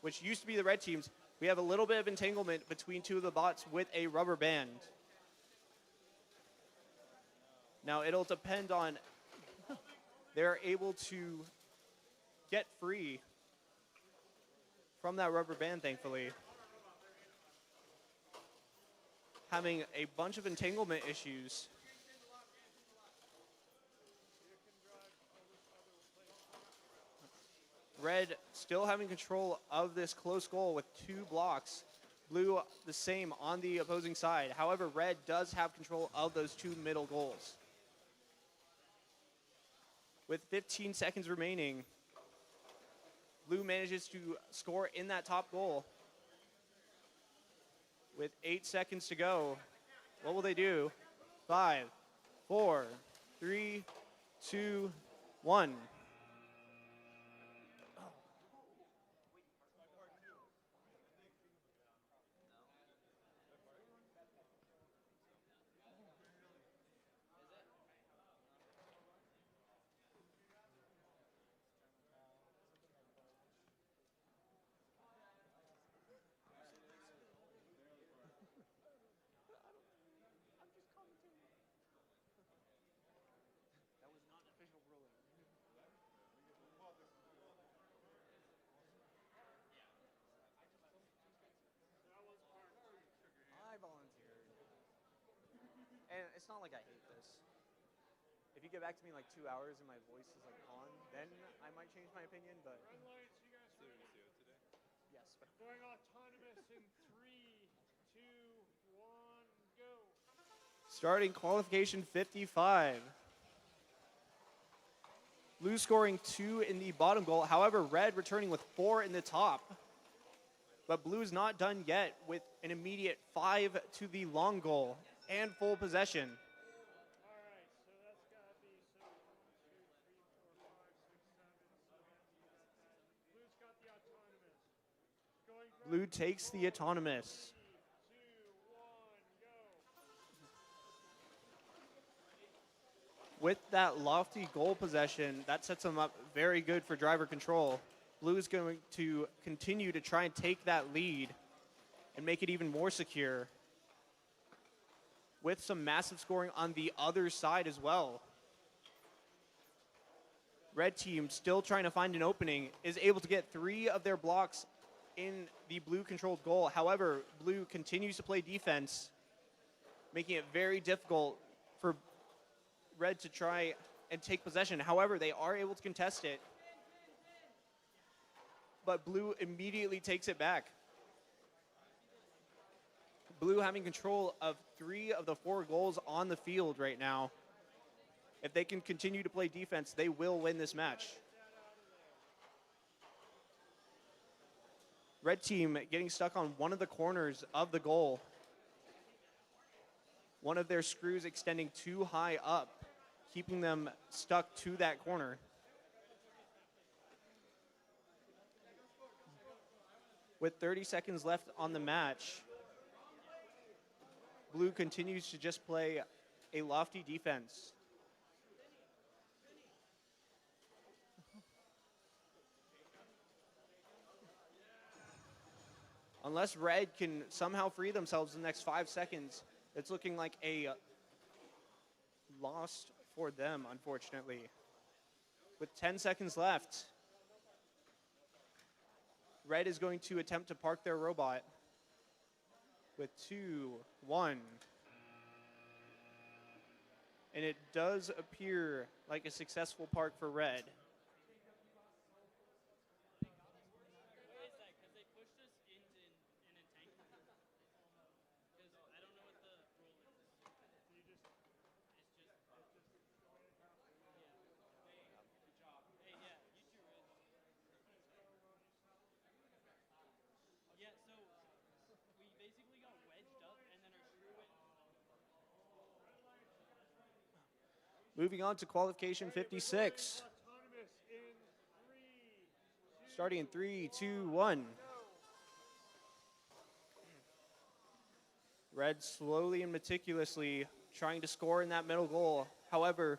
which used to be the red team's. We have a little bit of entanglement between 2 of the bots with a rubber band. Now it'll depend on they're able to get free from that rubber band, thankfully. Having a bunch of entanglement issues. Red still having control of this close goal with 2 blocks. Blue the same on the opposing side. However, red does have control of those two middle goals. With 15 seconds remaining, blue manages to score in that top goal. With 8 seconds to go, what will they do? 5, 4, 3, 2, 1. I volunteered. And it's not like I hate this. If you get back to me in like 2 hours and my voice is like on, then I might change my opinion, but Red lights, you guys ready? yes. Going autonomous in 3, 2, 1, go. Starting qualification 55. Blue scoring 2 in the bottom goal. However, red returning with 4 in the top. But blue is not done yet with an immediate 5 to the long goal and full possession. All right, so that's got to be 1, 2, 3, 4, 5, 6, 7. Blue's got the autonomous. Going Blue takes the autonomous. 3, 2, 1, go. With that lofty goal possession, that sets them up very good for driver control. Blue is going to continue to try and take that lead and make it even more secure, with some massive scoring on the other side as well. Red team still trying to find an opening, is able to get 3 of their blocks in the blue-controlled goal. However, blue continues to play defense, making it very difficult for red to try and take possession. However, they are able to contest it, but blue immediately takes it back. Blue having control of 3 of the 4 goals on the field right now. If they can continue to play defense, they will win this match. Red team getting stuck on one of the corners of the goal. One of their screws extending too high up, keeping them stuck to that corner. With 30 seconds left on the match, blue continues to just play a lofty defense. Unless red can somehow free themselves in the next 5 seconds, it's looking like a loss for them, unfortunately. With 10 seconds left, red is going to attempt to park their robot. With 2, 1. And it does appear like a successful park for red. Why is that? Because they pushed us in a tank. Because I don't know what the rule is. You just, It's just, yeah. good job. Hey, yeah, you too, Red. Yeah, so we basically got wedged up and then our screw went. Moving on to qualification 56. Autonomous in 3, 2, Starting in 3, 2, 1. go. Red slowly and meticulously trying to score in that middle goal. However,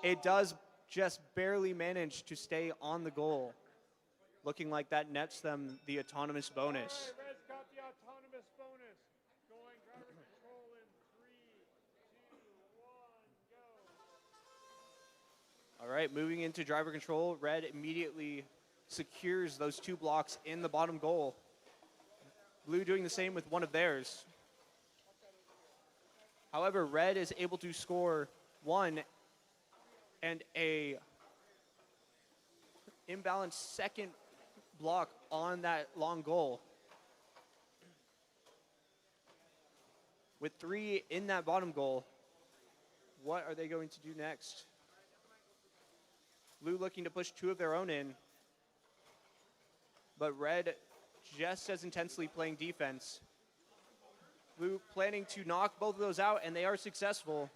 it does just barely manage to stay on the goal. Looking like that nets them the autonomous bonus. All right, Red's got the autonomous bonus. Going driver control in 3, 2, 1, go. All right, moving into driver control, red immediately secures those 2 blocks in the bottom goal. Blue doing the same with one of theirs. However, red is able to score 1 and a imbalanced second block on that long goal. With 3 in that bottom goal, what are they going to do next? Blue looking to push 2 of their own in, but red just as intensely playing defense. Blue planning to knock both of those out, and they are successful.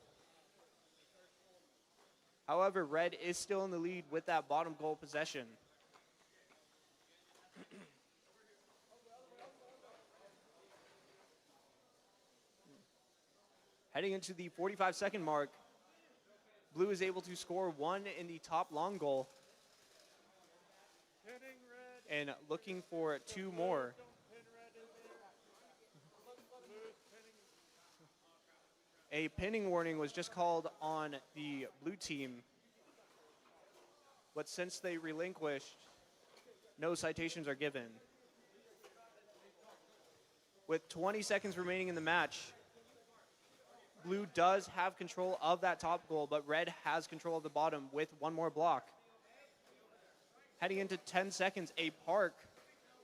However, red is still in the lead with that bottom goal possession. Heading into the 45-second mark, Blue is able to score 1 in the top long goal Pinning red. and looking for 2 more. Don't pin red in there. Blue's pinning. A pinning warning was just called on the blue team, but since they relinquished, no citations are given. With 20 seconds remaining in the match, blue does have control of that top goal, but red has control of the bottom with 1 more block. Heading into 10 seconds, a park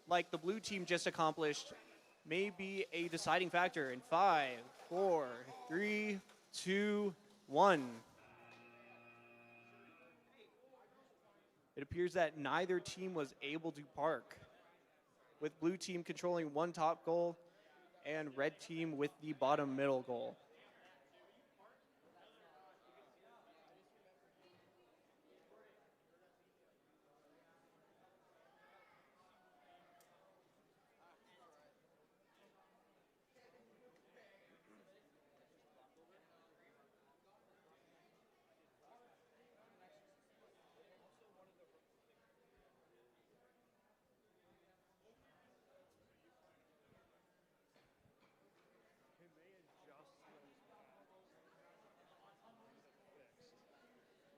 like the blue team just accomplished may be a deciding factor in 5, 4, 3, 2, 1. It appears that neither team was able to park, with blue team controlling 1 top goal and red team with the bottom middle goal.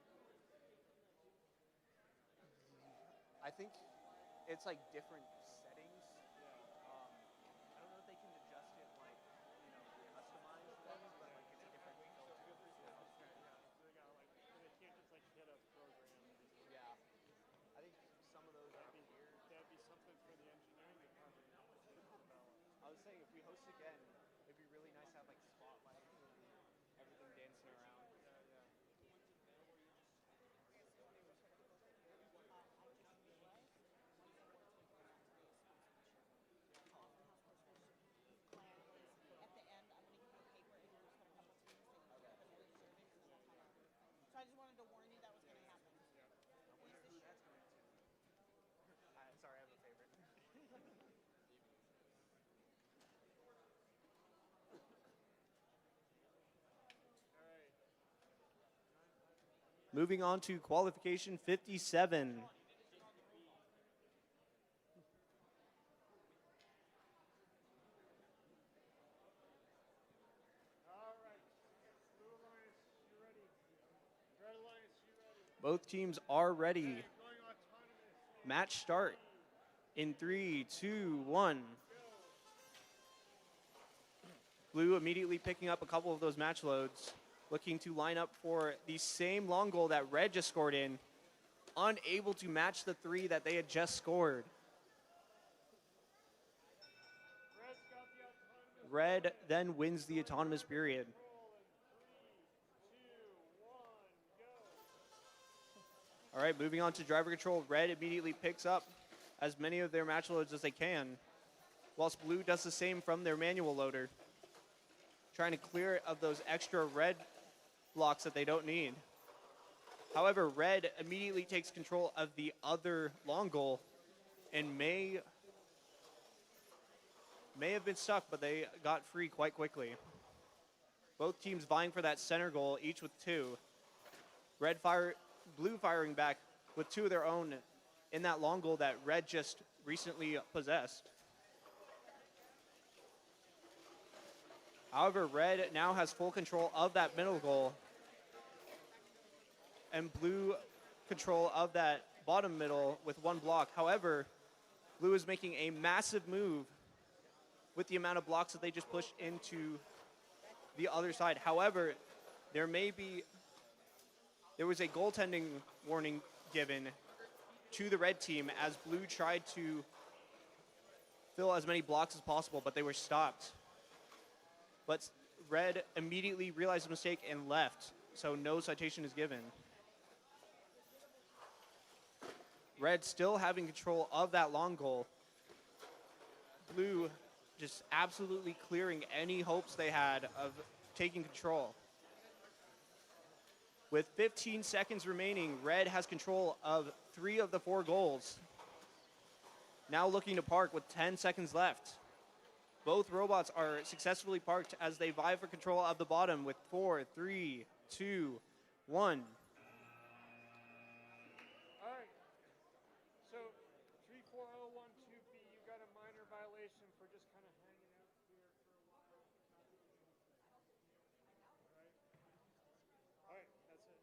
Can they adjust those pads? I think it's like different settings. I don't know if they can adjust it like, customize them, but like it's a different filter. They got like, they can't just like hit a program. Yeah. I think some of those are weird. That'd be something for the engineering department to develop. I was saying if we host again, it'd be really nice to have like spotlights and everything dancing around. At the end, I'm going to give you a paper and you're just going to put a couple teams that you think are really deserving, and then we'll kind of. So I just wanted to warn you that was going to happen. I wonder who that's going to. Sorry, I have a favorite. Moving on to qualification 57. All right. Blue Alliance, you ready? Red Alliance, you ready? Both teams are ready. Going autonomous. Match start in 3, 2, 1. Blue immediately picking up a couple of those match loads, looking to line up for the same long goal that red just scored in, unable to match the 3 that they had just scored. Red's got the autonomous. Red then wins the autonomous period. Control in 3, 2, 1, go. All right, moving on to driver control. Red immediately picks up as many of their match loads as they can, whilst blue does the same from their manual loader, trying to clear it of those extra red blocks that they don't need. However, red immediately takes control of the other long goal and may have been stuck, but they got free quite quickly. Both teams vying for that center goal, each with 2. Blue firing back with 2 of their own in that long goal that red just recently possessed. However, red now has full control of that middle goal, and blue control of that bottom middle with 1 block. However, blue is making a massive move with the amount of blocks that they just pushed into the other side. However, there was a goaltending warning given to the red team as blue tried to fill as many blocks as possible, but they were stopped. But Red immediately realized the mistake and left, so no citation is given. Red still having control of that long goal. Blue just absolutely clearing any hopes they had of taking control. With 15 seconds remaining, Red has control of 3 of the 4 goals. Now looking to park with 10 seconds left. Both robots are successfully parked as they vie for control of the bottom with 4, 3, 2, 1. All right. So 34012B, you got a minor violation for just kind of hanging out here for a while. All right, that's it.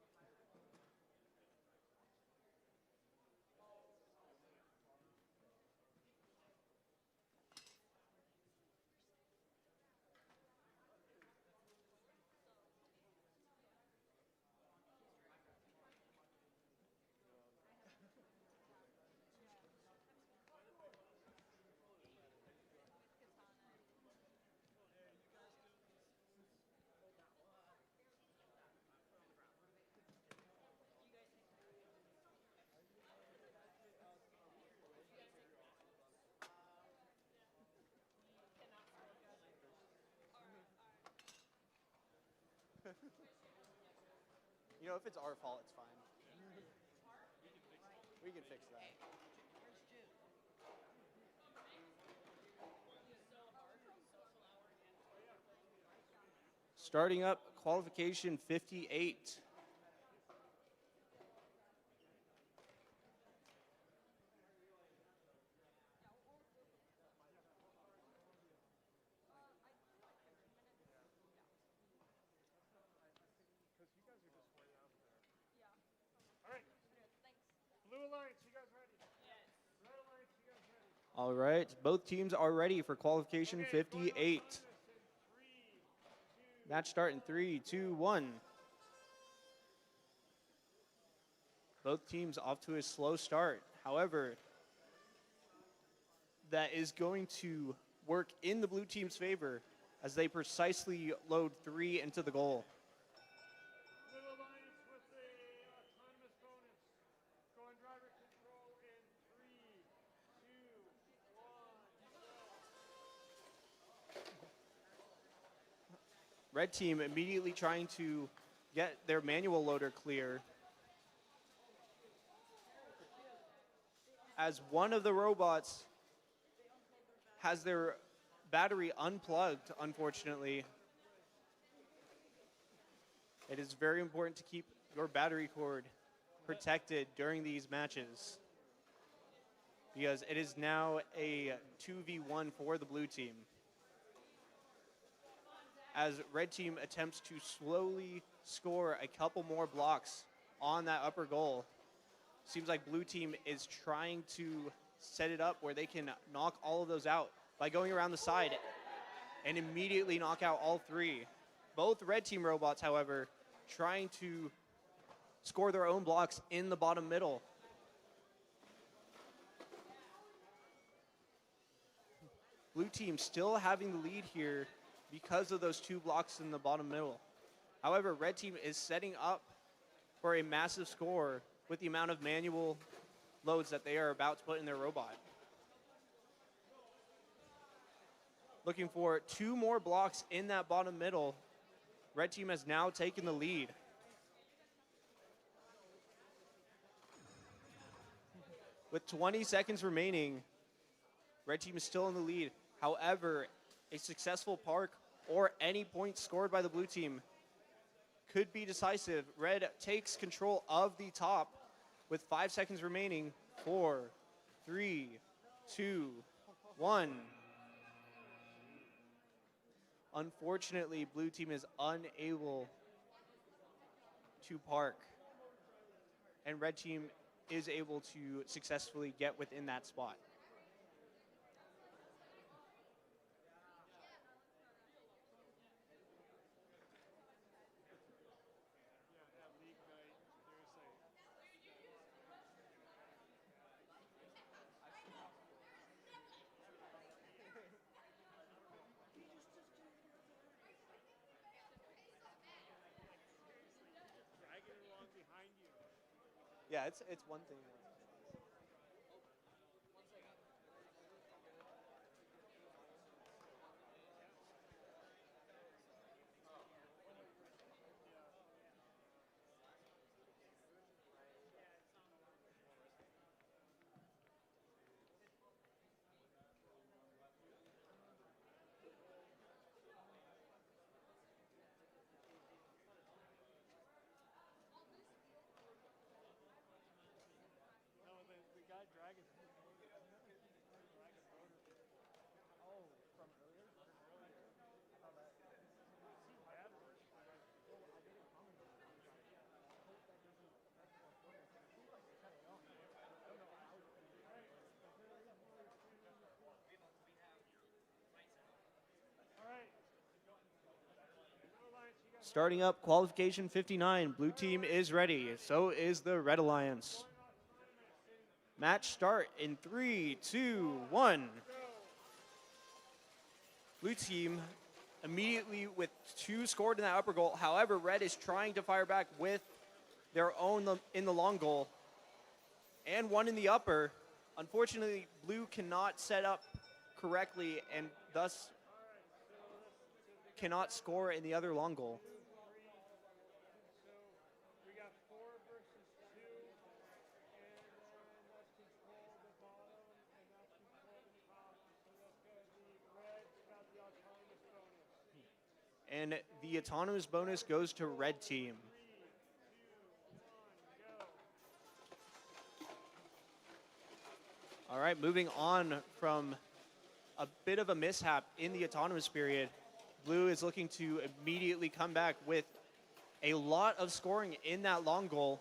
You know, if it's our fault, it's fine. We can fix that. Starting up qualification 58. Because you guys are just way out there. All right. Blue Alliance, you guys ready? Yes. Red Alliance, you guys ready? All right, both teams are ready for qualification Okay, going on 58. minus in 3, 2, Match start in 3, 2, 1. Both teams off to a slow start. However, that is going to work in the blue team's favor as they precisely load 3 into the goal. Blue Alliance with the autonomous bonus. Go on driver control in 3, 2, 1, go. Red team immediately trying to get their manual loader clear as one of the robots has their battery unplugged, unfortunately. It is very important to keep your battery cord protected during these matches because it is now a 2v1 for the blue team. As red team attempts to slowly score a couple more blocks on that upper goal. Seems like blue team is trying to set it up where they can knock all of those out by going around the side and immediately knock out all 3. Both red team robots, however, trying to score their own blocks in the bottom middle. Blue team still having the lead here because of those 2 blocks in the bottom middle. However, red team is setting up for a massive score with the amount of manual loads that they are about to put in their robot. Looking for 2 more blocks in that bottom middle. Red team has now taken the lead. With 20 seconds remaining, red team is still in the lead. However, a successful park or any points scored by the blue team could be decisive. Red takes control of the top with 5 seconds remaining. 4, 3, 2, 1. Unfortunately, blue team is unable to park, and red team is able to successfully get within that spot. Yeah, at league night, there's Yeah, it's one thing. No, the guy dragging. Oh, from earlier? All right. Starting up qualification 59. Blue team is ready. So is the Red Alliance. Match start in 3, 2, 1. Blue team immediately with 2 scored in that upper goal. However, Red is trying to fire back with their own in the long goal and 1 in the upper. Unfortunately, Blue cannot set up correctly and thus cannot score in the other long goal. So we got 4 versus 2, and then that's control the bottom, and that's control the top. So that's going to be Red's got the autonomous bonus. And the autonomous bonus goes to Red team. 3, 2, 1, go. All right, moving on from a bit of a mishap in the autonomous period, Blue is looking to immediately come back with a lot of scoring in that long goal.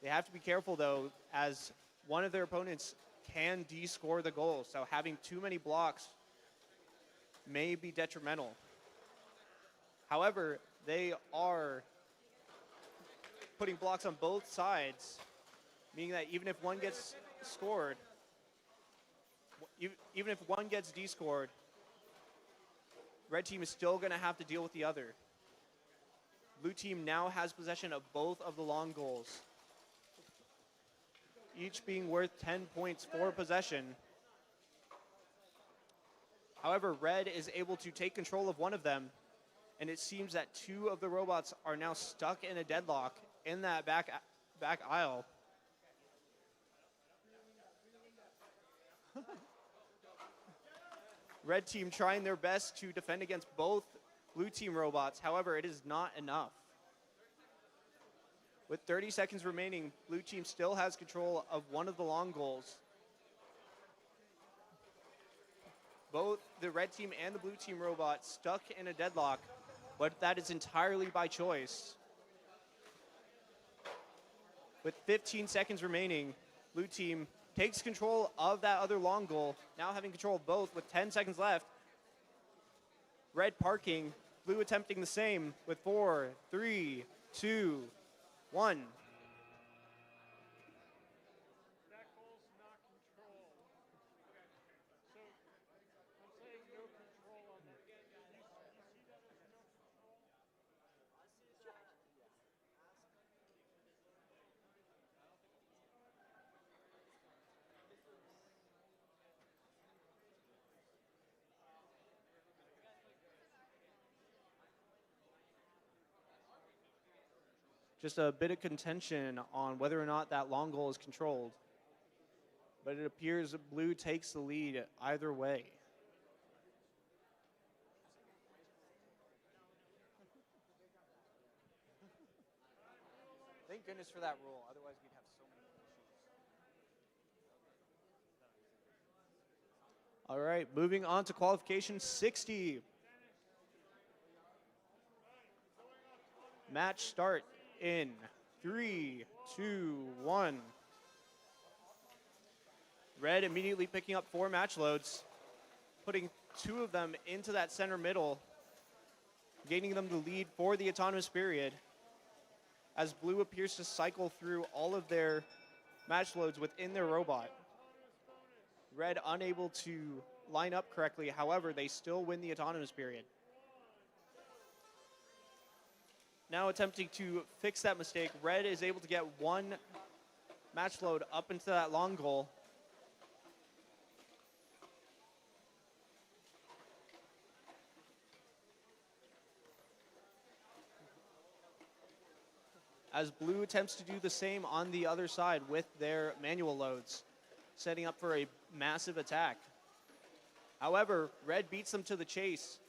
They have to be careful, though, as one of their opponents can de-score the goal, so having too many blocks may be detrimental. However, they are putting blocks on both sides, meaning that even if one gets scored, even if one gets de-scored, Red team is still going to have to deal with the other. Blue team now has possession of both of the long goals, each being worth 10 points for possession. However, Red is able to take control of one of them, and it seems that 2 of the robots are now stuck in a deadlock in that back aisle. Red team trying their best to defend against both Blue team robots. However, it is not enough. With 30 seconds remaining, Blue team still has control of one of the long goals. Both the Red team and the Blue team robot stuck in a deadlock, but that is entirely by choice. With 15 seconds remaining, Blue team takes control of that other long goal, now having control of both with 10 seconds left. Red parking, Blue attempting the same with 4, 3, 2, 1. That goal's not controlled. So I'm saying no control on that. You see that as no control? Just a bit of contention on whether or not that long goal is controlled. But it appears Blue takes the lead either way. Thank goodness for that rule. Otherwise, we'd have so many issues. All right, moving on to qualification 60. Match start in 3, 2, 1. Red immediately picking up 4 match loads, putting 2 of them into that center middle, gaining them the lead for the autonomous period, as Blue appears to cycle through all of their match loads within their robot. Red unable to line up correctly, however, they still win the autonomous period. Now attempting to fix that mistake. Red is able to get one match load up into that long goal. As blue attempts to do the same on the other side with their manual loads, setting up for a massive attack. However, red beats them to the chase,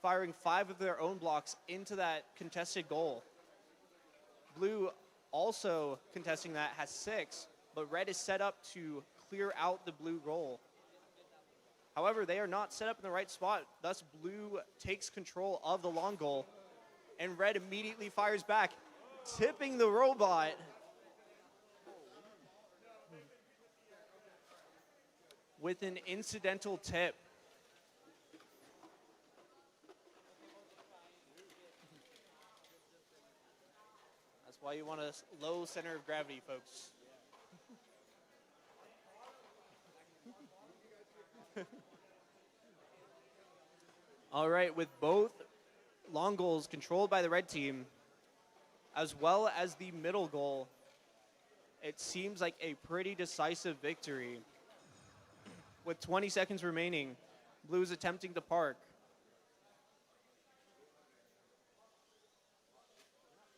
firing 5 of their own blocks into that contested goal. Blue also contesting that has 6, but red is set up to clear out the blue goal. However, they are not set up in the right spot, thus blue takes control of the long goal, and red immediately fires back, tipping the robot. With an incidental tip. That's why you want a low center of gravity, folks. All right, with both long goals controlled by the red team, as well as the middle goal, it seems like a pretty decisive victory. With 20 seconds remaining, blue is attempting to park.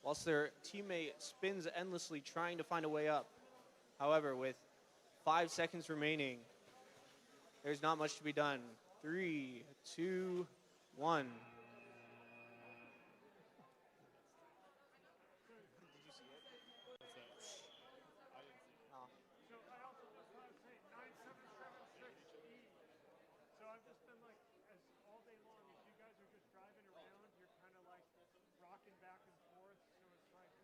Whilst their teammate spins endlessly trying to find a way up. However, with 5 seconds remaining, there's not much to be done. 3, 2, 1. So I also was going to say 9776E. So I've just been like, as all day long, as you guys are just driving around, you're kind of like rocking back and forth. So it's like,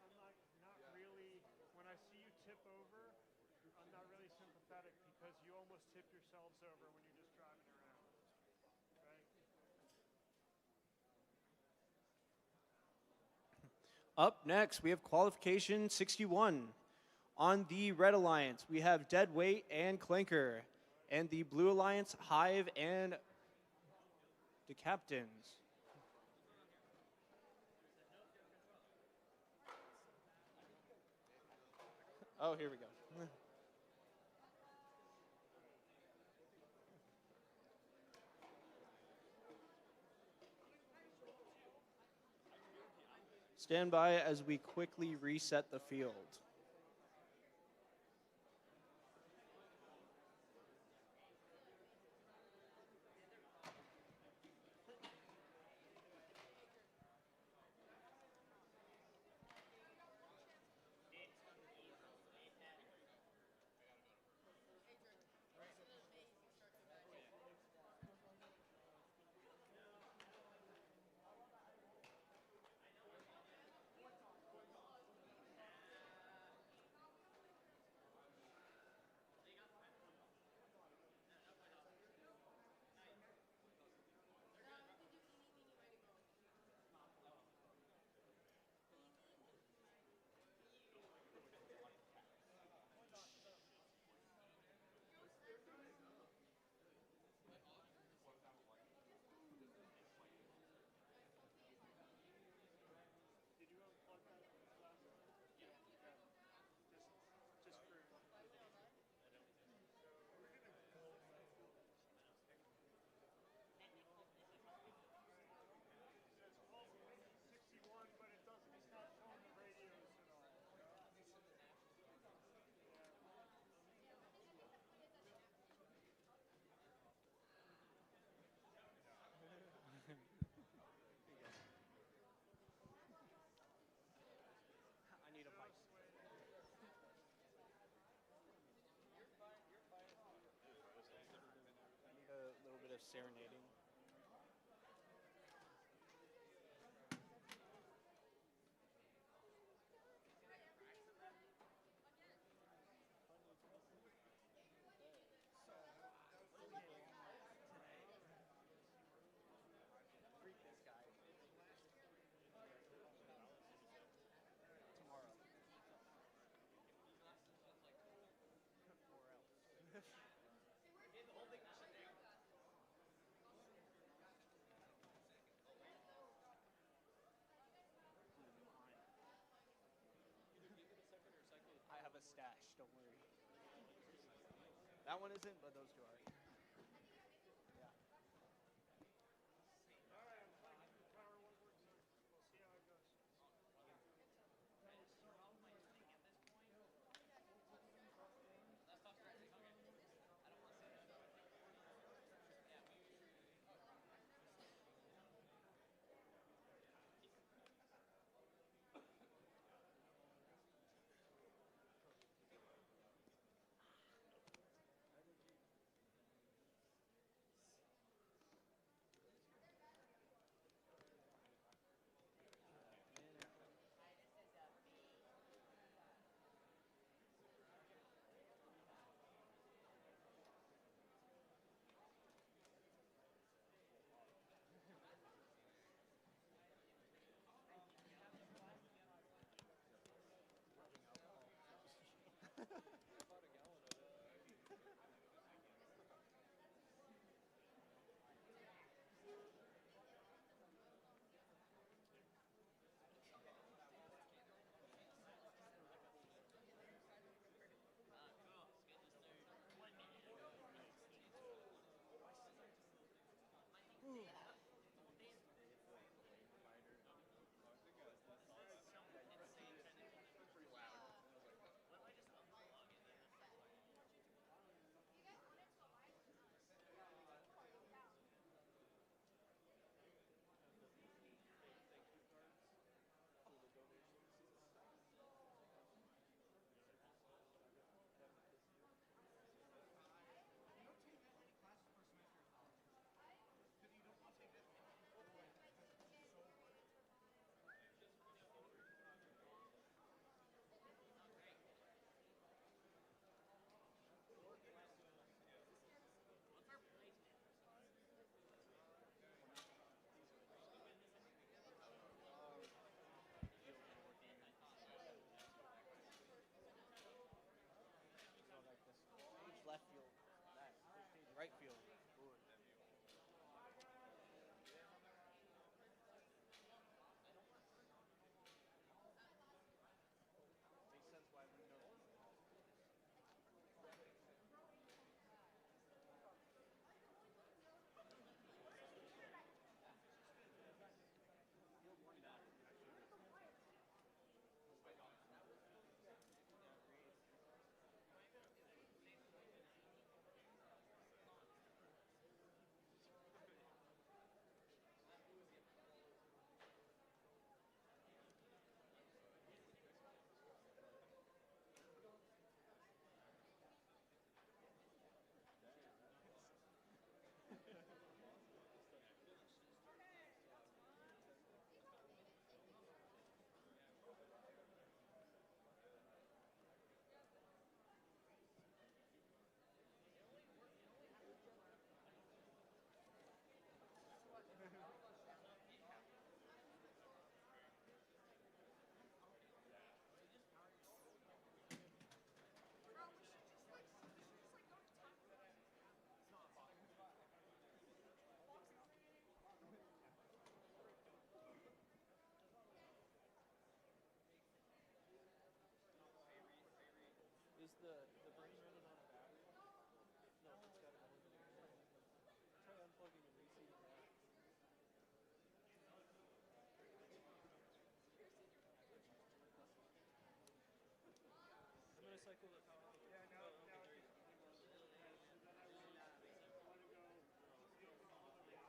I'm like not really, when I see you tip over, I'm not really sympathetic because you almost tip yourselves over when you're just driving around. Right? Up next, we have Qualification 61. On the Red Alliance, we have Deadweight and Clinker. And the Blue Alliance, Hive and the Captains. Oh, here we go. Stand by as we quickly reset the field. I need a mic. I need a little bit of serenading. one isn't, but those two are. Yeah. All right, I'm plugging in the power one more time. We'll see how it goes. So like this stage left field, that stage right field. Good. Makes sense why Lindor. Is the brain running on a battery? No, it's got another battery. Try unplugging and reseating that. I'm gonna cycle the power. Yeah, now it's just yeah, so then I want to go field one all the way.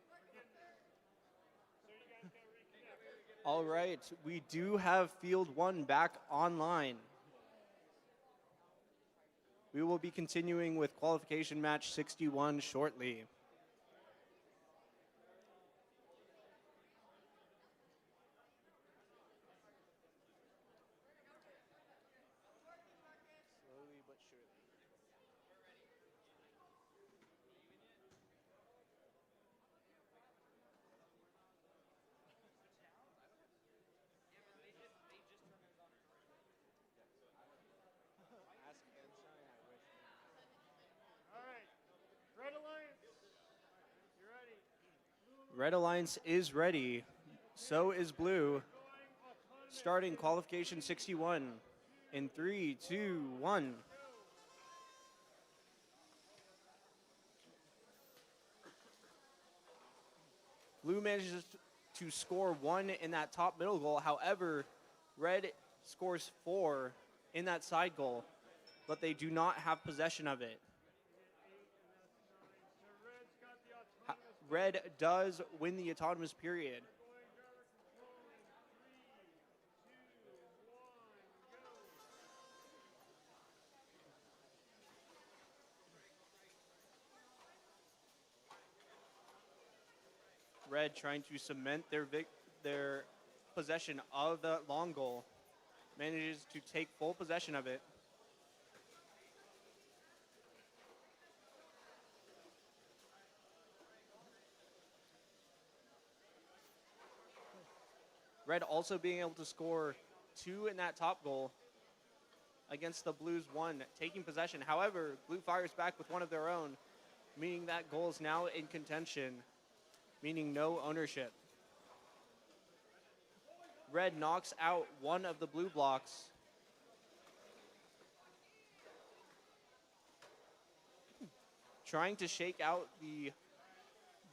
We're getting there. So you guys got to reconnect. All right, we do have field one back online. We will be continuing with qualification match 61 shortly. Slowly but surely. Red Alliance is ready. So is Blue. Starting qualification 61 in 3, 2, 1. Blue manages to score 1 in that top middle goal. However, Red scores 4 in that side goal, but they do not have possession of it. Red does win the autonomous period. Red trying to cement their possession of the long goal. Manages to take full possession of it. Red also being able to score 2 in that top goal against the Blues 1, taking possession. However, Blue fires back with one of their own, meaning that goal is now in contention, meaning no ownership. Red knocks out one of the Blue blocks. Trying to shake out the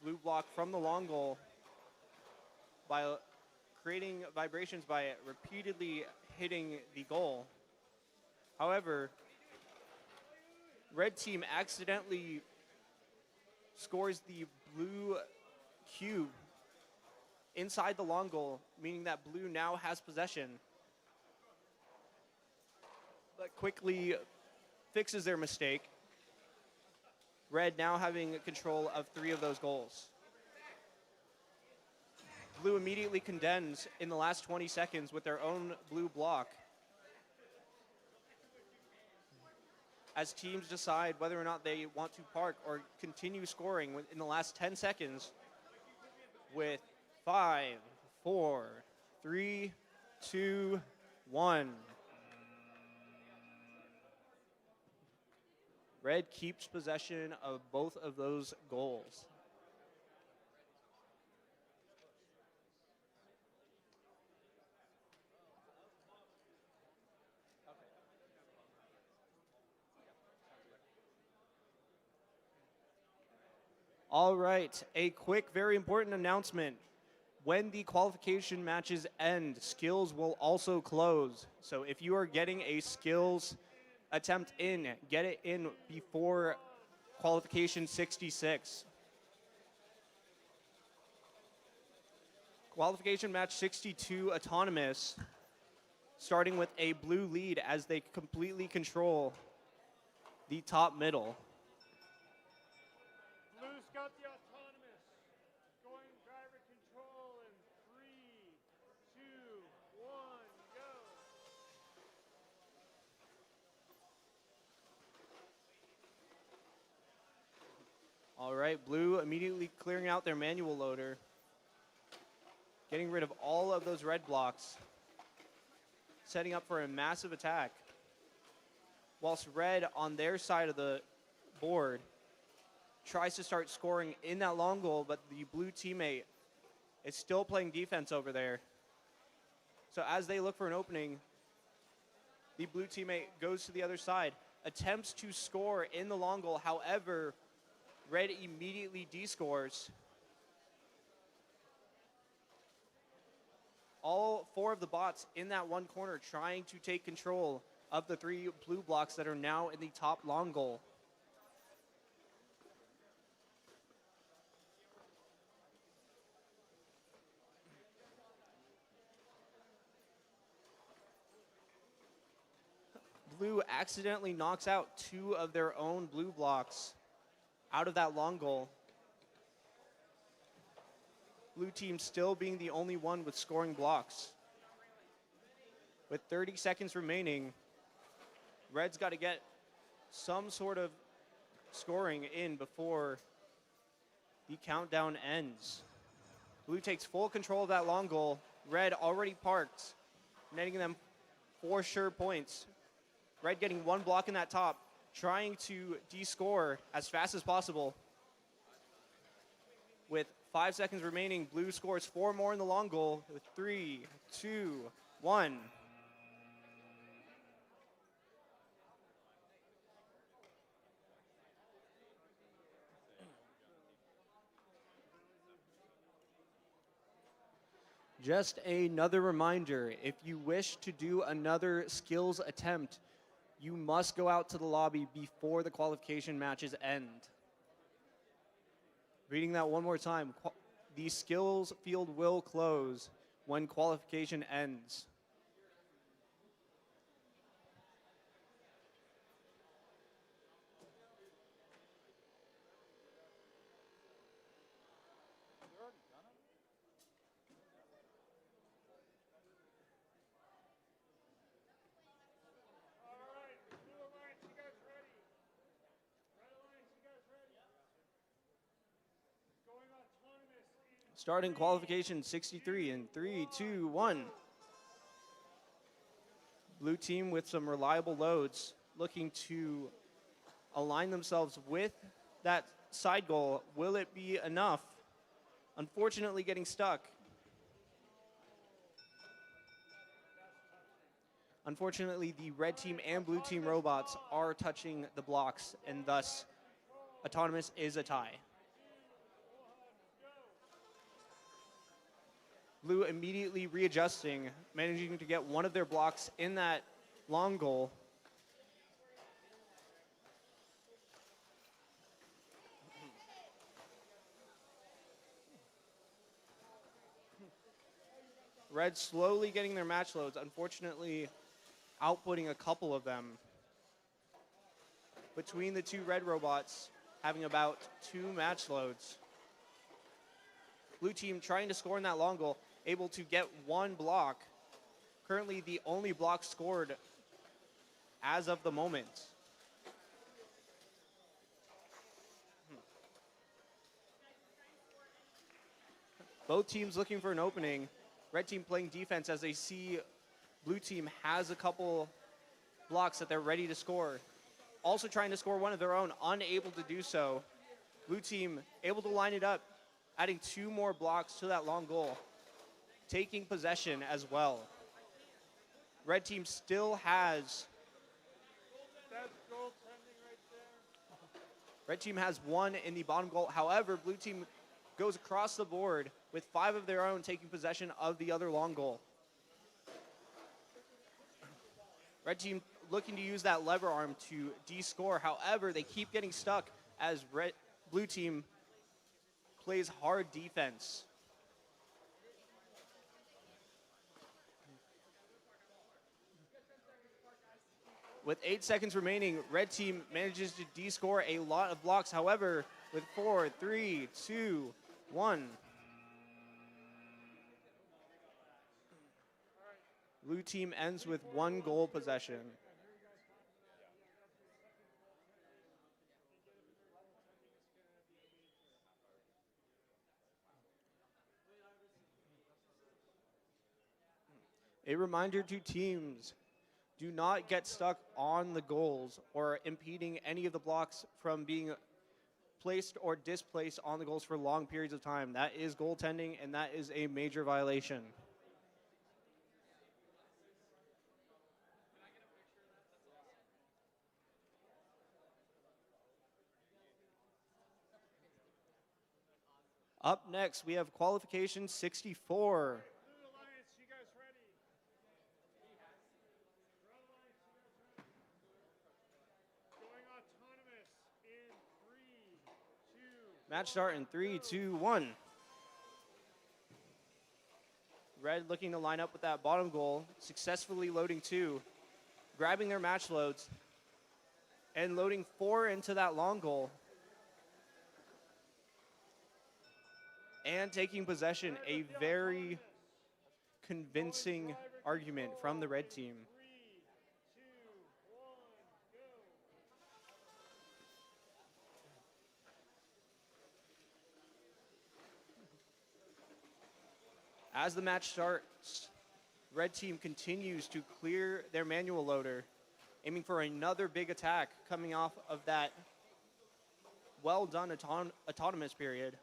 Blue block from the long goal by creating vibrations by repeatedly hitting the goal. However, Red team accidentally scores the Blue cube inside the long goal, meaning that Blue now has possession, but quickly fixes their mistake. Red now having control of 3 of those goals. Blue immediately condemns in the last 20 seconds with their own Blue block, as teams decide whether or not they want to park or continue scoring in the last 10 seconds with 5, 4, 3, 2, 1. Red keeps possession of both of those goals. All right, a quick, very important announcement. When the qualification matches end, skills will also close. So if you are getting a skills attempt in, get it in before qualification 66. Qualification match 62 autonomous, starting with a Blue lead as they completely control the top middle. Blue's got the autonomous. Going driver control in 3, 2, 1, go. All right, Blue immediately clearing out their manual loader, getting rid of all of those red blocks, setting up for a massive attack. Whilst Red on their side of the board tries to start scoring in that long goal, but the Blue teammate is still playing defense over there. So as they look for an opening, the Blue teammate goes to the other side, attempts to score in the long goal. However, Red immediately descores. All 4 of the bots in that one corner trying to take control of the 3 Blue blocks that are now in the top long goal. Blue accidentally knocks out 2 of their own Blue blocks out of that long goal. Blue team still being the only one with scoring blocks. With 30 seconds remaining, Red's got to get some sort of scoring in before the countdown ends. Blue takes full control of that long goal. Red already parked, netting them 4 sure points. Red getting 1 block in that top, trying to descore as fast as possible with 5 seconds remaining. Blue scores 4 more in the long goal with 3, 2, 1. Just another reminder, if you wish to do another skills attempt, you must go out to the lobby before the qualification matches end. Reading that one more time, the skills field will close when qualification ends. All right, Blue Alliance, you guys ready? Red Alliance, you guys ready? Going autonomous in Starting qualification 63 in 3, 2, 1. Blue team with some reliable loads looking to align themselves with that side goal. Will it be enough? Unfortunately, getting stuck. Unfortunately, the red team and blue team robots are touching the blocks, and thus autonomous is a tie. Blue immediately readjusting, managing to get one of their blocks in that long goal. Red slowly getting their match loads, unfortunately outputting a couple of them. Between the two red robots, having about 2 match loads. Blue team trying to score in that long goal, able to get 1 block. Currently the only block scored as of the moment. Both teams looking for an opening. Red team playing defense as they see blue team has a couple blocks that they're ready to score. Also trying to score one of their own, unable to do so. Blue team able to line it up, adding 2 more blocks to that long goal. Taking possession as well. Red team still has... That's goaltending right there. Red team has 1 in the bottom goal. However, blue team goes across the board with 5 of their own taking possession of the other long goal. Red team looking to use that lever arm to de-score. However, they keep getting stuck as blue team plays hard defense. With 8 seconds remaining, red team manages to de-score a lot of blocks. However, with 4, 3, 2, 1. Blue team ends with 1 goal possession. A reminder to teams, do not get stuck on the goals or impeding any of the blocks from being placed or displaced on the goals for long periods of time. That is goaltending, and that is a major violation. Up next, we have qualification 64. Blue Alliance, you guys ready? Red Alliance, you guys ready? Going autonomous in 3, 2. Match start in 3, 2, 1. Red looking to line up with that bottom goal, successfully loading 2, grabbing their match loads, and loading 4 into that long goal. And taking possession, a very convincing argument from the red team. 3, 2, 1, go. As the match starts, red team continues to clear their manual loader, aiming for another big attack coming off of that well done autonomous period.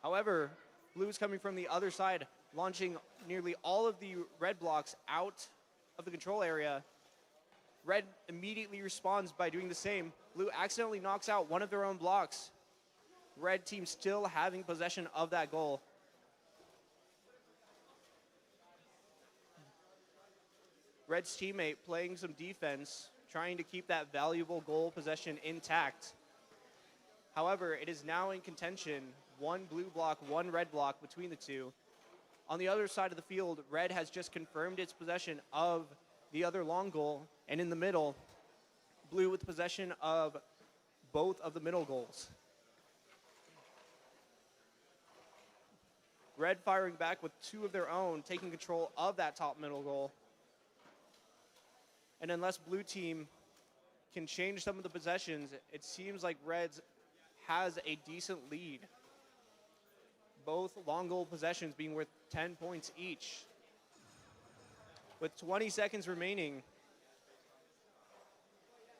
However, blue is coming from the other side, launching nearly all of the red blocks out of the control area. Red immediately responds by doing the same. Blue accidentally knocks out one of their own blocks. Red team still having possession of that goal. Red's teammate playing some defense, trying to keep that valuable goal possession intact. However, it is now in contention. One blue block, one red block between the two. On the other side of the field, red has just confirmed its possession of the other long goal, and in the middle, blue with possession of both of the middle goals. Red firing back with two of their own, taking control of that top middle goal. And unless blue team can change some of the possessions, it seems like Reds has a decent lead. Both long goal possessions being worth 10 points each. With 20 seconds remaining,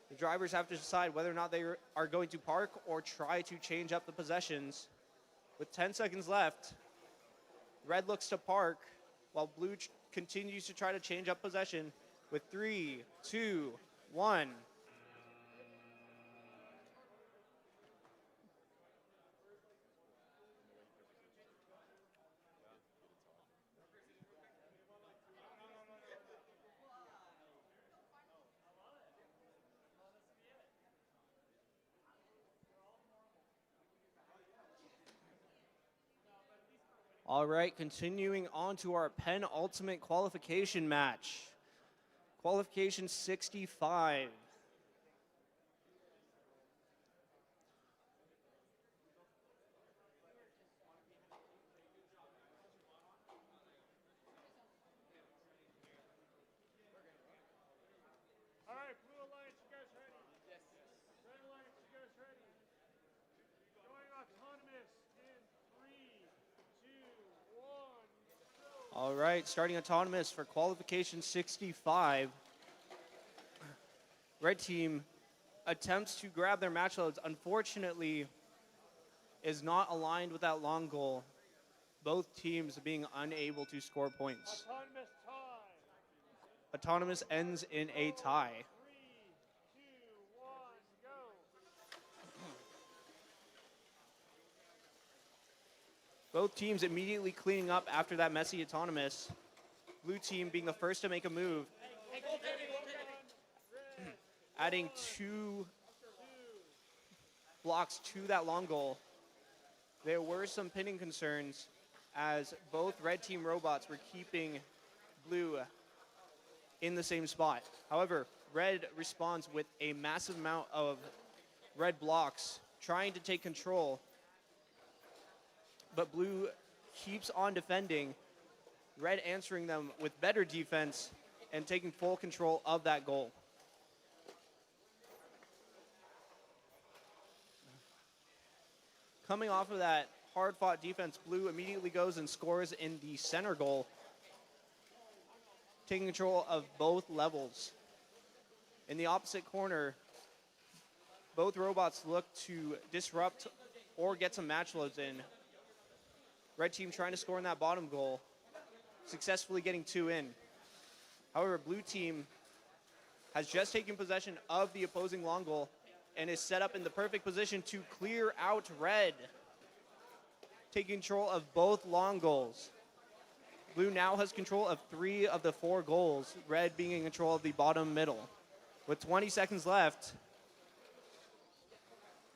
the drivers have to decide whether or not they are going to park or try to change up the possessions. With 10 seconds left, red looks to park while blue continues to try to change up possession with 3, 2, 1. All right, continuing on to our penultimate qualification match. Qualification 65. All right, Blue Alliance, you guys ready? Yes. Red Alliance, you guys ready? Going autonomous in 3, 2, 1, go. All right, starting autonomous for qualification 65. Red team attempts to grab their match loads. Unfortunately, is not aligned with that long goal. Both teams being unable to score points. Autonomous tie. Autonomous ends in a tie. 3, 2, 1, go. Both teams immediately cleaning up after that messy autonomous. Blue team being the first to make a move. Adding 2 blocks to that long goal. There were some pinning concerns as both red team robots were keeping blue in the same spot. However, red responds with a massive amount of red blocks trying to take control. But blue keeps on defending, red answering them with better defense and taking full control of that goal. Coming off of that hard-fought defense, blue immediately goes and scores in the center goal, taking control of both levels. In the opposite corner, both robots look to disrupt or get some match loads in. Red team trying to score in that bottom goal, successfully getting 2 in. However, blue team has just taken possession of the opposing long goal and is set up in the perfect position to clear out red, taking control of both long goals. Blue now has control of 3 of the 4 goals, red being in control of the bottom middle. With 20 seconds left,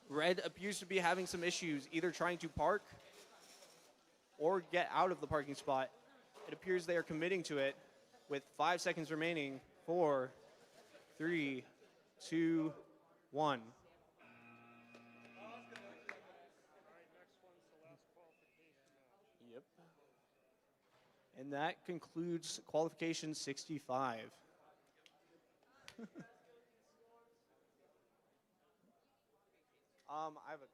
red appears to be having some issues, either trying to park or get out of the parking spot. It appears they are committing to it with 5 seconds remaining. 4, 3, 2, 1. All right, next one's the last qualification now. Yep. And that concludes qualification 65. I have a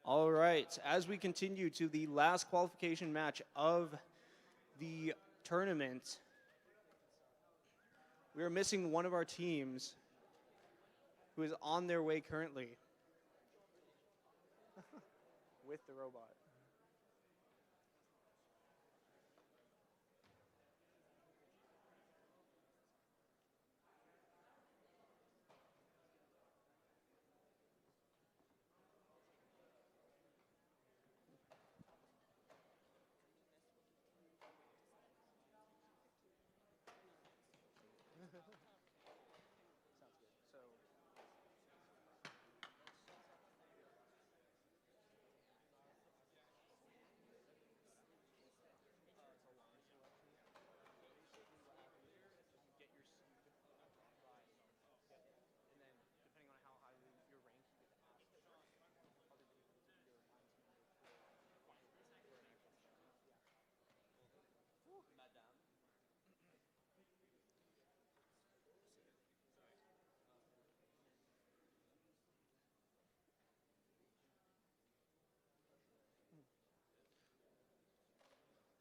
All right, as we continue to the last qualification match of the tournament, we are missing one of our teams who is on their way currently with the robot.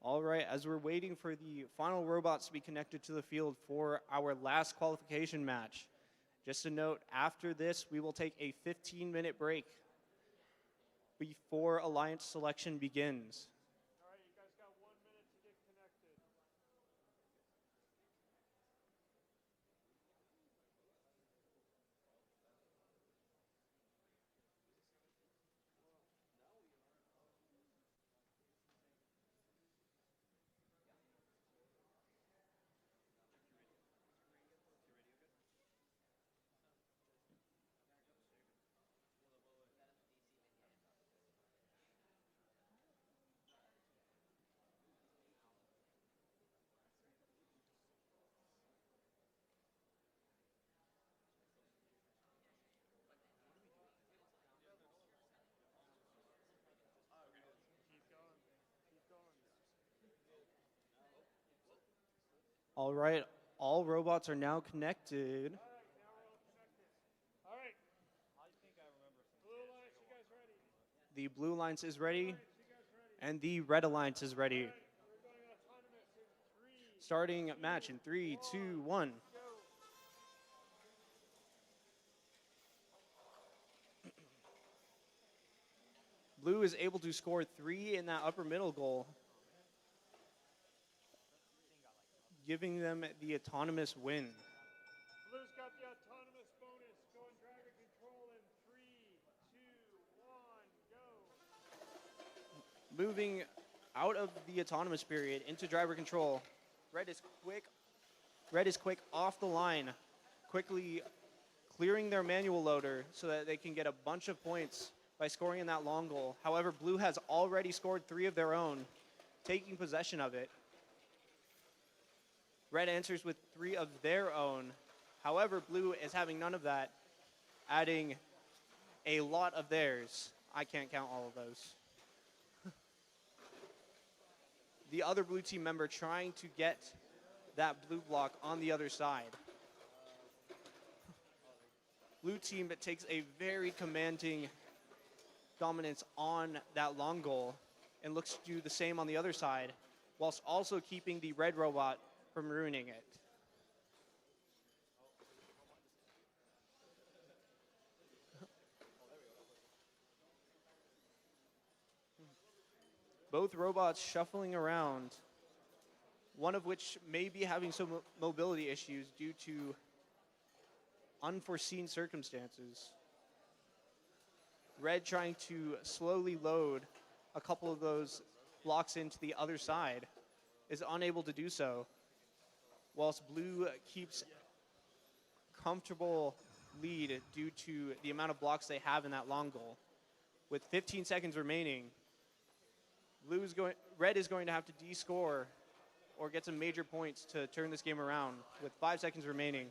All right, as we're waiting for the final robots to be connected to the field for our last qualification match, just a note, after this, we will take a 15-minute break before alliance selection begins. All right, you guys got 1 minute to get connected. Keep going. Keep going. All right, all robots are now connected. All right, now we're all connected. All right. Blue Alliance, you guys ready? The blue alliance is ready, Alliance, you guys ready? and the red alliance is ready. All right, we're going autonomous in 3. Starting match in 3, 2, 1. Go. Blue is able to score 3 in that upper middle goal, giving them the autonomous win. Blue's got the autonomous bonus. Go in driver control in 3, 2, 1, go. Moving out of the autonomous period into driver control. Red is quick off the line, quickly clearing their manual loader so that they can get a bunch of points by scoring in that long goal. However, Blue has already scored 3 of their own, taking possession of it. Red answers with 3 of their own. However, Blue is having none of that, adding a lot of theirs. I can't count all of those. The other blue team member trying to get that blue block on the other side. Blue team takes a very commanding dominance on that long goal and looks to do the same on the other side, whilst also keeping the red robot from ruining it. Both robots shuffling around, one of which may be having some mobility issues due to unforeseen circumstances. Red trying to slowly load a couple of those blocks into the other side is unable to do so, whilst Blue keeps comfortable lead due to the amount of blocks they have in that long goal. With 15 seconds remaining, Red is going to have to de-score or get some major points to turn this game around with 5 seconds remaining.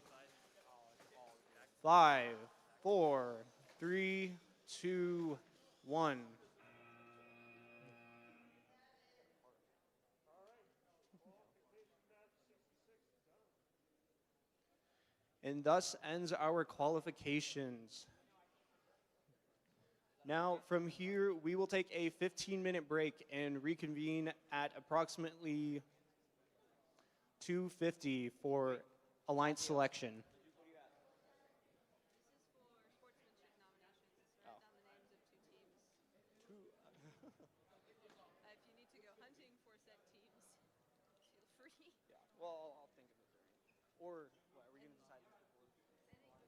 5, 4, 3, 2, 1. And thus ends our qualifications. Now, from here, we will take a 15-minute break and reconvene at approximately 2:50 for alliance selection. This is for sportsmanship nominations. Write down the names of two teams. If you need to go hunting for said teams, feel free. Yeah. Well, I'll think of it during. Or what, are we gonna decide this before?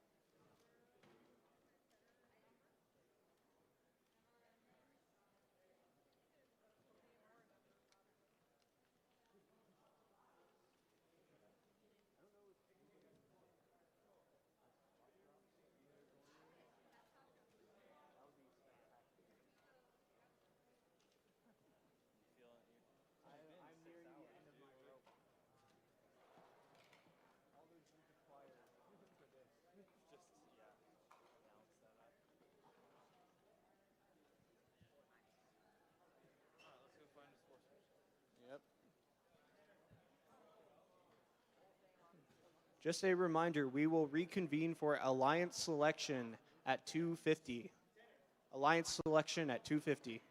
I'm nearing the end of my rope. All those required for this. Just, yeah, balance that out. All right, let's go find a sportsmanship. Yep. Just a reminder, we will reconvene for alliance selection at 2:50. Alliance selection at 2:50.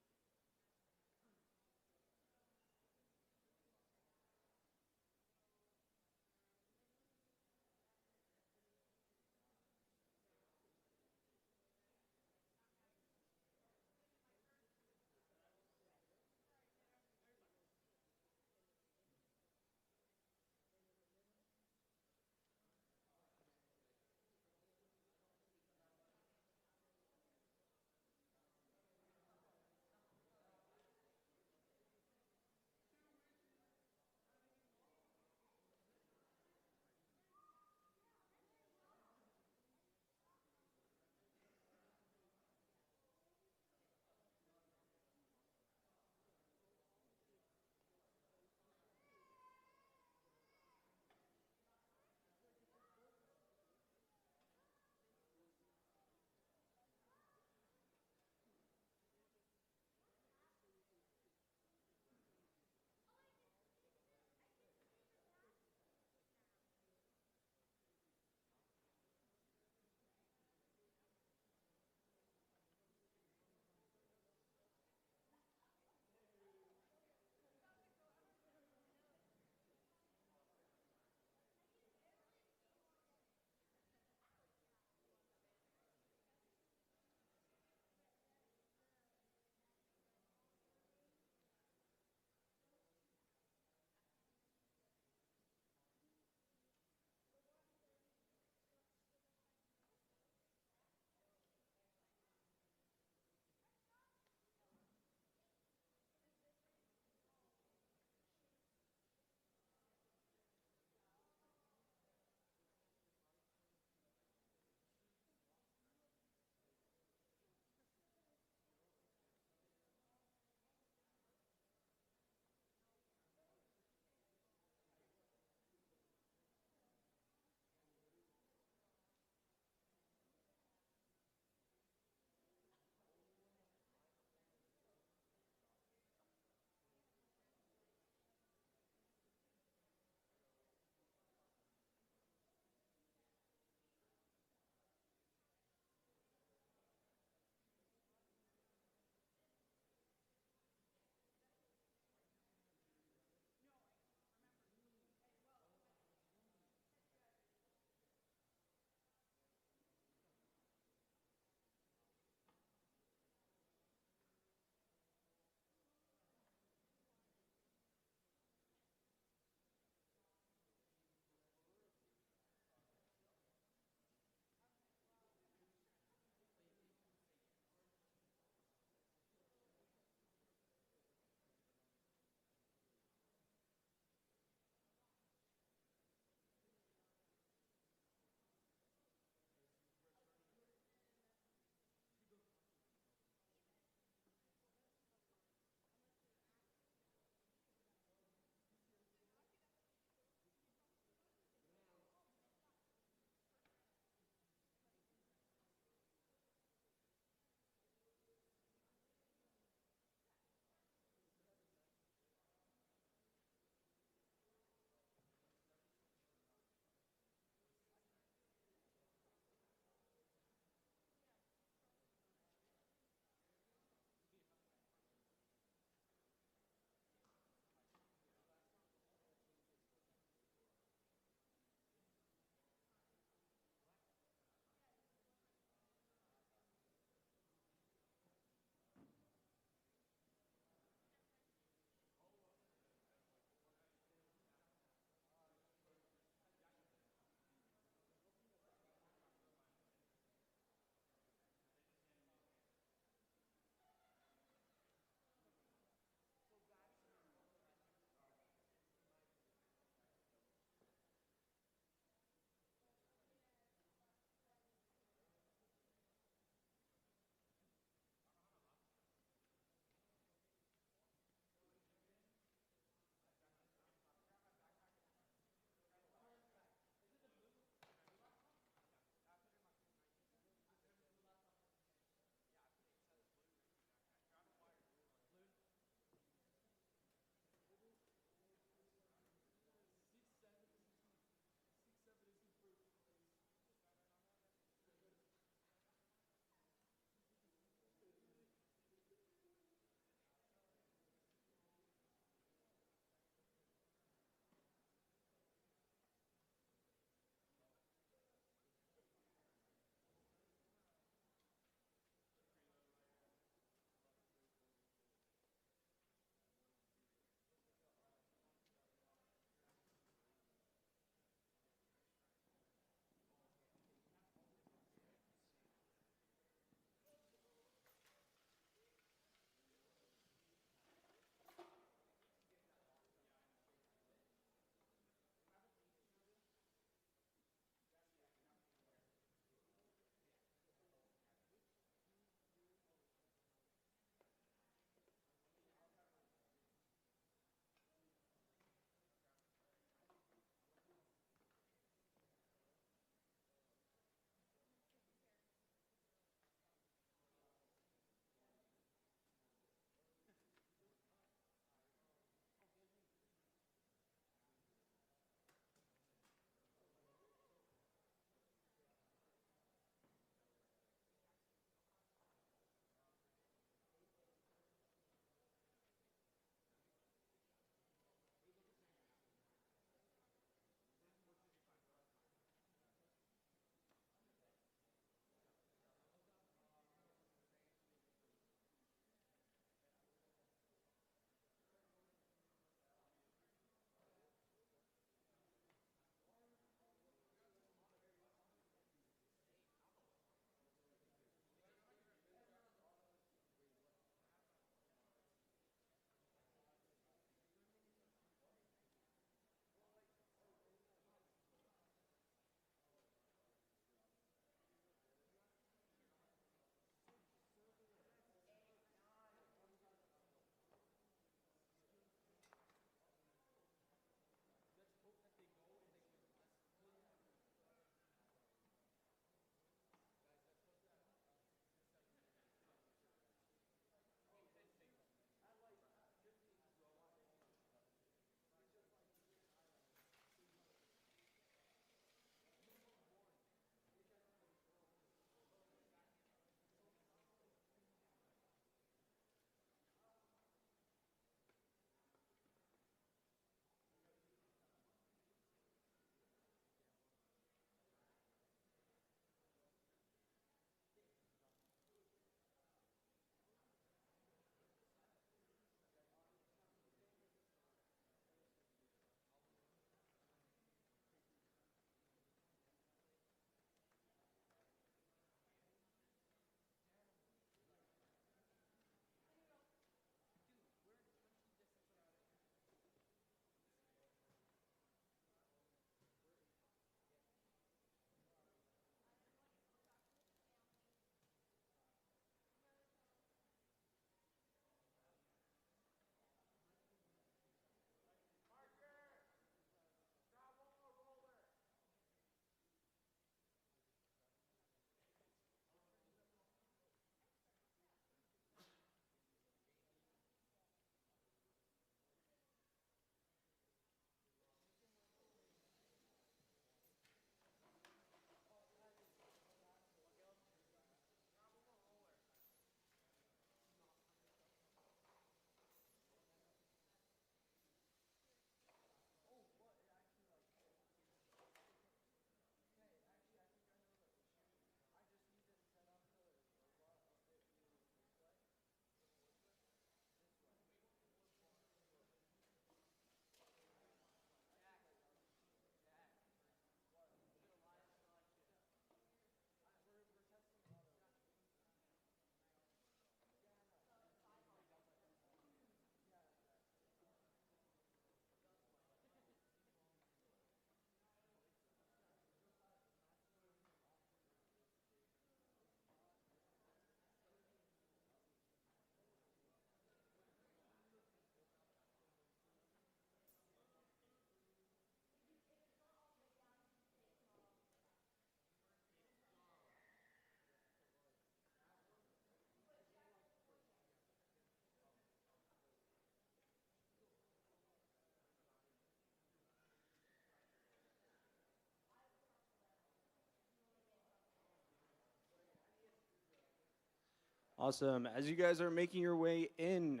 Awesome. As you guys are making your way in,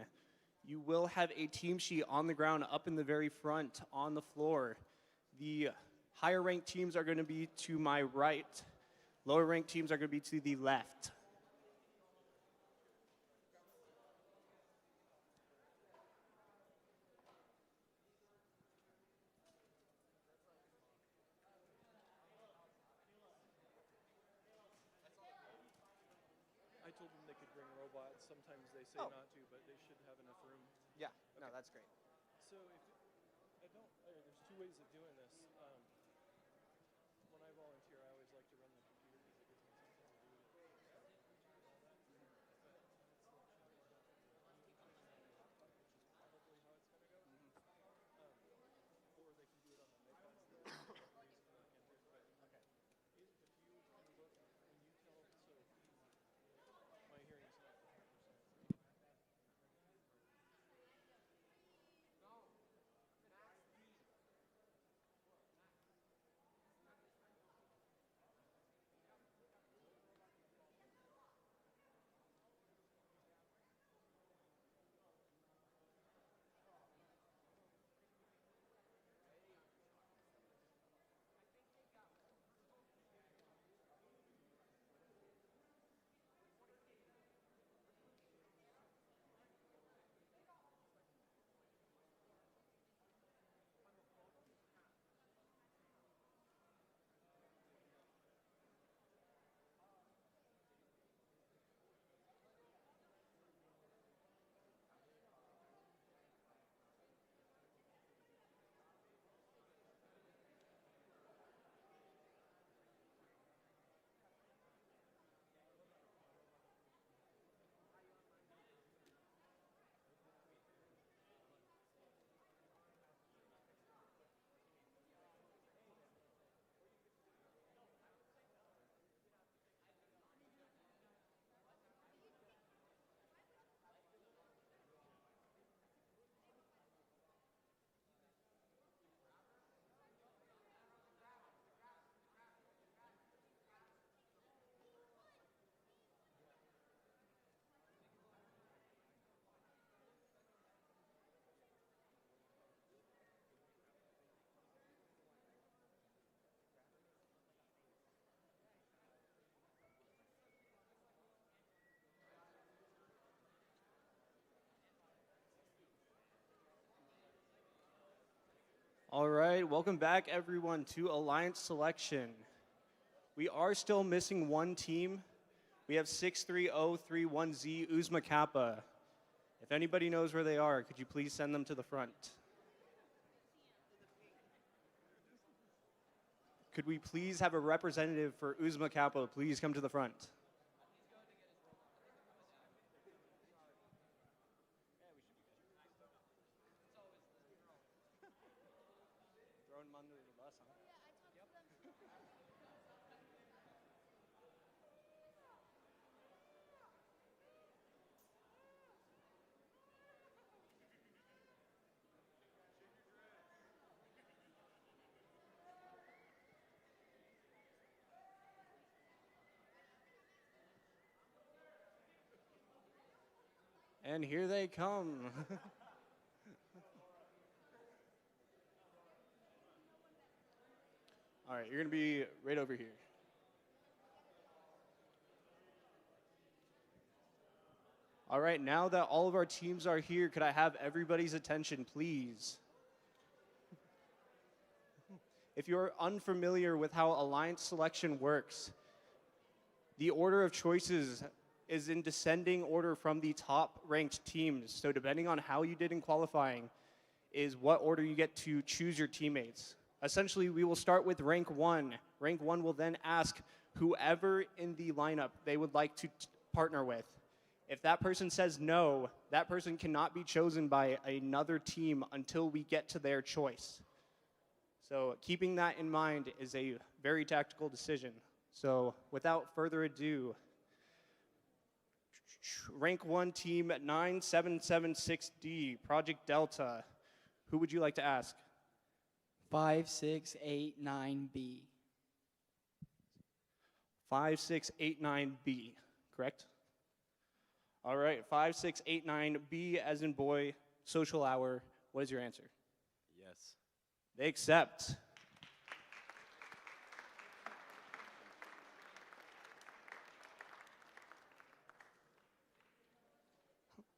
you will have a team sheet on the ground up in the very front on the floor. The higher ranked teams are going to be to my right. Lower ranked teams are going to be to the left. I told them they could bring robots. Sometimes they say Oh. not to, but they should have enough room. Yeah, no, that's great. So if I don't, there's two ways of doing this. When I volunteer, I always like to run the computer because it gives me something to do. Probably how it's gonna go. Or they can do it on the iPad still. For some reason I can't do it, but okay. If you can look and you tell, so my hearing's not 100%. All right, welcome back everyone to Alliance Selection. We are still missing one team. We have 63031Z Uzma Kappa. If anybody knows where they are, could you please send them to the front? Could we please have a representative for Uzma Kappa please come to the front? Throwing them under the bus, huh? And here they come. All right, you're gonna be right over here. All right, now that all of our teams are here, could I have everybody's attention, please? If you're unfamiliar with how Alliance Selection works, the order of choices is in descending order from the top ranked teams. So depending on how you did in qualifying is what order you get to choose your teammates. Essentially, we will start with rank 1. Rank 1 will then ask whoever in the lineup they would like to partner with. If that person says no, that person cannot be chosen by another team until we get to their choice. So keeping that in mind is a very tactical decision. So without further ado, rank 1 team 9776D, Project Delta. Who would you like to ask? 5689B. 5689B, correct? All right, 5689 B as in boy, social hour. What is your answer? Yes. They accept.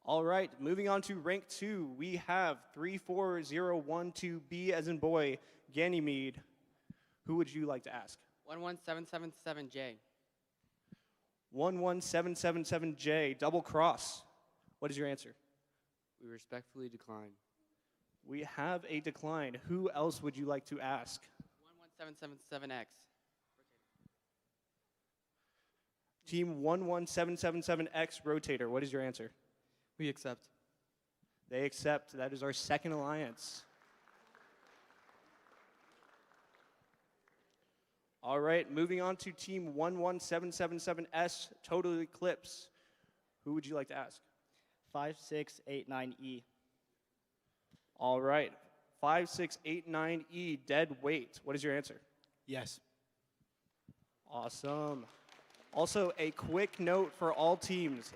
All right, moving on to rank 2, we have 34012B as in boy, Ganymede. Who would you like to ask? 11777J. 11777J, double cross. What is your answer? We respectfully decline. We have a decline. Who else would you like to ask? 11777X. Team 11777X rotator, what is your answer? We accept. They accept. That is our second alliance. All right, moving on to team 11777S, Total Eclipse. Who would you like to ask? 5689E. All right, 5689E, dead weight. What is your answer? Yes. Awesome. Also, a quick note for all teams.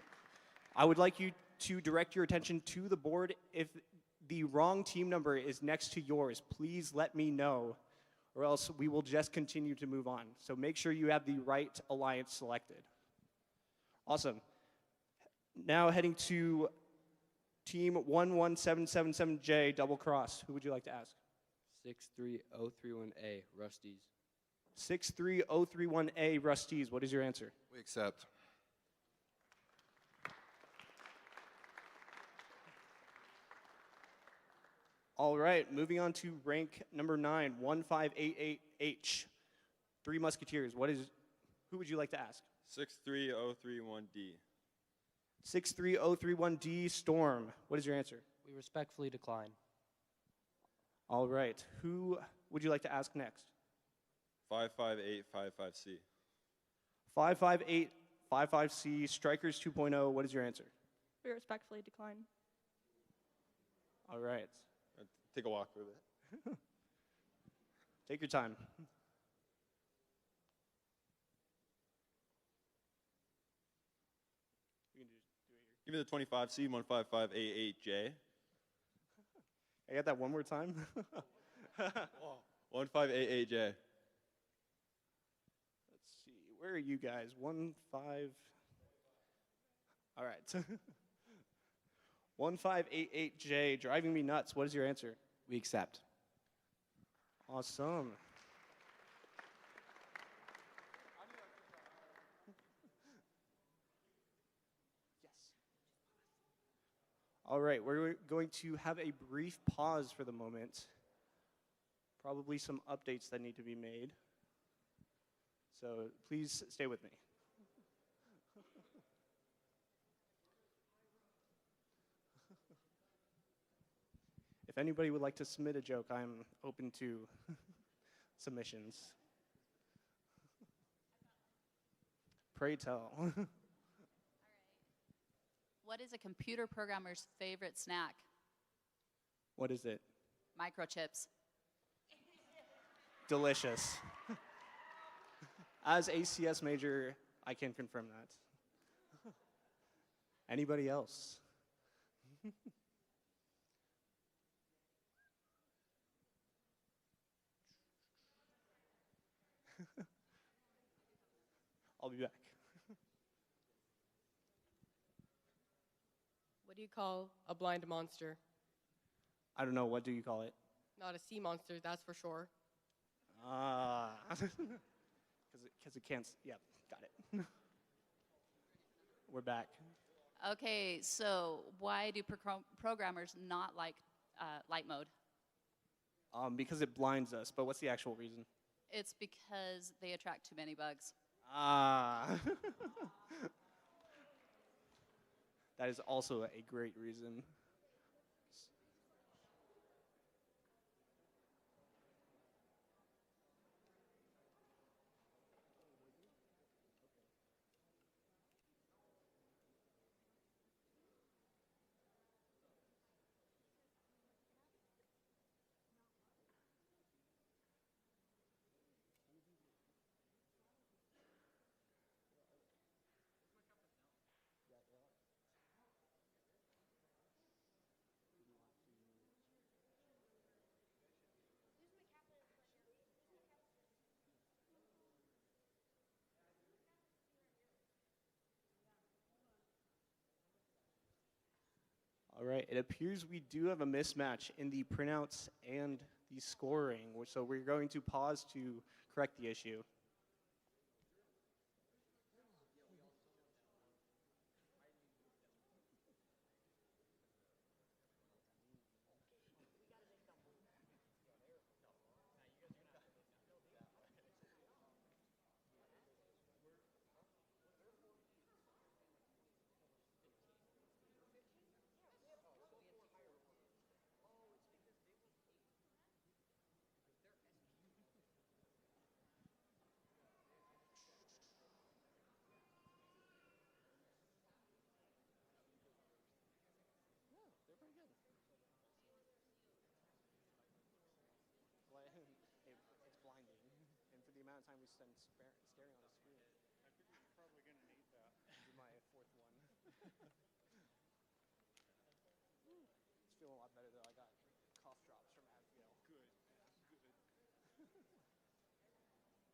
I would like you to direct your attention to the board. If the wrong team number is next to yours, please let me know, or else we will just continue to move on. So make sure you have the right alliance selected. Awesome. Now heading to team 11777J, double cross. Who would you like to ask? 63031A, Rusties. 63031A, Rusties. What is your answer? We accept. All right, moving on to rank number 9, 1588H, Three Musketeers. Who would you like to ask? 63031D. 63031D, Storm. What is your answer? We respectfully decline. All right, who would you like to ask next? 55855C. 55855C, Strikers 2.0. What is your answer? We respectfully decline. All right, Take a walk with it. take your time. Give me the 25C, 15588J. I got that one more time. 1588J. Let's see, where are you guys? 15. All right. 1588J, driving me nuts. What is your answer? We accept. Awesome. Yes. All right, we're going to have a brief pause for the moment. Probably some updates that need to be made. So please stay with me. If anybody would like to submit a joke, I'm open to submissions. Pray tell. What is a computer programmer's favorite snack? What is it? Microchips. Delicious. As a CS major, I can confirm that. Anybody else? I'll be back. What do you call a blind monster? I don't know, what do you call it? Not a sea monster, that's for sure. Because it can't, yeah, got it. We're back. Okay, so why do programmers not like light mode? Because it blinds us, but what's the actual reason? It's because they attract too many bugs. That is also a great reason. All right, it appears we do have a mismatch in the printouts and the scoring, so we're going to pause to correct the issue. They're pretty good. It's blinding, and for the amount of time we spend staring on the screen. I figured you're probably going to need that. This is my fourth one. It's feeling a lot better though. I got cough drops from Advil. Good, good.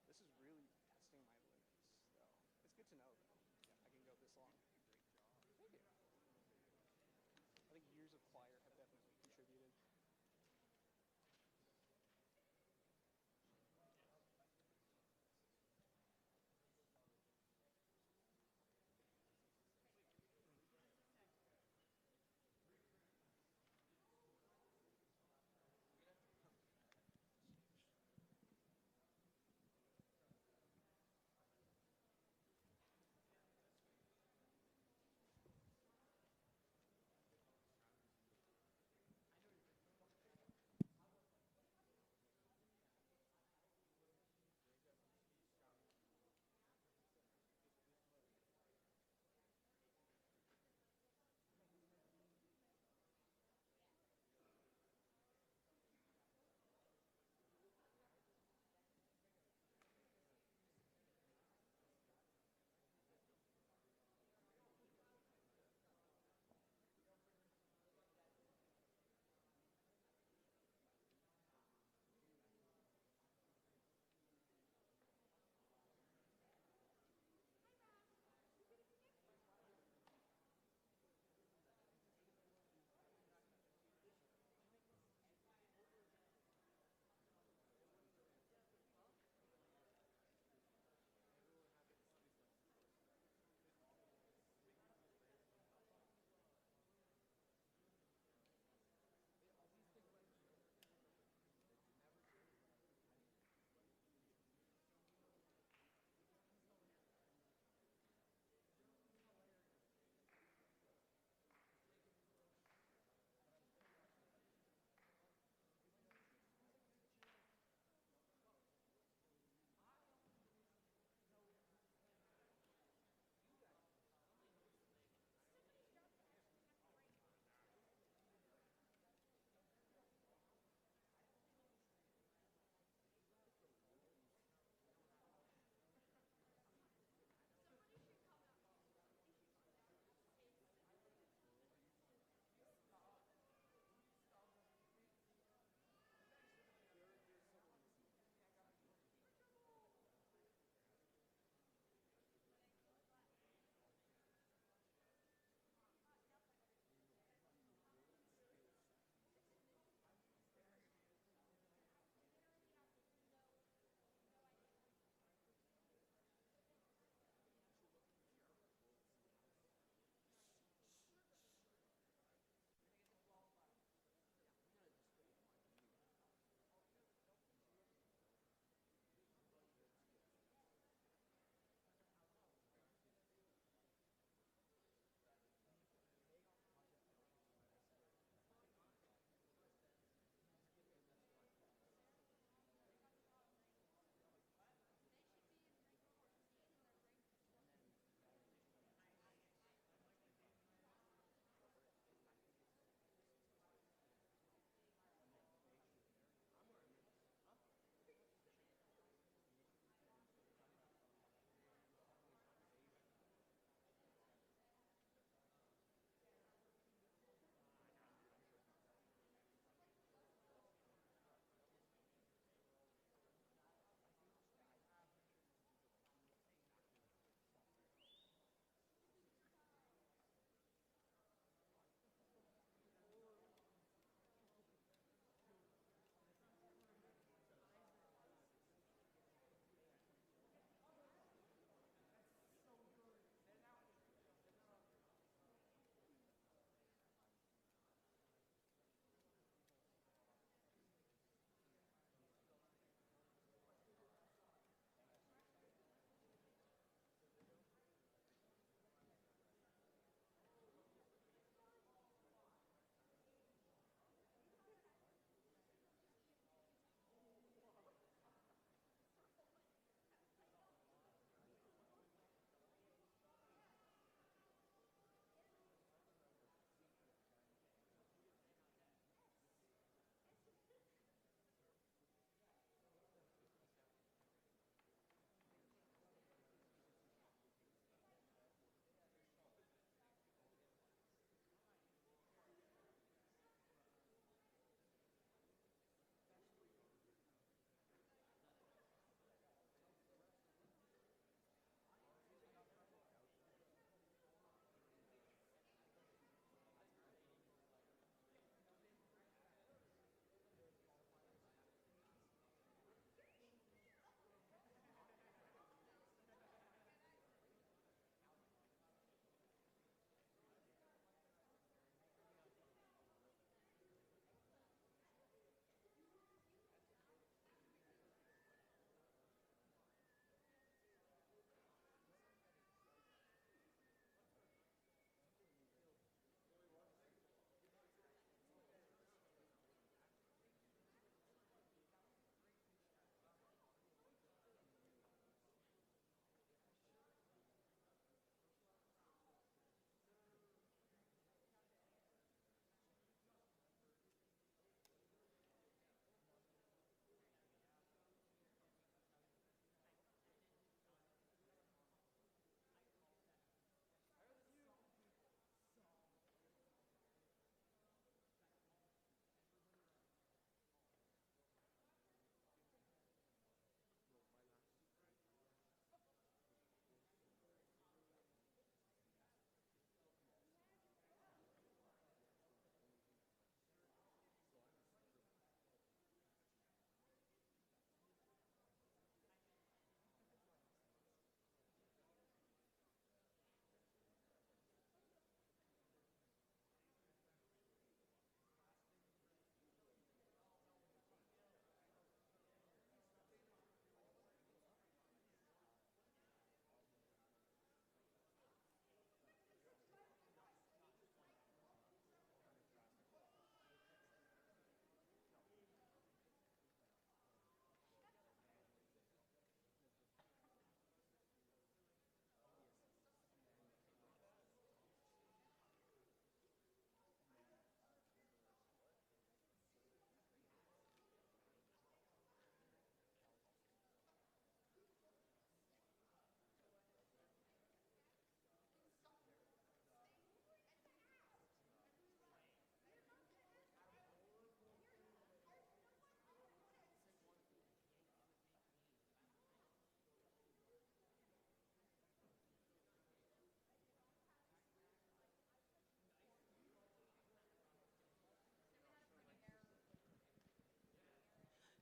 This is really testing my limits, though. It's good to know, though. Yeah, I can go this long. Great job. Thank you. I think years of choir have definitely contributed.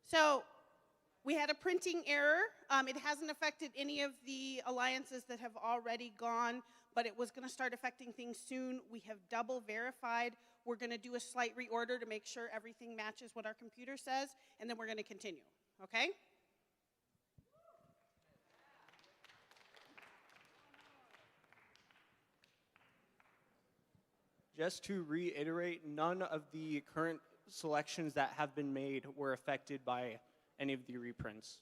So we had a printing error. It hasn't affected any of the alliances that have already gone, but it was going to start affecting things soon. We have double verified. We're going to do a slight reorder to make sure everything matches what our computer says, and then we're going to continue, okay? Just to reiterate, none of the current selections that have been made were affected by any of the reprints.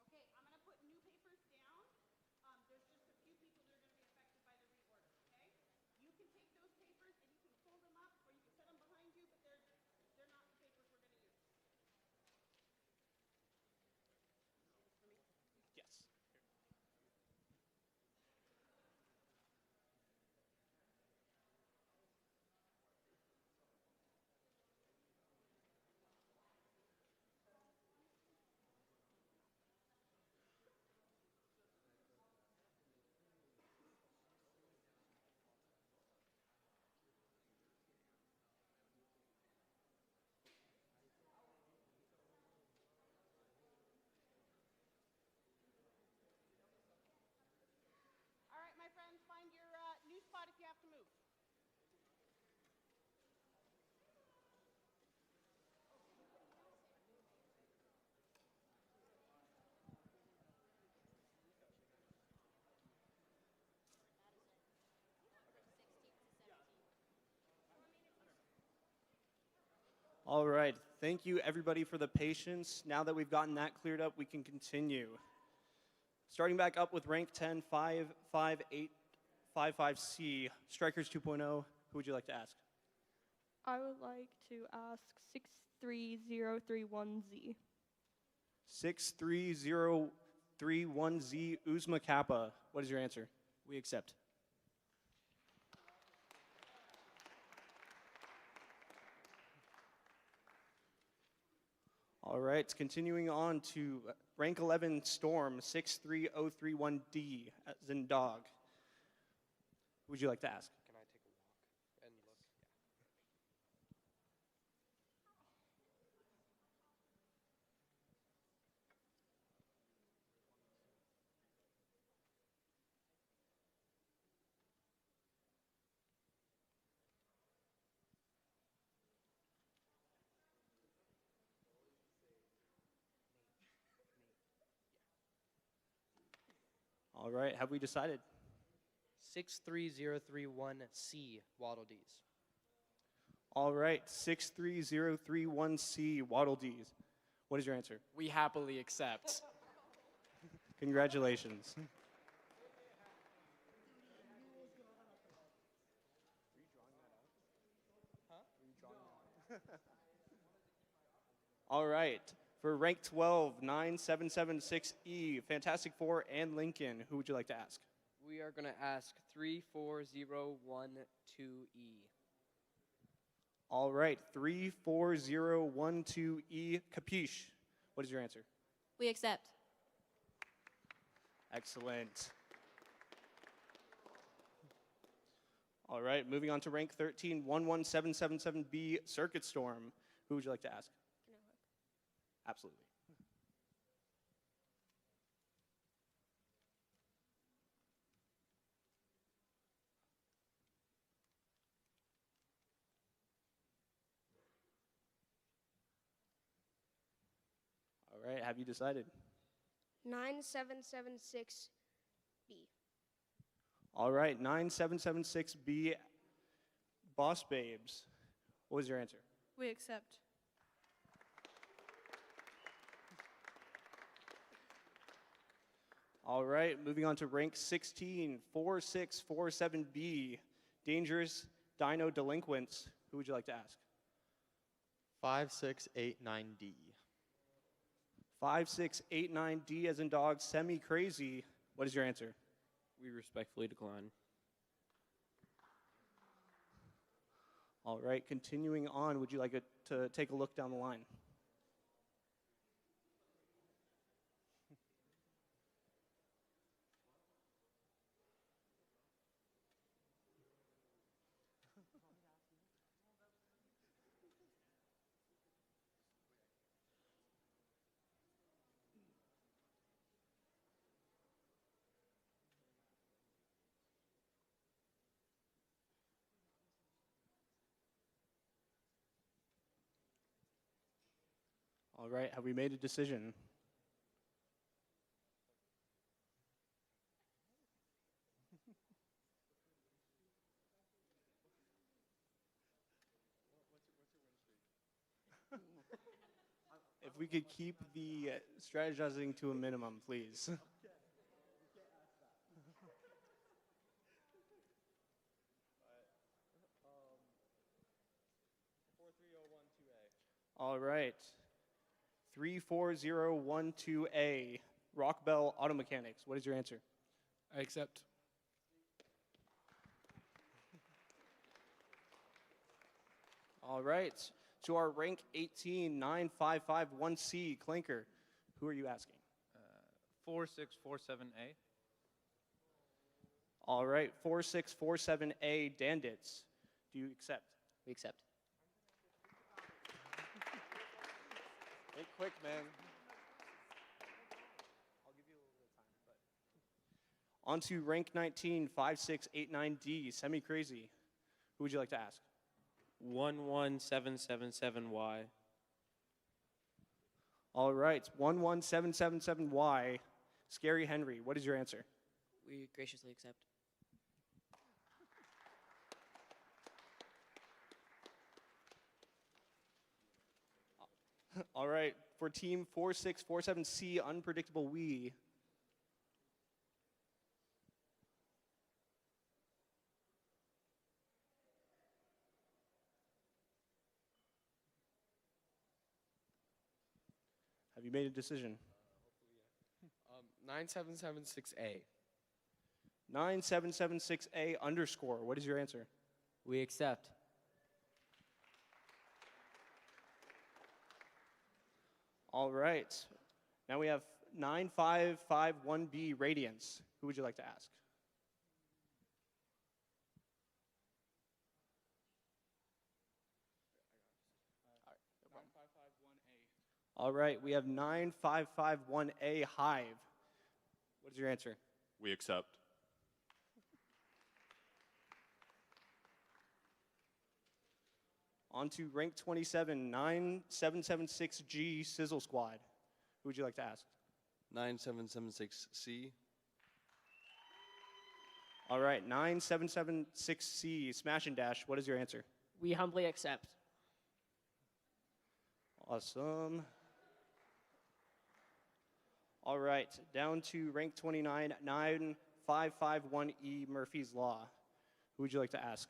Okay, I'm going to put new papers down. There's just a few people that are going to be affected by the reorder, okay? You can take those papers and you can fold them up or you can set them behind you, but they're not the papers we're going to use. Yes. All right, my friends, find your new spot if you have to move. All right. Thank you, everybody, for the patience. Now that we've gotten that cleared up, we can continue. Starting back up with rank 10, 55855C, Strikers 2.0. Who would you like to ask? I would like to ask 63031Z. 63031Z, Uzma Kappa. What is your answer? We accept. All right, continuing on to rank 11 Storm, 63031D, as in dog. Who would you like to ask? Can I take a walk and look? All right, have we decided? 63031C, Waddle Dees. All right, 63031C, Waddle Dees. What is your answer? We happily accept. Congratulations. All right, for rank 12, 9776E, Fantastic Four and Lincoln, who would you like to ask? We are going to ask 34012E. All right, 34012E, Capiche. What is your answer? We accept. Excellent. All right, moving on to rank 13, 11777B, Circuit Storm. Who would you like to ask? Can I look? Absolutely. All right, have you decided? 9776B. All right, 9776B, Boss Babes. What was your answer? We accept. All right, moving on to rank 16, 4647B, Dangerous Dino Delinquents. Who would you like to ask? 5689D. 5689D as in dog, Semi-Crazy. What is your answer? We respectfully decline. All right, continuing on, would you like to take a look down the line? All right, have we made a decision? If we could keep the strategizing to a minimum, please. 43012A. All right. 34012A, Rockbell Auto Mechanics. What is your answer? I accept. All right. To our rank 189551C, Clinker. Who are you asking? 4647A. All right. 4647A, Dandits. Do you accept? We accept. Think quick, man. On to rank 195689D, Semi-Crazy. Who would you like to ask? 11777Y. All right. 11777Y, Scary Henry. What is your answer? We graciously accept. All right. For team 4647C, Unpredictable We. Have you made a decision? 9776A. 9776A underscore. What is your answer? We accept. All right. Now we have 9551B Radiance. Who would you like to ask? All right. We have 9551A Hive. What is your answer? We accept. On to rank 27, 9776G Sizzle Squad. Who would you like to ask? 9776C. All right, 9776C Smash and Dash. What is your answer? We humbly accept. Awesome. All right, down to rank 29, 9551E Murphy's Law. Who would you like to ask?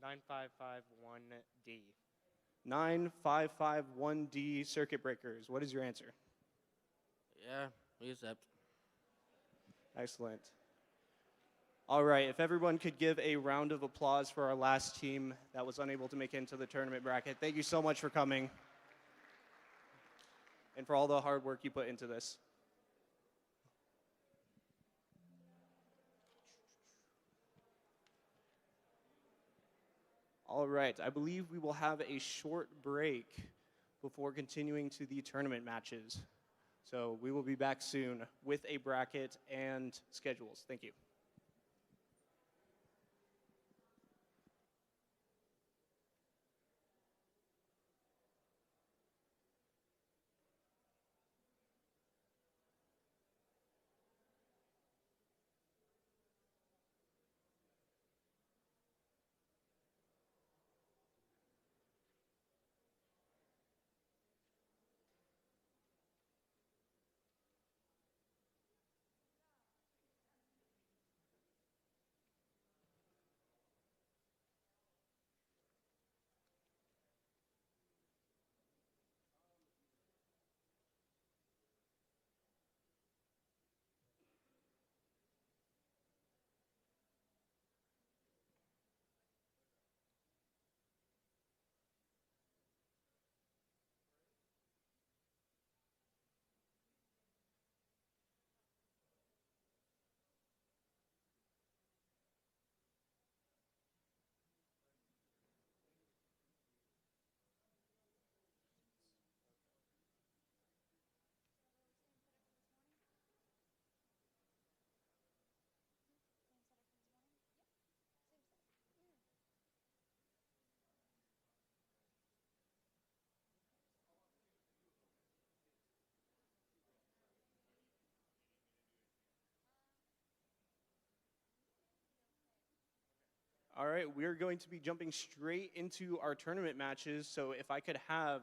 9551D. 9551D Circuit Breakers. What is your answer? Yeah, we accept. Excellent. All right, if everyone could give a round of applause for our last team that was unable to make it into the tournament bracket. Thank you so much for coming and for all the hard work you put into this. All right, I believe we will have a short break before continuing to the tournament matches. So we will be back soon with a bracket and schedules. Thank you. All right, we're going to be jumping straight into our tournament matches. So if I could have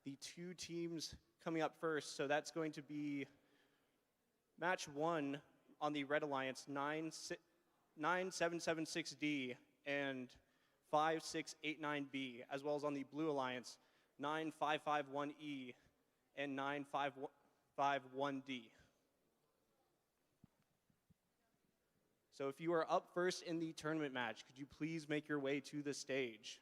the two teams coming up first. So that's going to be match 1 on the Red Alliance, 9776D and 5689B, as well as on the Blue Alliance, 9551E and 9551D. So if you are up first in the tournament match, could you please make your way to the stage?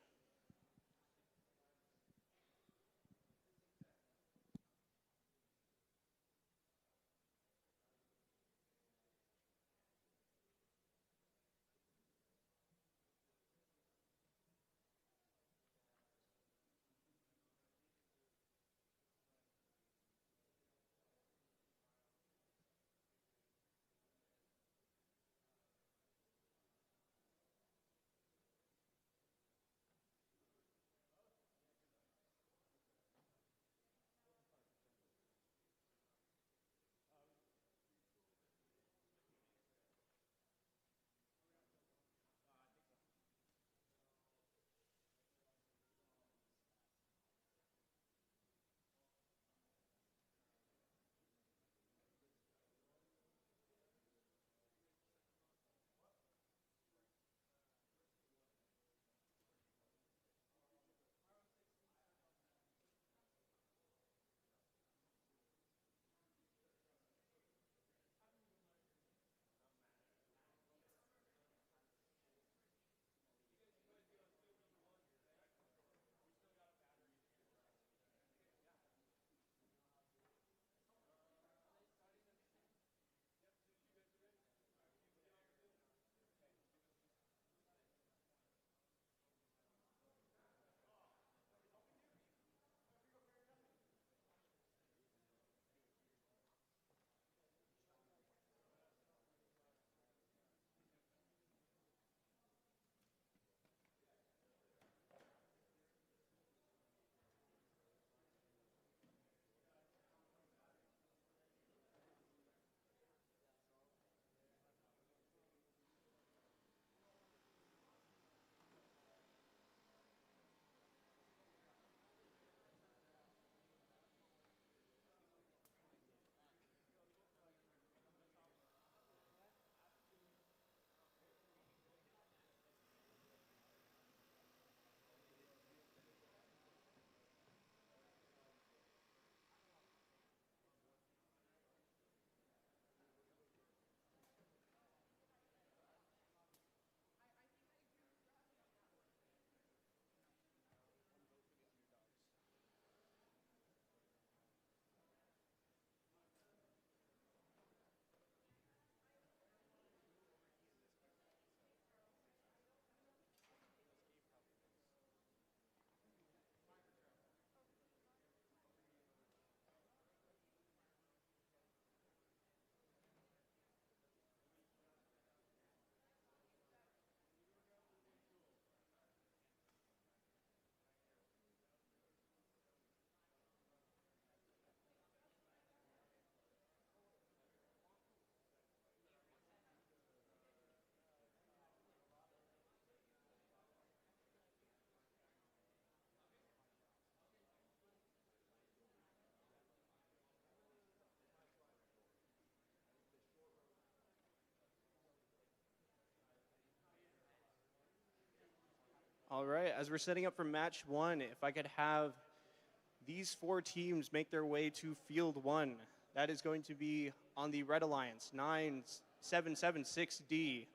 All right, as we're setting up for match 1, if I could have these 4 teams make their way to field 1. That is going to be on the Red Alliance, 9776D,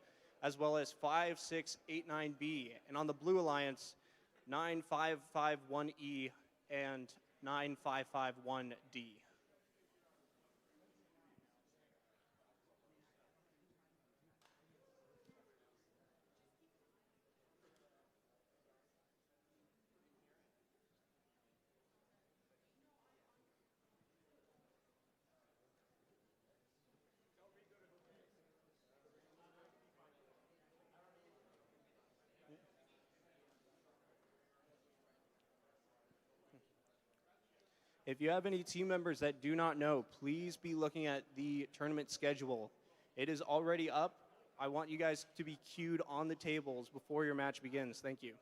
as well as 5689B. And on the Blue Alliance, 9551E and 9551D. If you have any team members that do not know, please be looking at the tournament schedule. It is already up I want you guys to be cued on the tables before your match begins. Thank you.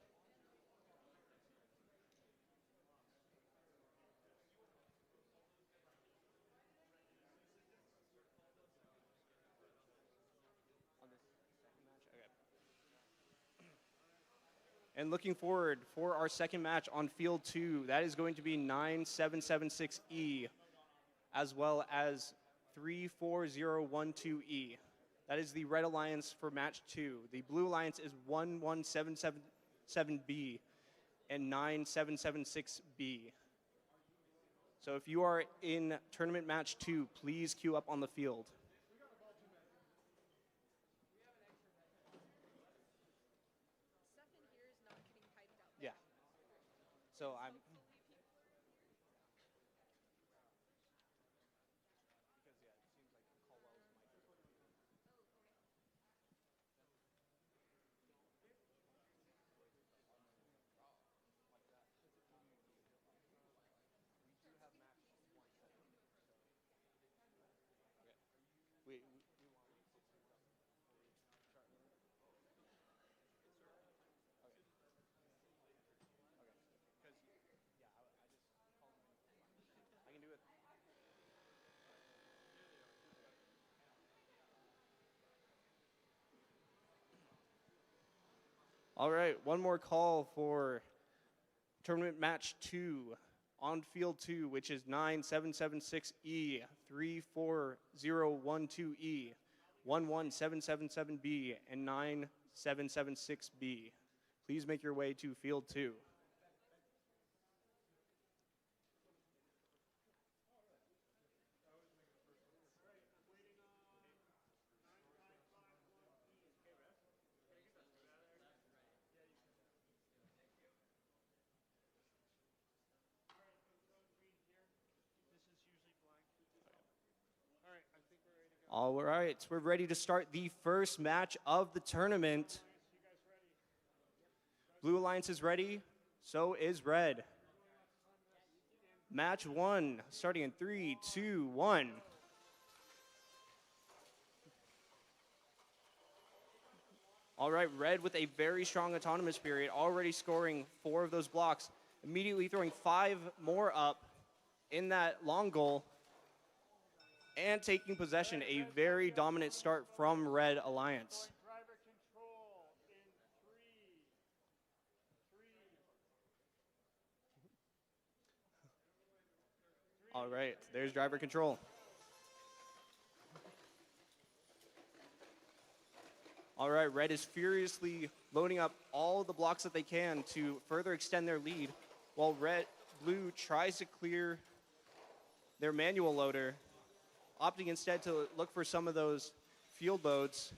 And looking forward for our second match on field 2, that is going to be 9776E, as well as 34012E. That is the Red Alliance for match 2. The Blue Alliance is 11777B and 9776B. So if you are in tournament match 2, please queue up on the field. Yeah. So I'm. All right, one more call for tournament match 2 on field 2, which is 9776E, 34012E, 11777B, and 9776B. Please make your way to field 2. All right, we're ready to start the first match of the tournament. Blue Alliance is ready, so is Red. Match 1, starting in 3, 2, 1. All right, Red with a very strong autonomous period, already scoring 4 of those blocks, immediately throwing 5 more up in that long goal, and taking possession. A very dominant start from Red Alliance. Driver control in 3. All right, there's driver control. All right, Red is furiously loading up all the blocks that they can to further extend their lead, while Blue tries to clear their manual loader, opting instead to look for some of those field loads,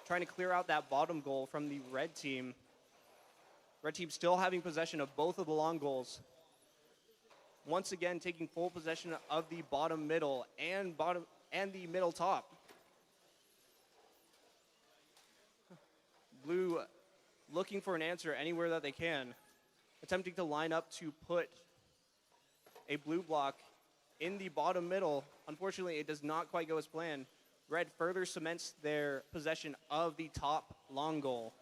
trying to clear out that bottom goal from the Red team. Red team still having possession of both of the long goals. Once again, taking full possession of the bottom middle and the middle top. Blue looking for an answer anywhere that they can, attempting to line up to put a blue block in the bottom middle. Unfortunately, it does not quite go as planned. Red further cements their possession of the top long goal.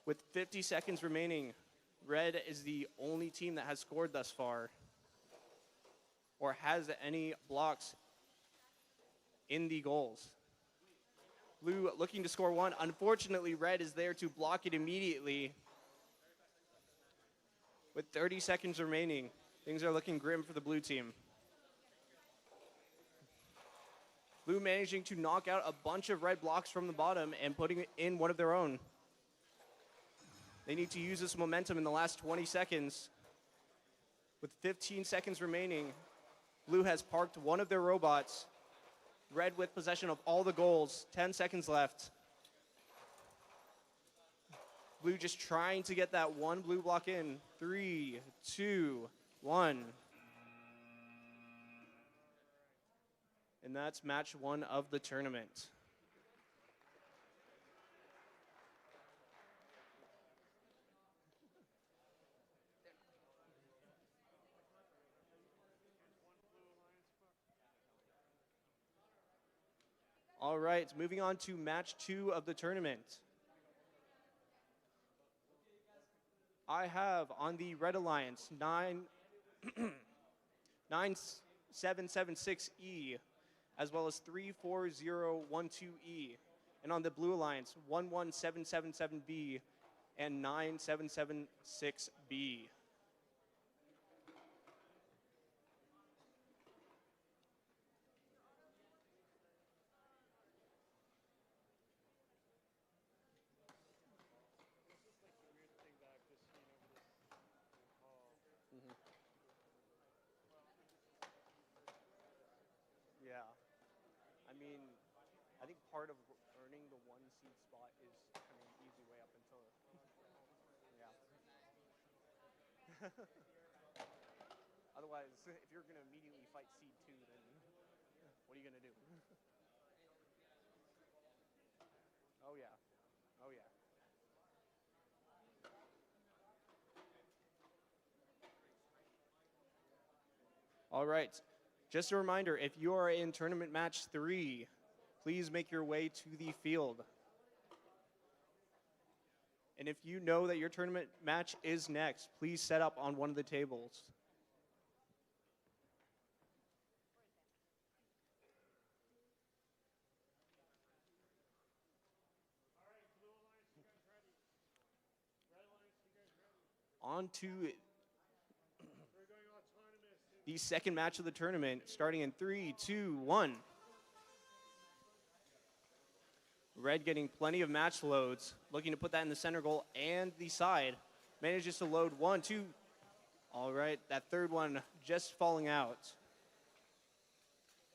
With 50 seconds remaining, Red is the only team that has scored thus far or has any blocks in the goals. Blue looking to score 1. Unfortunately, Red is there to block it immediately. With 30 seconds remaining, things are looking grim for the blue team. Blue managing to knock out a bunch of Red blocks from the bottom and putting in one of their own. They need to use this momentum in the last 20 seconds. With 15 seconds remaining, Blue has parked one of their robots. Red with possession of all the goals. 10 seconds left. Blue just trying to get that one blue block in. 3, 2, 1. And that's match 1 of the tournament. All right, moving on to match 2 of the tournament. I have on the Red Alliance 9776E, as well as 34012E, and on the Blue Alliance 11777B and 9776B. Yeah. I mean, I think part of earning the 1 seed spot is kind of an easy way up until, yeah. Otherwise, if you're going to immediately fight seed 2, then what are you going to do? Oh, yeah. Oh, yeah. All right. Just a reminder, if you are in tournament match 3, please make your way to the field. And if you know that your tournament match is next, please set up on one of the tables. On to the second match of the tournament, starting in 3, 2, 1. Red getting plenty of match loads, looking to put that in the center goal and the side. Manages to load 1, 2. All right, that third one just falling out.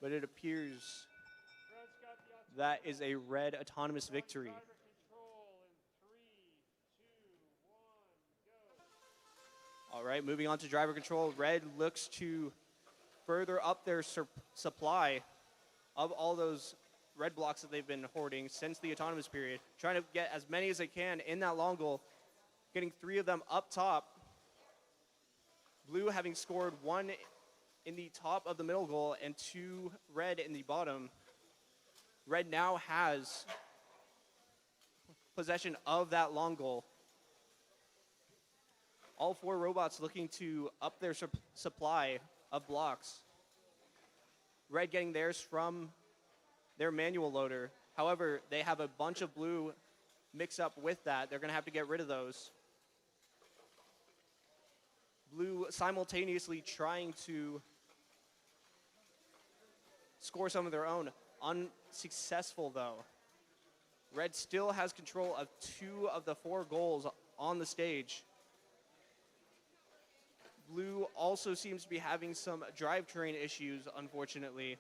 But it appears that is a Red autonomous victory. All right, moving on to driver control. Red looks to further up their supply of all those red blocks that they've been hoarding since the autonomous period. Trying to get as many as they can in that long goal, getting 3 of them up top. Blue having scored 1 in the top of the middle goal and 2 red in the bottom. Red now has possession of that long goal. All 4 robots looking to up their supply of blocks. Red getting theirs from their manual loader. However, they have a bunch of blue mixed up with that. They're going to have to get rid of those. Blue simultaneously trying to score some of their own. Unsuccessful, though. Red still has control of 2 of the 4 goals on the stage. Blue also seems to be having some drivetrain issues, unfortunately.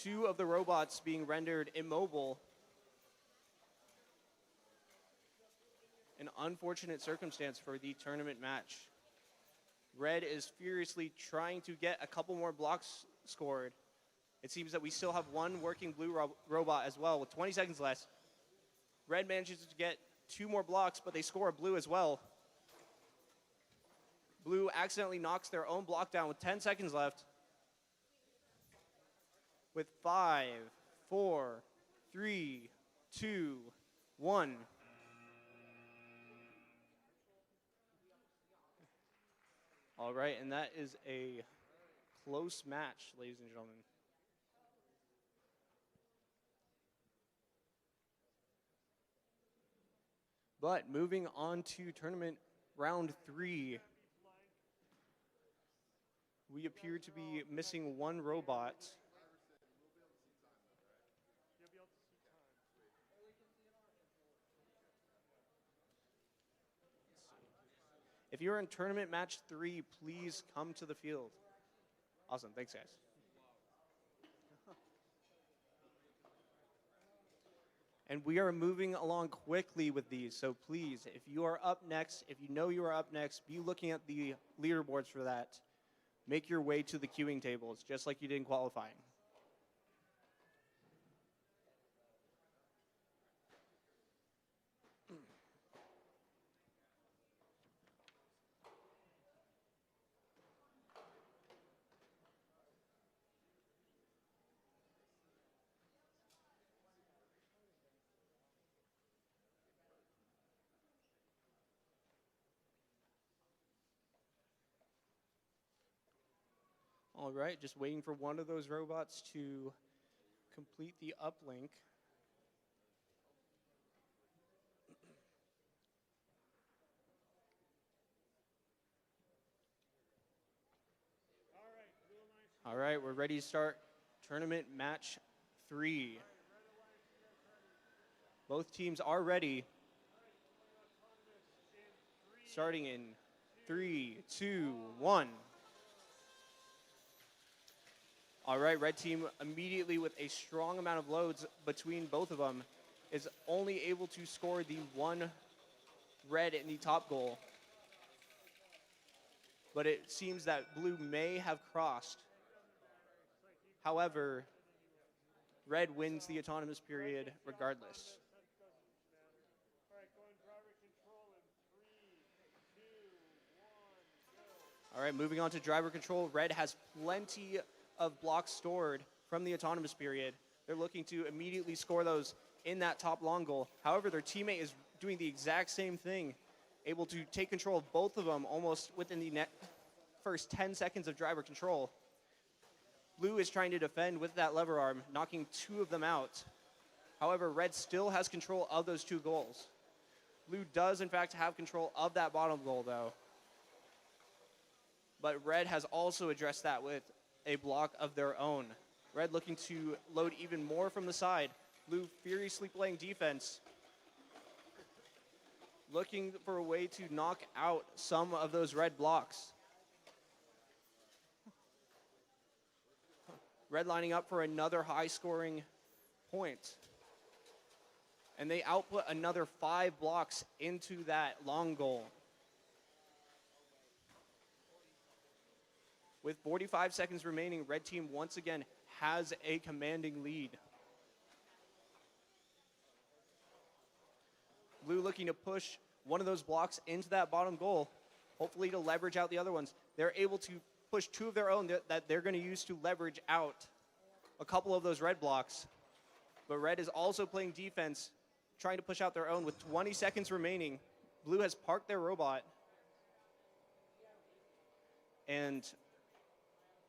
2 of the robots being rendered immobile. An unfortunate circumstance for the tournament match. Red is furiously trying to get a couple more blocks scored. It seems that we still have 1 working blue robot as well with 20 seconds left. Red manages to get 2 more blocks, but they score blue as well. Blue accidentally knocks their own block down with 10 seconds left. With 5, 4, 3, 2, 1. All right, and that is a close match, ladies and gentlemen. But moving on to tournament round 3, we appear to be missing 1 robot. If you're in tournament match 3, please come to the field. Awesome, thanks guys. And we are moving along quickly with these, so please, if you are up next, if you know you are up next, be looking at the leaderboards for that. Make your way to the queuing tables, just like you did in qualifying. All right, just waiting for one of those robots to complete the uplink. All right, we're ready to start tournament match 3. Both teams are ready. Starting in 3, 2, 1. All right, red team immediately with a strong amount of loads between both of them is only able to score the one red in the top goal. But it seems that blue may have crossed. However, red wins the autonomous period regardless. All right, moving on to driver control. Red has plenty of blocks stored from the autonomous period. They're looking to immediately score those in that top long goal. However, their teammate is doing the exact same thing, able to take control of both of them almost within the first 10 seconds of driver control. Blue is trying to defend with that lever arm, knocking 2 of them out. However, red still has control of those 2 goals. Blue does, in fact, have control of that bottom goal, though. But red has also addressed that with a block of their own. Red looking to load even more from the side. Blue furiously playing defense, looking for a way to knock out some of those red blocks. Red lining up for another high-scoring point. And they output another 5 blocks into that long goal. With 45 seconds remaining, red team once again has a commanding lead. Blue looking to push one of those blocks into that bottom goal, hopefully to leverage out the other ones. They're able to push 2 of their own that they're going to use to leverage out a couple of those red blocks. But red is also playing defense, trying to push out their own with 20 seconds remaining. Blue has parked their robot. And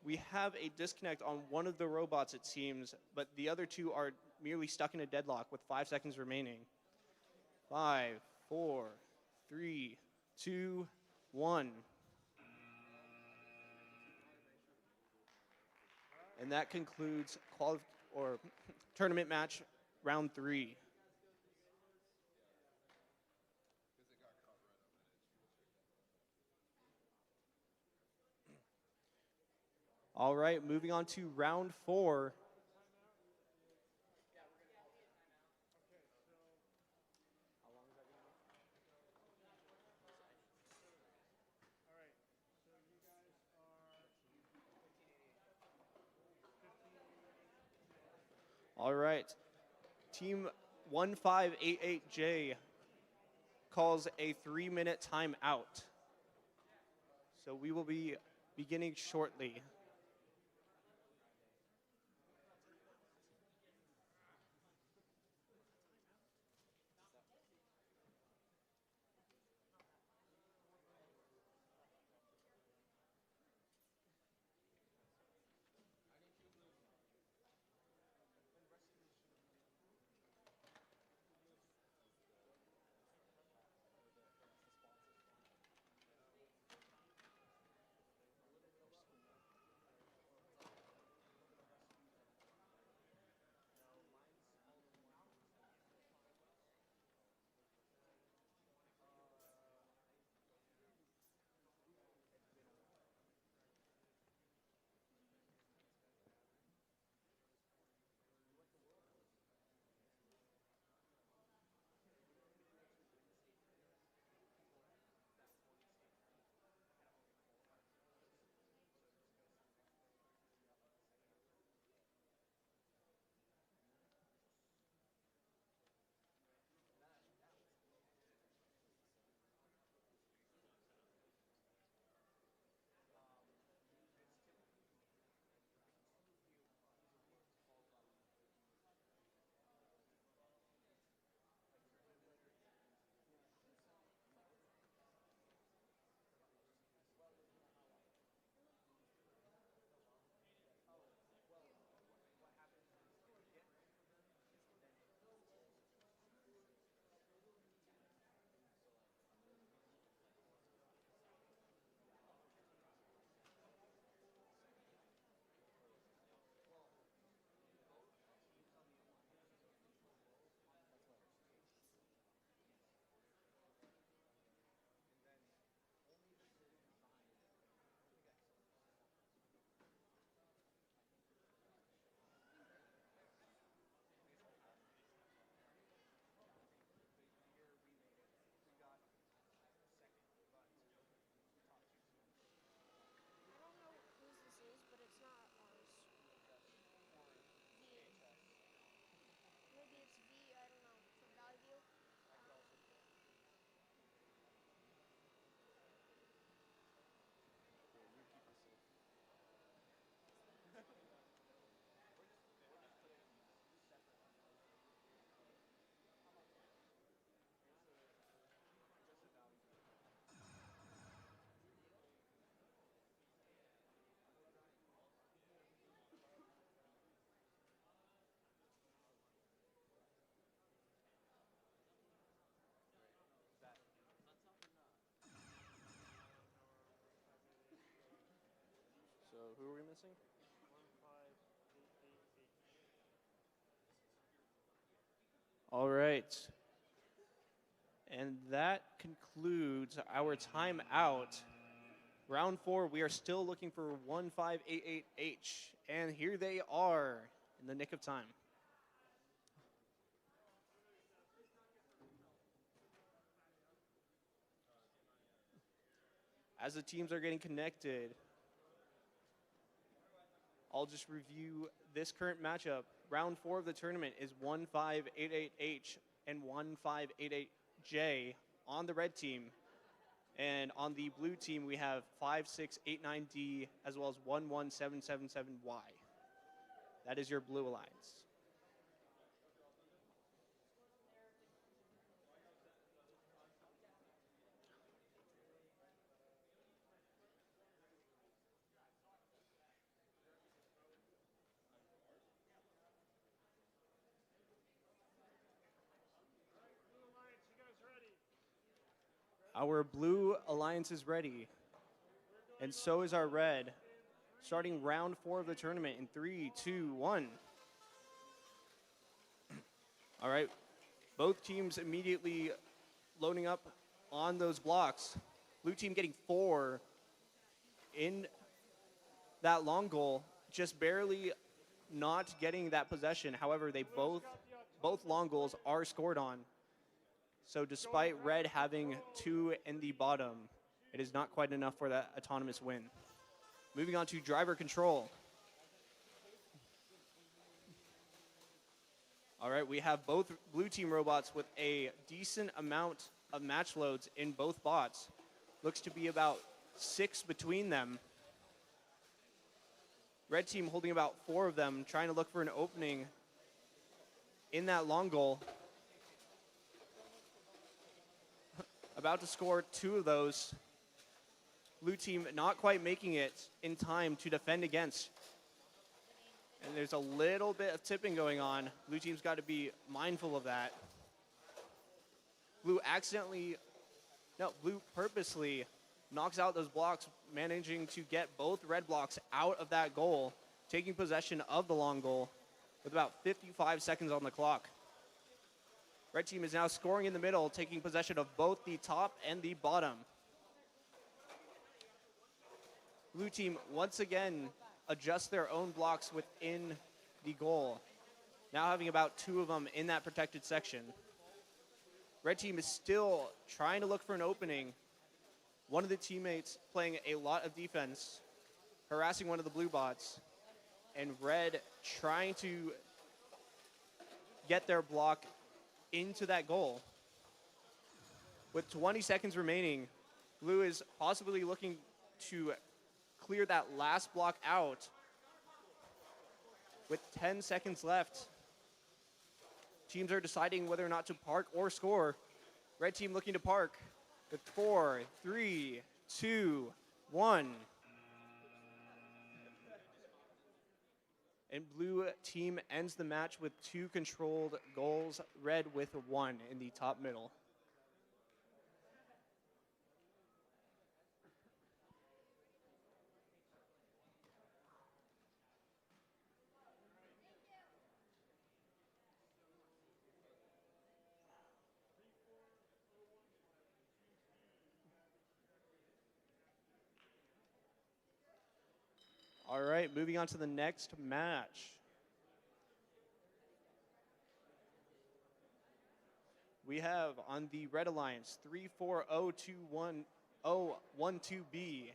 we have a disconnect on one of the robots, it seems, but the other 2 are merely stuck in a deadlock with 5 seconds remaining. 5, 4, 3, 2, 1. And that concludes tournament match round 3. All right, moving on to round 4. All right, team 1588J calls a 3-minute timeout. So we will be beginning shortly. Who are we missing? 15888. All right. And that concludes our timeout. Round 4, we are still looking for 1588H. And here they are in the nick of time. As the teams are getting connected, I'll just review this current matchup. Round 4 of the tournament is 1588H and 1588J on the red team. And on the blue team, we have 5689D as well as 11777Y. That is your blue alliance. Our blue alliance is ready, and so is our red. Starting round 4 of the tournament in 3, 2, 1. All right, both teams immediately loading up on those blocks. Blue team getting 4 in that long goal, just barely not getting that possession. However, they both long goals are scored on. So despite red having 2 in the bottom, it is not quite enough for that autonomous win. Moving on to driver control. All right, we have both blue team robots with a decent amount of match loads in both bots. Looks to be about 6 between them. Red team holding about 4 of them, trying to look for an opening in that long goal. About to score 2 of those. Blue team not quite making it in time to defend against. And there's a little bit of tipping going on. Blue team's got to be mindful of that. Blue purposely knocks out those blocks, managing to get both red blocks out of that goal, taking possession of the long goal with about 55 seconds on the clock. Red team is now scoring in the middle, taking possession of both the top and the bottom. Blue team once again adjusts their own blocks within the goal, now having about 2 of them in that protected section. Red team is still trying to look for an opening. One of the teammates playing a lot of defense, harassing one of the blue bots, and red trying to get their block into that goal. With 20 seconds remaining, blue is possibly looking to clear that last block out. With 10 seconds left, teams are deciding whether or not to park or score. Red team looking to park with 4, 3, 2, 1. And blue team ends the match with 2 controlled goals, red with 1 in the top middle. All right, moving on to the next match. We have on the Red Alliance 34021012B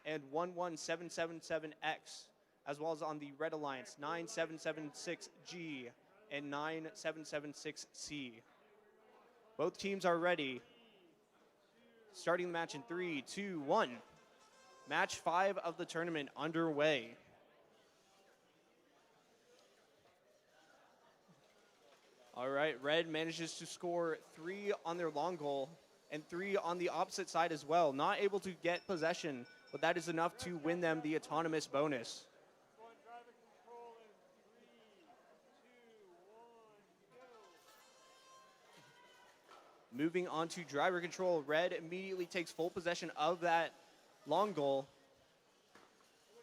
and 11777X, as well as on the Red Alliance 9776G and 9776C. Both teams are ready. Starting the match in 3, 2, 1. Match 5 of the tournament underway. All right, red manages to score 3 on their long goal and 3 on the opposite side as well. Not able to get possession, but that is enough to win them the autonomous bonus. Moving on to driver control, red immediately takes full possession of that long goal.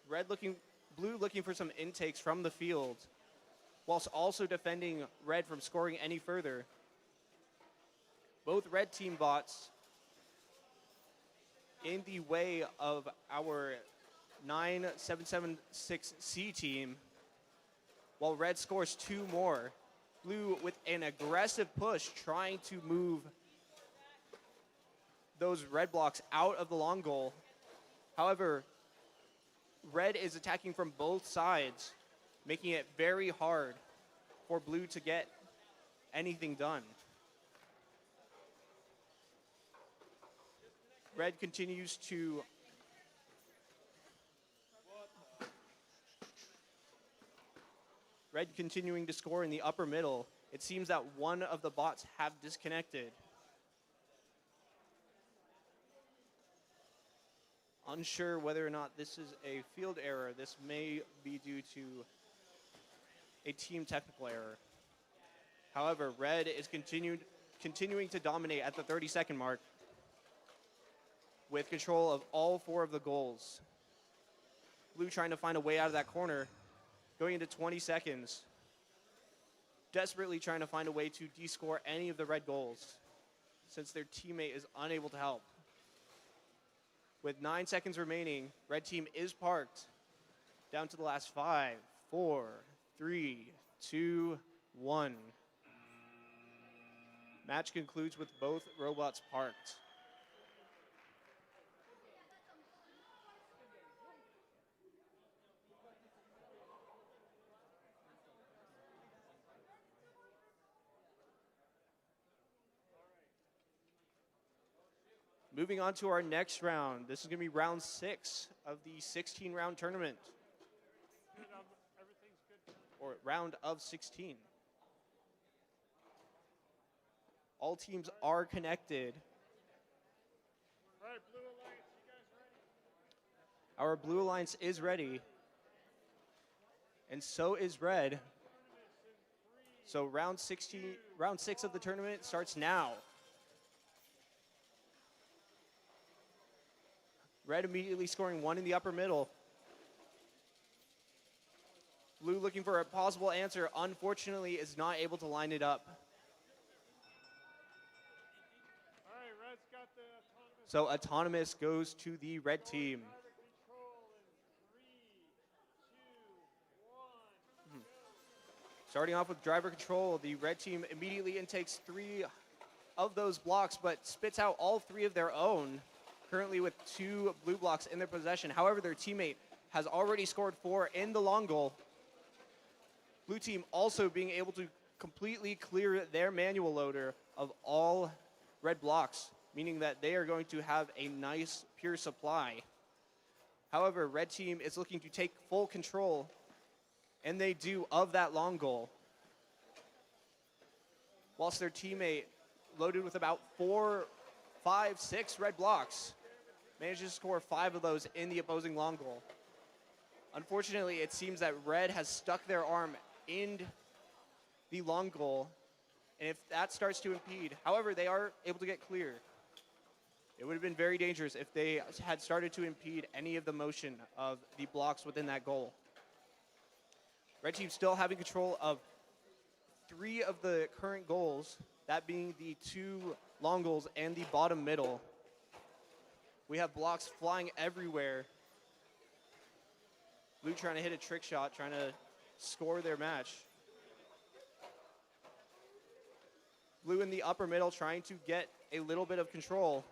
Blue looking for some intakes from the field, whilst also defending red from scoring any further. Both red team bots in the way of our 9776C team, while red scores 2 more. Blue with an aggressive push trying to move those red blocks out of the long goal. However, red is attacking from both sides, making it very hard for blue to get anything done. Red continues to Red continuing to score in the upper middle. It seems that one of the bots have disconnected. Unsure whether or not this is a field error. This may be due to a team technical error. However, red is continuing to dominate at the 30-second mark with control of all 4 of the goals. Blue trying to find a way out of that corner, going into 20 seconds, desperately trying to find a way to de-score any of the red goals since their teammate is unable to help. With 9 seconds remaining, red team is parked down to the last 5, 4, 3, 2, 1. Match concludes with both robots parked. Moving on to our next round. This is going to be round 6 of the 16-round tournament. Or round of 16. All teams are connected. All right, Blue Alliance, you guys ready? Our Blue Alliance is ready. And so is red. So round 6 of the tournament starts now. Red immediately scoring 1 in the upper middle. Blue looking for a possible answer, unfortunately is not able to line it up. All right, Red's got the autonomous. So autonomous goes to the red team. Starting off with driver control, the red team immediately intakes 3 of those blocks, but spits out all 3 of their own, currently with 2 blue blocks in their possession. However, their teammate has already scored 4 in the long goal. Blue team also being able to completely clear their manual loader of all red blocks, meaning that they are going to have a nice pure supply. However, red team is looking to take full control, and they do, of that long goal. Whilst their teammate, loaded with about 4, 5, 6 red blocks, manages to score 5 of those in the opposing long goal. Unfortunately, it seems that red has stuck their arm in the long goal, and if that starts to impede, however, they are able to get clear. It would have been very dangerous if they had started to impede any of the motion of the blocks within that goal. Red team still having control of 3 of the current goals, that being the 2 long goals and the bottom middle. We have blocks flying everywhere. Blue trying to hit a trick shot, trying to score their match. Blue in the upper middle trying to get a little bit of control,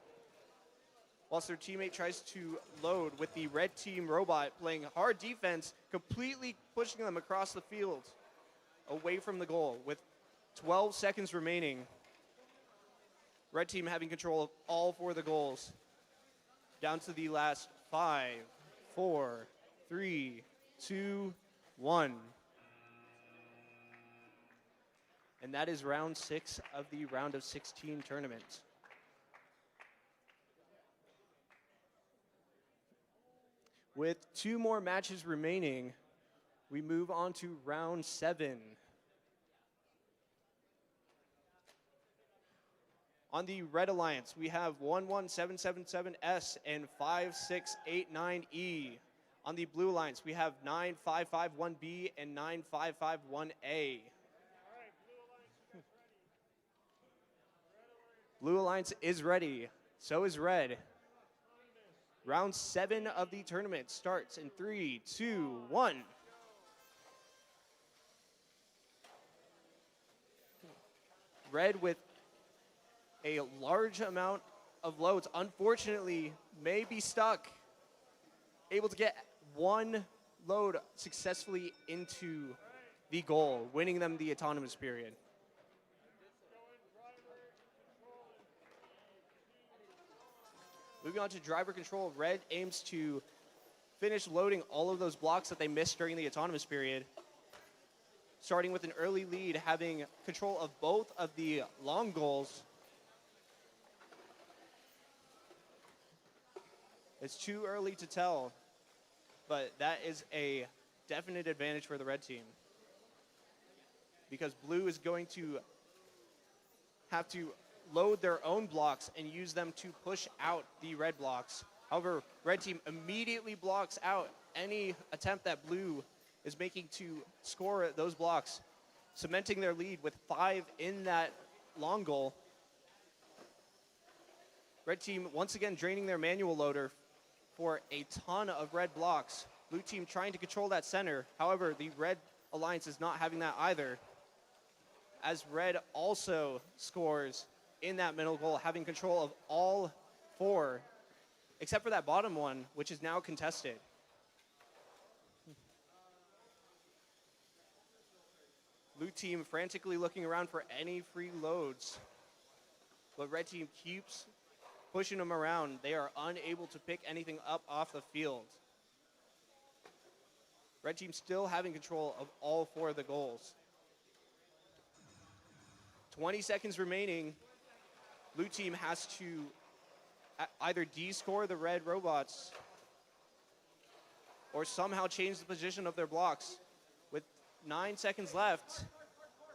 whilst their teammate tries to load with the red team robot playing hard defense, completely pushing them across the field away from the goal with 12 seconds remaining. Red team having control of all 4 of the goals. Down to the last 5, 4, 3, 2, 1. And that is round 6 of the round of 16 tournament. With 2 more matches remaining, we move on to round 7. On the Red Alliance, we have 11777S and 5689E. On the Blue Alliance, we have 9551B and 9551A. Blue Alliance is ready. So is Red. Round 7 of the tournament starts in 3, 2, 1. Red with a large amount of loads, unfortunately, may be stuck. Able to get one load successfully into the goal, winning them the autonomous period. Moving on to driver control, Red aims to finish loading all of those blocks that they missed during the autonomous period. Starting with an early lead, having control of both of the long goals. It's too early to tell, but that is a definite advantage for the Red team. Because Blue is going to have to load their own blocks and use them to push out the Red blocks. However, Red team immediately blocks out any attempt that Blue is making to score those blocks, cementing their lead with 5 in that long goal. Red team once again draining their manual loader for a ton of Red blocks. Blue team trying to control that center. However, the Red Alliance is not having that either, as Red also scores in that middle goal, having control of all 4, except for that bottom one, which is now contested. Blue team frantically looking around for any free loads, but Red team keeps pushing them around. They are unable to pick anything up off the field. Red team still having control of all 4 of the goals. 20 seconds remaining. Blue team has to either de-score the Red robots or somehow change the position of their blocks. With 9 seconds left,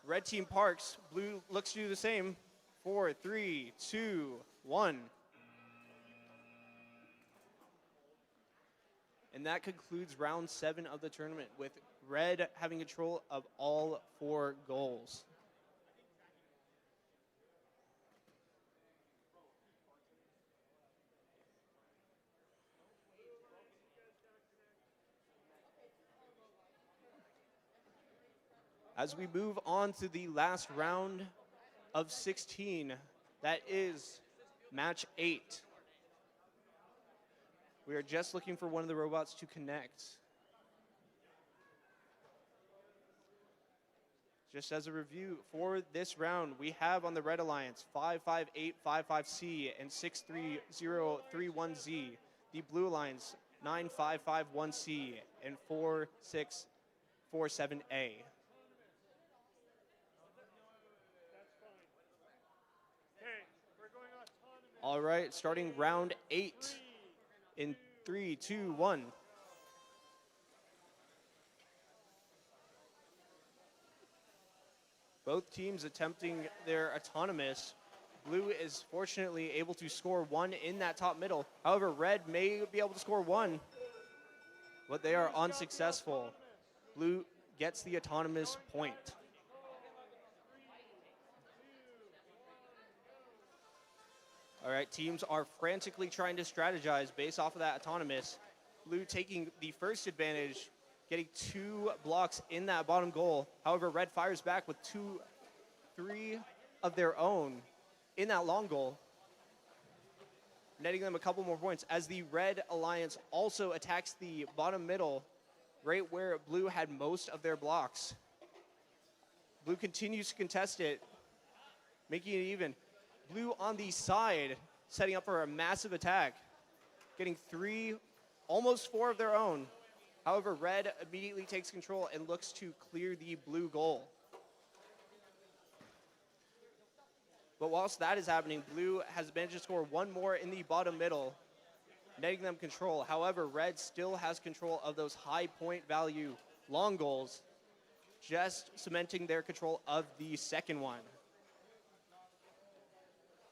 Red team parks. Blue looks to do the same. 4, 3, 2, 1. And that concludes round 7 of the tournament, with Red having control of all 4 goals. As we move on to the last round of 16, that is match 8. We are just looking for one of the robots to connect. Just as a review, for this round, we have on the Red Alliance 55855C and 63031Z. The Blue Alliance 9551C and 4647A. All right, starting round 8 in 3, 2, 1. Both teams attempting their autonomous. Blue is fortunately able to score 1 in that top middle. However, Red may be able to score 1, but they are unsuccessful. Blue gets the autonomous point. All right, teams are frantically trying to strategize based off of that autonomous. Blue taking the first advantage, getting 2 blocks in that bottom goal. However, Red fires back with 3 of their own in that long goal, netting them a couple more points, as the Red Alliance also attacks the bottom middle, right where Blue had most of their blocks. Blue continues to contest it, making it even. Blue on the side, setting up for a massive attack, getting 3, almost 4 of their own. However, Red immediately takes control and looks to clear the blue goal. But whilst that is happening, Blue has managed to score 1 more in the bottom middle, netting them control. However, Red still has control of those high point value long goals, just cementing their control of the second one.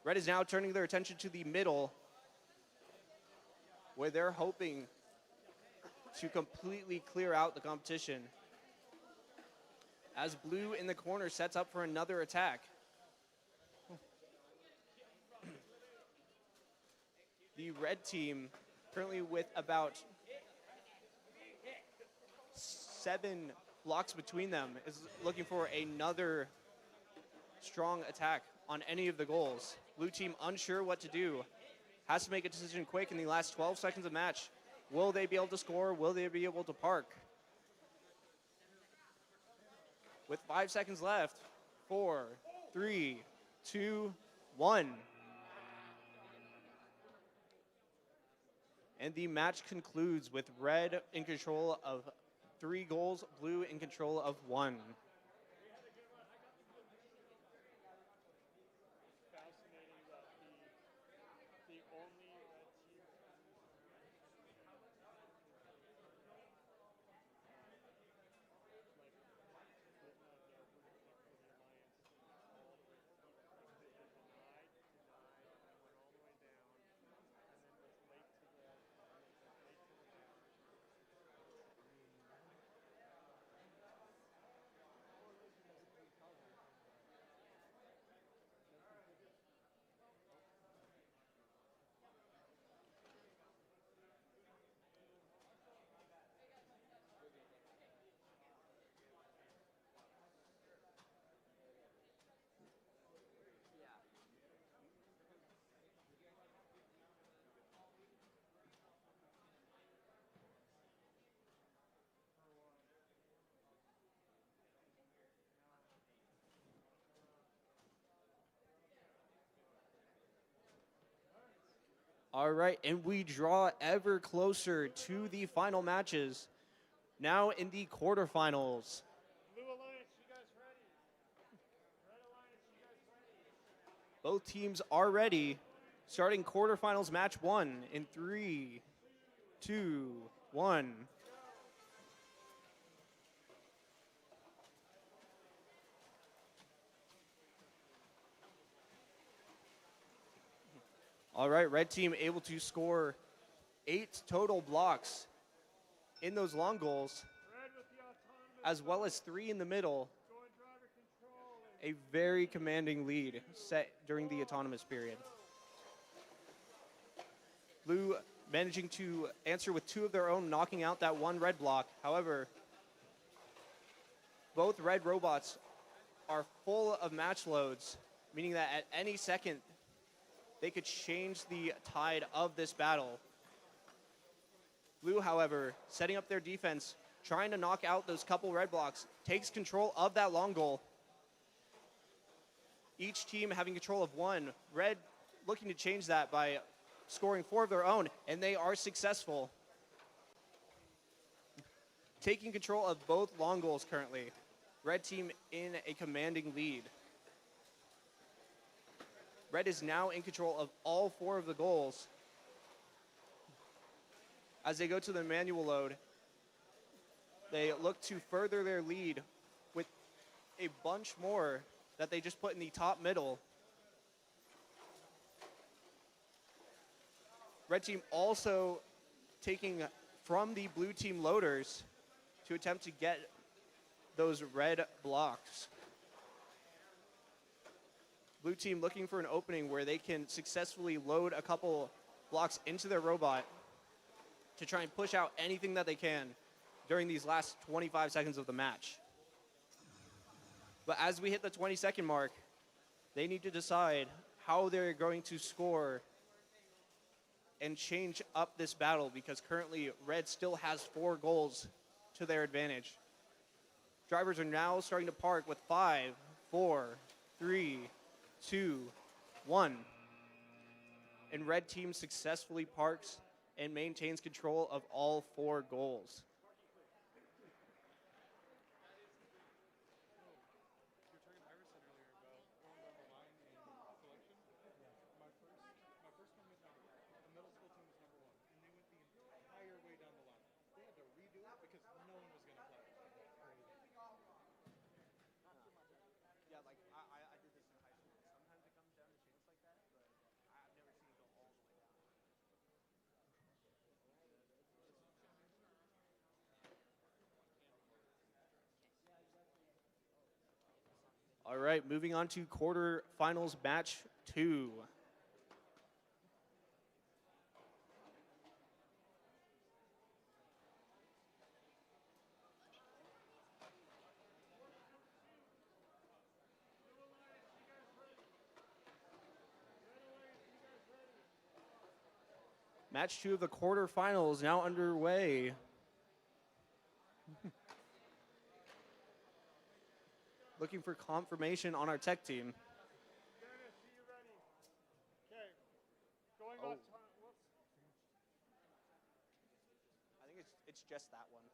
Red is now turning their attention to the middle, where they're hoping to completely clear out the competition. As blue in the corner sets up for another attack. The red team, currently with about 7 blocks between them, is looking for another strong attack on any of the goals. Blue team unsure what to do. Has to make a decision quick in the last 12 seconds of match. Will they be able to score? Will they be able to park? With 5 seconds left, 4, 3, 2, 1. And the match concludes with red in control of 3 goals, blue in control of 1. Fascinating that the only red team All right, and we draw ever closer to the final matches. Now in the quarterfinals. Blue Alliance, you guys ready? Red Alliance, you guys ready? Both teams are ready. Starting quarterfinals match 1 in 3, 2, 1. All right, red team able to score 8 total blocks in those long goals, as well as 3 in the middle. A very commanding lead set during the autonomous period. Blue managing to answer with 2 of their own, knocking out that 1 red block. However, both red robots are full of match loads, meaning that at any second, they could change the tide of this battle. Blue, however, setting up their defense, trying to knock out those couple red blocks, takes control of that long goal. Each team having control of 1. Red looking to change that by scoring 4 of their own, and they are successful. Taking control of both long goals currently. Red team in a commanding lead. Red is now in control of all 4 of the goals. As they go to the manual load, they look to further their lead with a bunch more that they just put in the top middle. Red team also taking from the blue team loaders to attempt to get those red blocks. Blue team looking for an opening where they can successfully load a couple blocks into their robot to try and push out anything that they can during these last 25 seconds of the match. But as we hit the 20-second mark, they need to decide how they're going to score and change up this battle, because currently red still has 4 goals to their advantage. Drivers are now starting to park with 5, 4, 3, 2, 1. And red team successfully parks and maintains control of all 4 goals. All right, moving on to quarterfinals match 2. Match 2 of the quarterfinals now underway. Looking for confirmation on our tech team. Dennis, are you ready? Okay. Going Oh. on time. Whoops. I think it's just that one.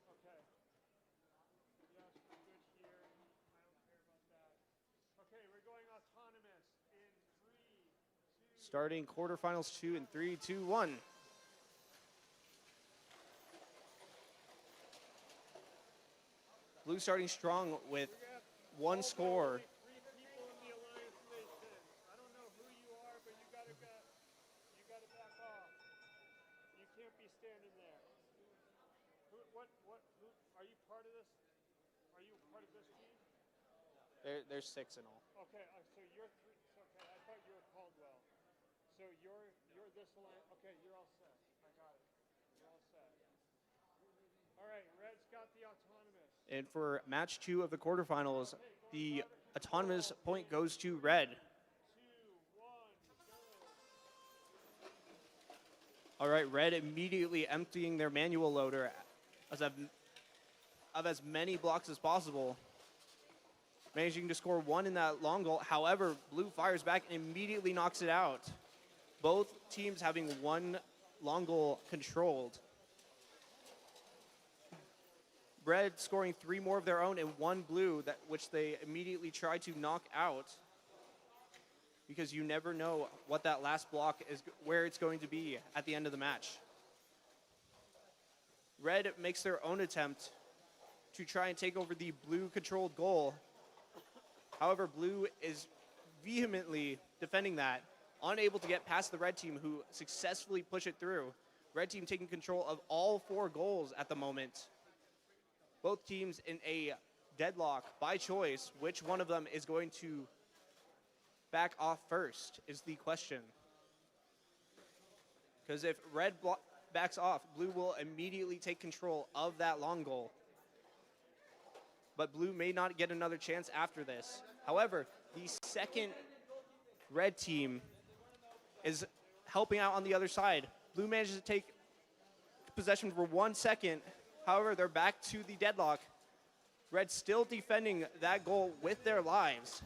Okay. Yes, we're good here. I don't care about that. Okay, we're going autonomous in 3, 2. Starting quarterfinals 2 in 3, 2, 1. Blue starting strong with one score. 3 people in the alliance station. I don't know who you are, but you gotta back off. You can't be standing there. Who are you part of this? Are you part of this team? There's 6 in all. Okay, so you're 3. Okay, I thought you were Caldwell. So you're this alliance. Okay, you're all set. I got it. You're all set. All right, Red's got the autonomous. And for match 2 of the quarterfinals, the autonomous point goes to Red. 2, 1, go. All right, Red immediately emptying their manual loader of as many blocks as possible. Managing to score 1 in that long goal. However, Blue fires back and immediately knocks it out. Both teams having 1 long goal controlled. Red scoring 3 more of their own and 1 blue, which they immediately try to knock out, because you never know what that last block is, where it's going to be at the end of the match. Red makes their own attempt to try and take over the blue-controlled goal. However, blue is vehemently defending that, unable to get past the red team, who successfully push it through. Red team taking control of all 4 goals at the moment. Both teams in a deadlock by choice. Which one of them is going to back off first is the question. Because if red backs off, blue will immediately take control of that long goal. But blue may not get another chance after this. However, the second red team is helping out on the other side. Blue manages to take possession for 1 second. However, they're back to the deadlock. Red still defending that goal with their lives.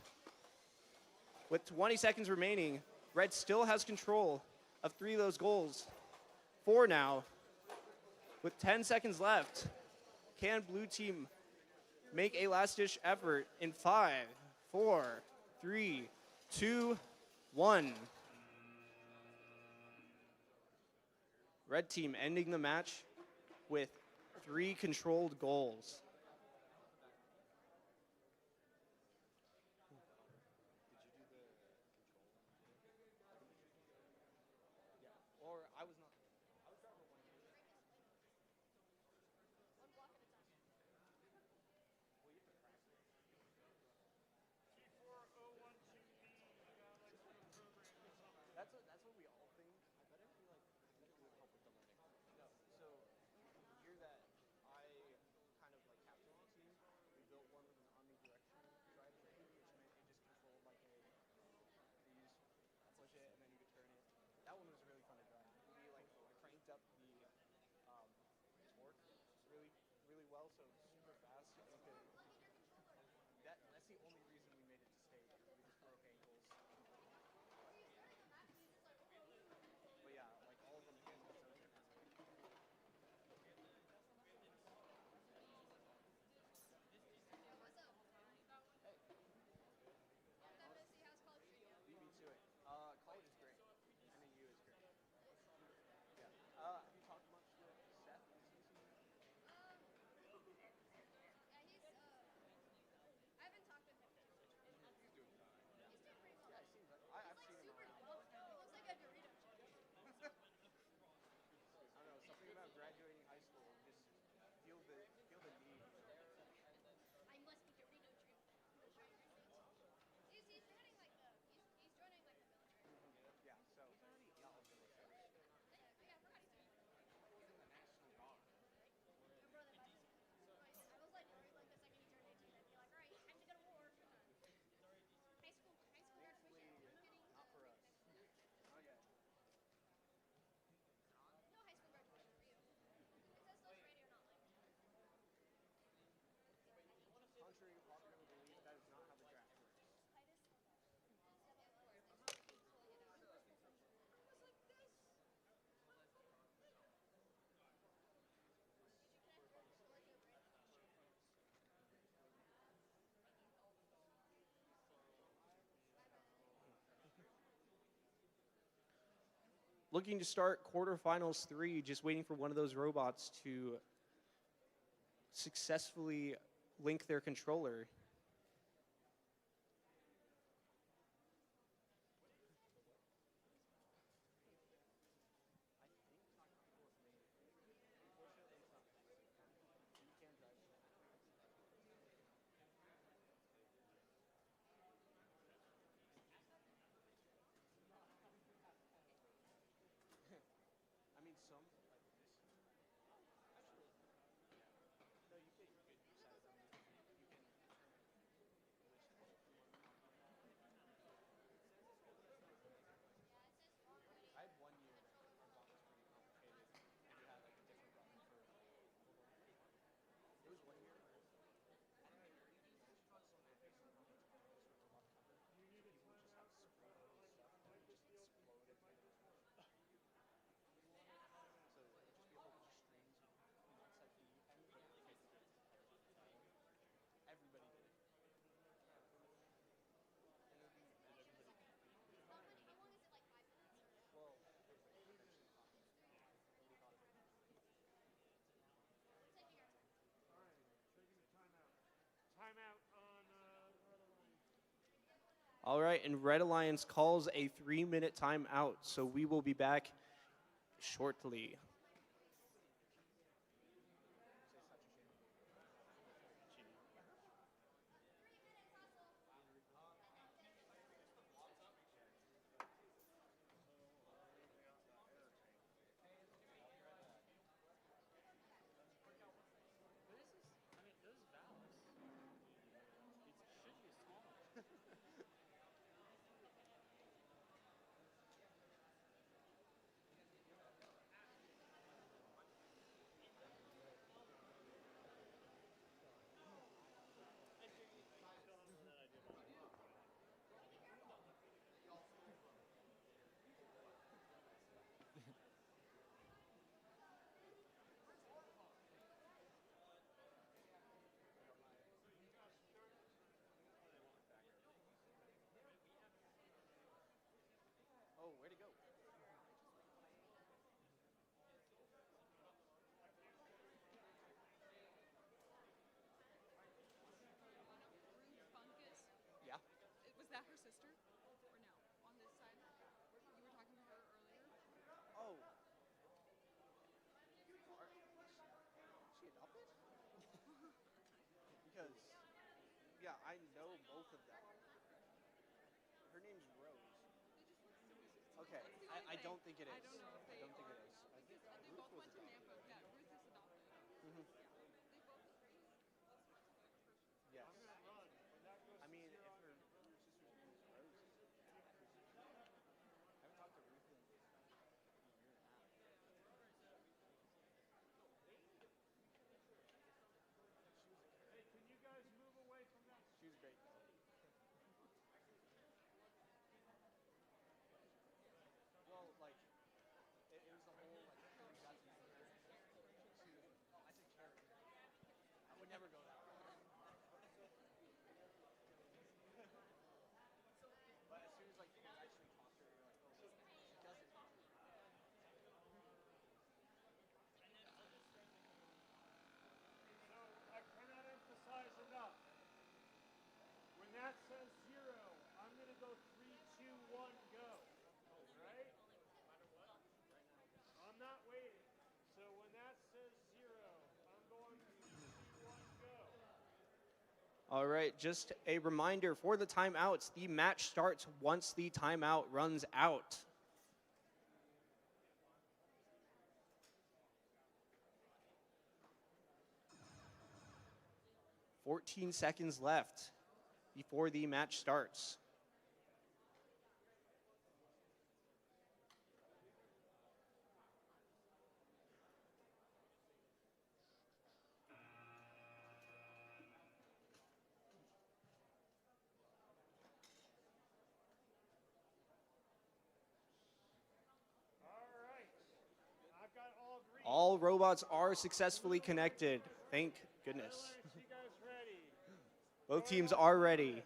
With 20 seconds remaining, Red still has control of 3 of those goals. 4 now. With 10 seconds left, can blue team make a last-ditch effort in 5, 4, 3, 2, 1. Red team ending the match with 3 controlled goals. Or I was not. I was driving one. That's what we all think. I bet it would help with the learning. No. So the year that I kind of like captained the team, we built one with an omnidirectional drivetrain, which meant it just controlled like a you just push it and then you could turn it. That one was really fun to drive. We like cranked up the torque really well, so super fast. And we could. That's the only reason we made it to state. We just broke ankles. But yeah, like all of them handled so beat me to it. College is great. NAU is great. Yeah. Have you talked much with Seth? looking to start quarterfinals 3, just waiting for one of those robots to successfully link their controller. I mean, some like this. Actually, no, you could decide it. I mean, you can determine which one you want. I had 1 year that our bot was pretty complicated, and we had like a different button for all of them. It was 1 year where I don't know. We actually brought some like basic knowledge on this with robot cover, so people would just have spray paint stuff that would just explode if you hit it too much. So it would just be a whole bunch of strings with nuts at the end, but paper plates and covers at the top. Everybody did it. And it would be Did everybody complete it, or did they finish it? well, everybody eventually caught up. Nobody caught up to me. All right, taking a timeout. Timeout on Red Alliance. All right, and Red Alliance calls a 3-minute timeout, so we will be back shortly. But this is, I mean, those valves, it should be smaller. Oh, where'd it go? Yeah. Was that her sister? Or no? On this side? You were talking to her earlier? Oh. She adopted? Because, yeah, I know both of them. Her name's Rose. Okay, I don't think it is. I don't know if they don't think are. it is. I think Because they Ruth both was went to adopted. Nampo. Yeah, Ruth is adopted. Mhm. Yeah. They both, that's my first. Yes. I'm gonna run. When that goes I to mean, zero, if Oh, her sister's name is Rose, I haven't talked to Ruth in a year and a half. She was a carrot. Hey, can you guys move away from that? She was great though. Well, like, it was the whole like Harry got to know her. She was. I said carrot. I would never go that route. But as soon as like you actually talk to her, you're like, oh, she does it. So I cannot emphasize enough. When that says zero, I'm gonna go 3, 2, 1, go. Right? I'm not waiting. So when that says zero, I'm going 3, 2, 1, go. All right, just a reminder for the timeouts, the match starts once the timeout runs out. "14 seconds left before the match starts. All right. I've got all green. All robots are successfully connected. Thank goodness. Alliance, you guys ready? Both teams are ready.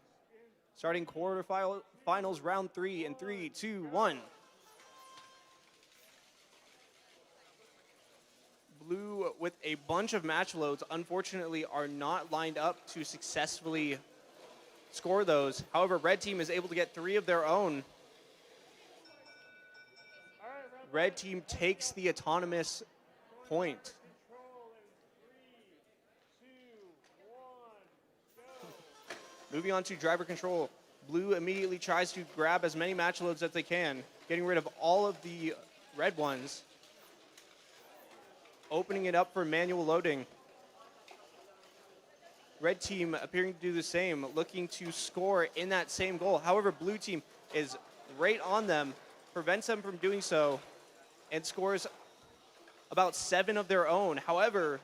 Starting quarterfinals round 3 in 3, 2, 1. with a bunch of match loads, unfortunately, are not lined up to successfully score those. However, red team is able to get 3 of their own. Red team takes the autonomous point. Moving on to driver control. Blue immediately tries to grab as many match loads as they can, getting rid of all of the red ones, opening it up for manual loading. Red team appearing to do the same, looking to score in that same goal. However, blue team is right on them, prevents them from doing so, and scores about 7 of their own. However,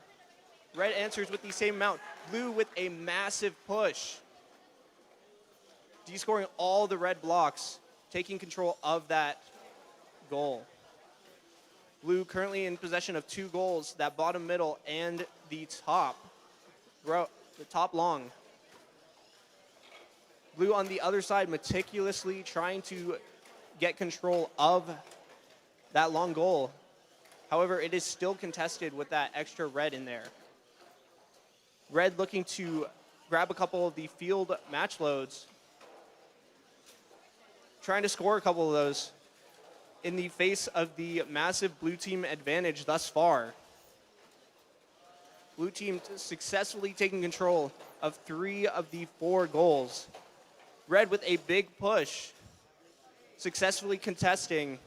red answers with the same amount. Blue with a massive push, descoring all the red blocks, taking control of that goal. Blue currently in possession of 2 goals, that bottom middle and the top long. Blue on the other side meticulously trying to get control of that long goal. However, it is still contested with that extra red in there. Red looking to grab a couple of the field match loads, trying to score a couple of those in the face of the massive blue team advantage thus far. Blue team successfully taking control of 3 of the 4 goals. Red with a big push, successfully contesting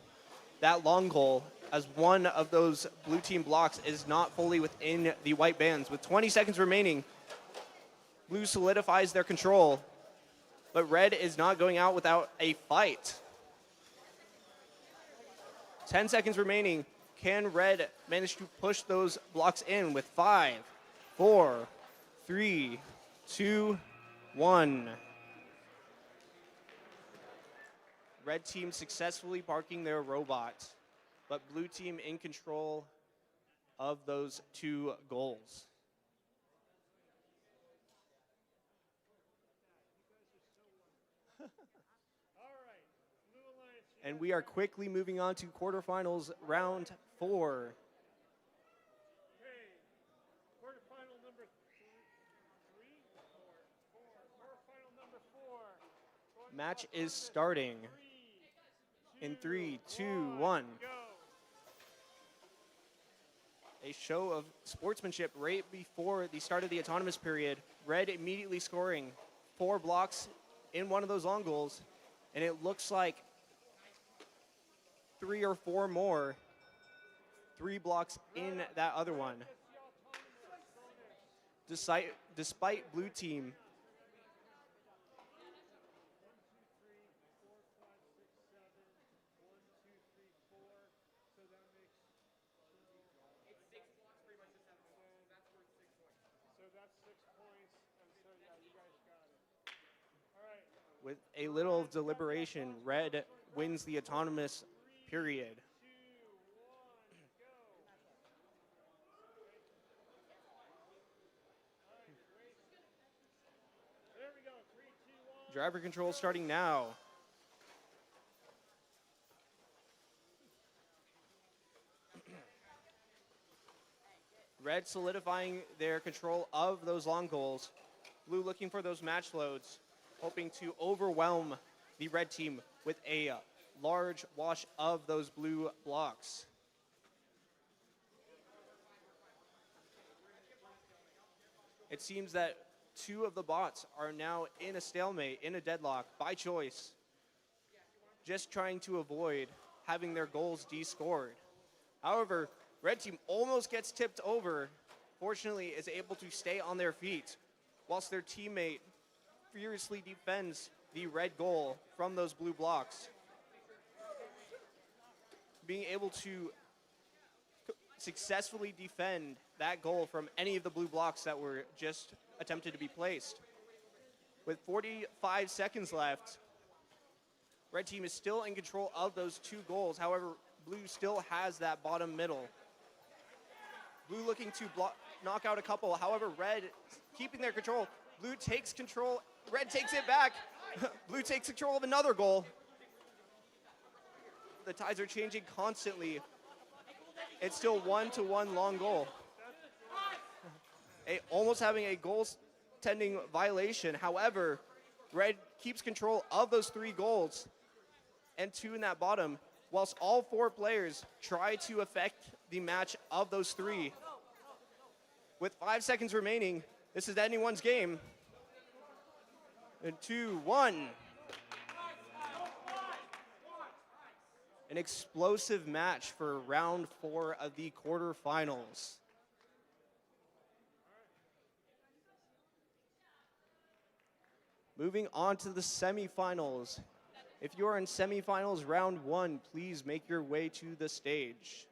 that long goal as one of those blue team blocks is not fully within the white bands. With 20 seconds remaining, blue solidifies their control, but red is not going out without a fight. 10 seconds remaining. Can red manage to push those blocks in with 5, 4, 3, 2, 1. Red team successfully parking their robot, but blue team in control of those 2 goals. And we are quickly moving on to quarterfinals round 4. Quarterfinal number 4. Match is starting in 3, 2, 1. A show of sportsmanship right before the start of the autonomous period. Red immediately scoring 4 blocks in one of those long goals, and it looks like 3 or 4 more, 3 blocks in that other one. Despite blue team with a little deliberation, red wins the autonomous period. Driver control starting now. Red solidifying their control of those long goals. Blue looking for those match loads, hoping to overwhelm the red team with a large wash of those blue blocks. It seems that 2 of the bots are now in a stalemate, in a deadlock, by choice, just trying to avoid having their goals descored. However, red team almost gets tipped over, fortunately is able to stay on their feet, whilst their teammate furiously defends the red goal from those blue blocks. Being able to successfully defend that goal from any of the blue blocks that were just attempted to be placed. With 45 seconds left, red team is still in control of those 2 goals. However, blue still has that bottom middle. Blue looking to knock out a couple. However, red keeping their control. Blue takes control. Red takes it back. Blue takes control of another goal. The ties are changing constantly. It's still 1-1 long goal. almost having a goaltending violation. However, Red keeps control of those 3 goals and 2 in that bottom, whilst all 4 players try to affect the match of those 3. With 5 seconds remaining, this is anyone's game. And 2, 1. An explosive match for round 4 of the quarterfinals. Moving on to the semifinals. If you are in semifinals round 1, please make your way to the stage.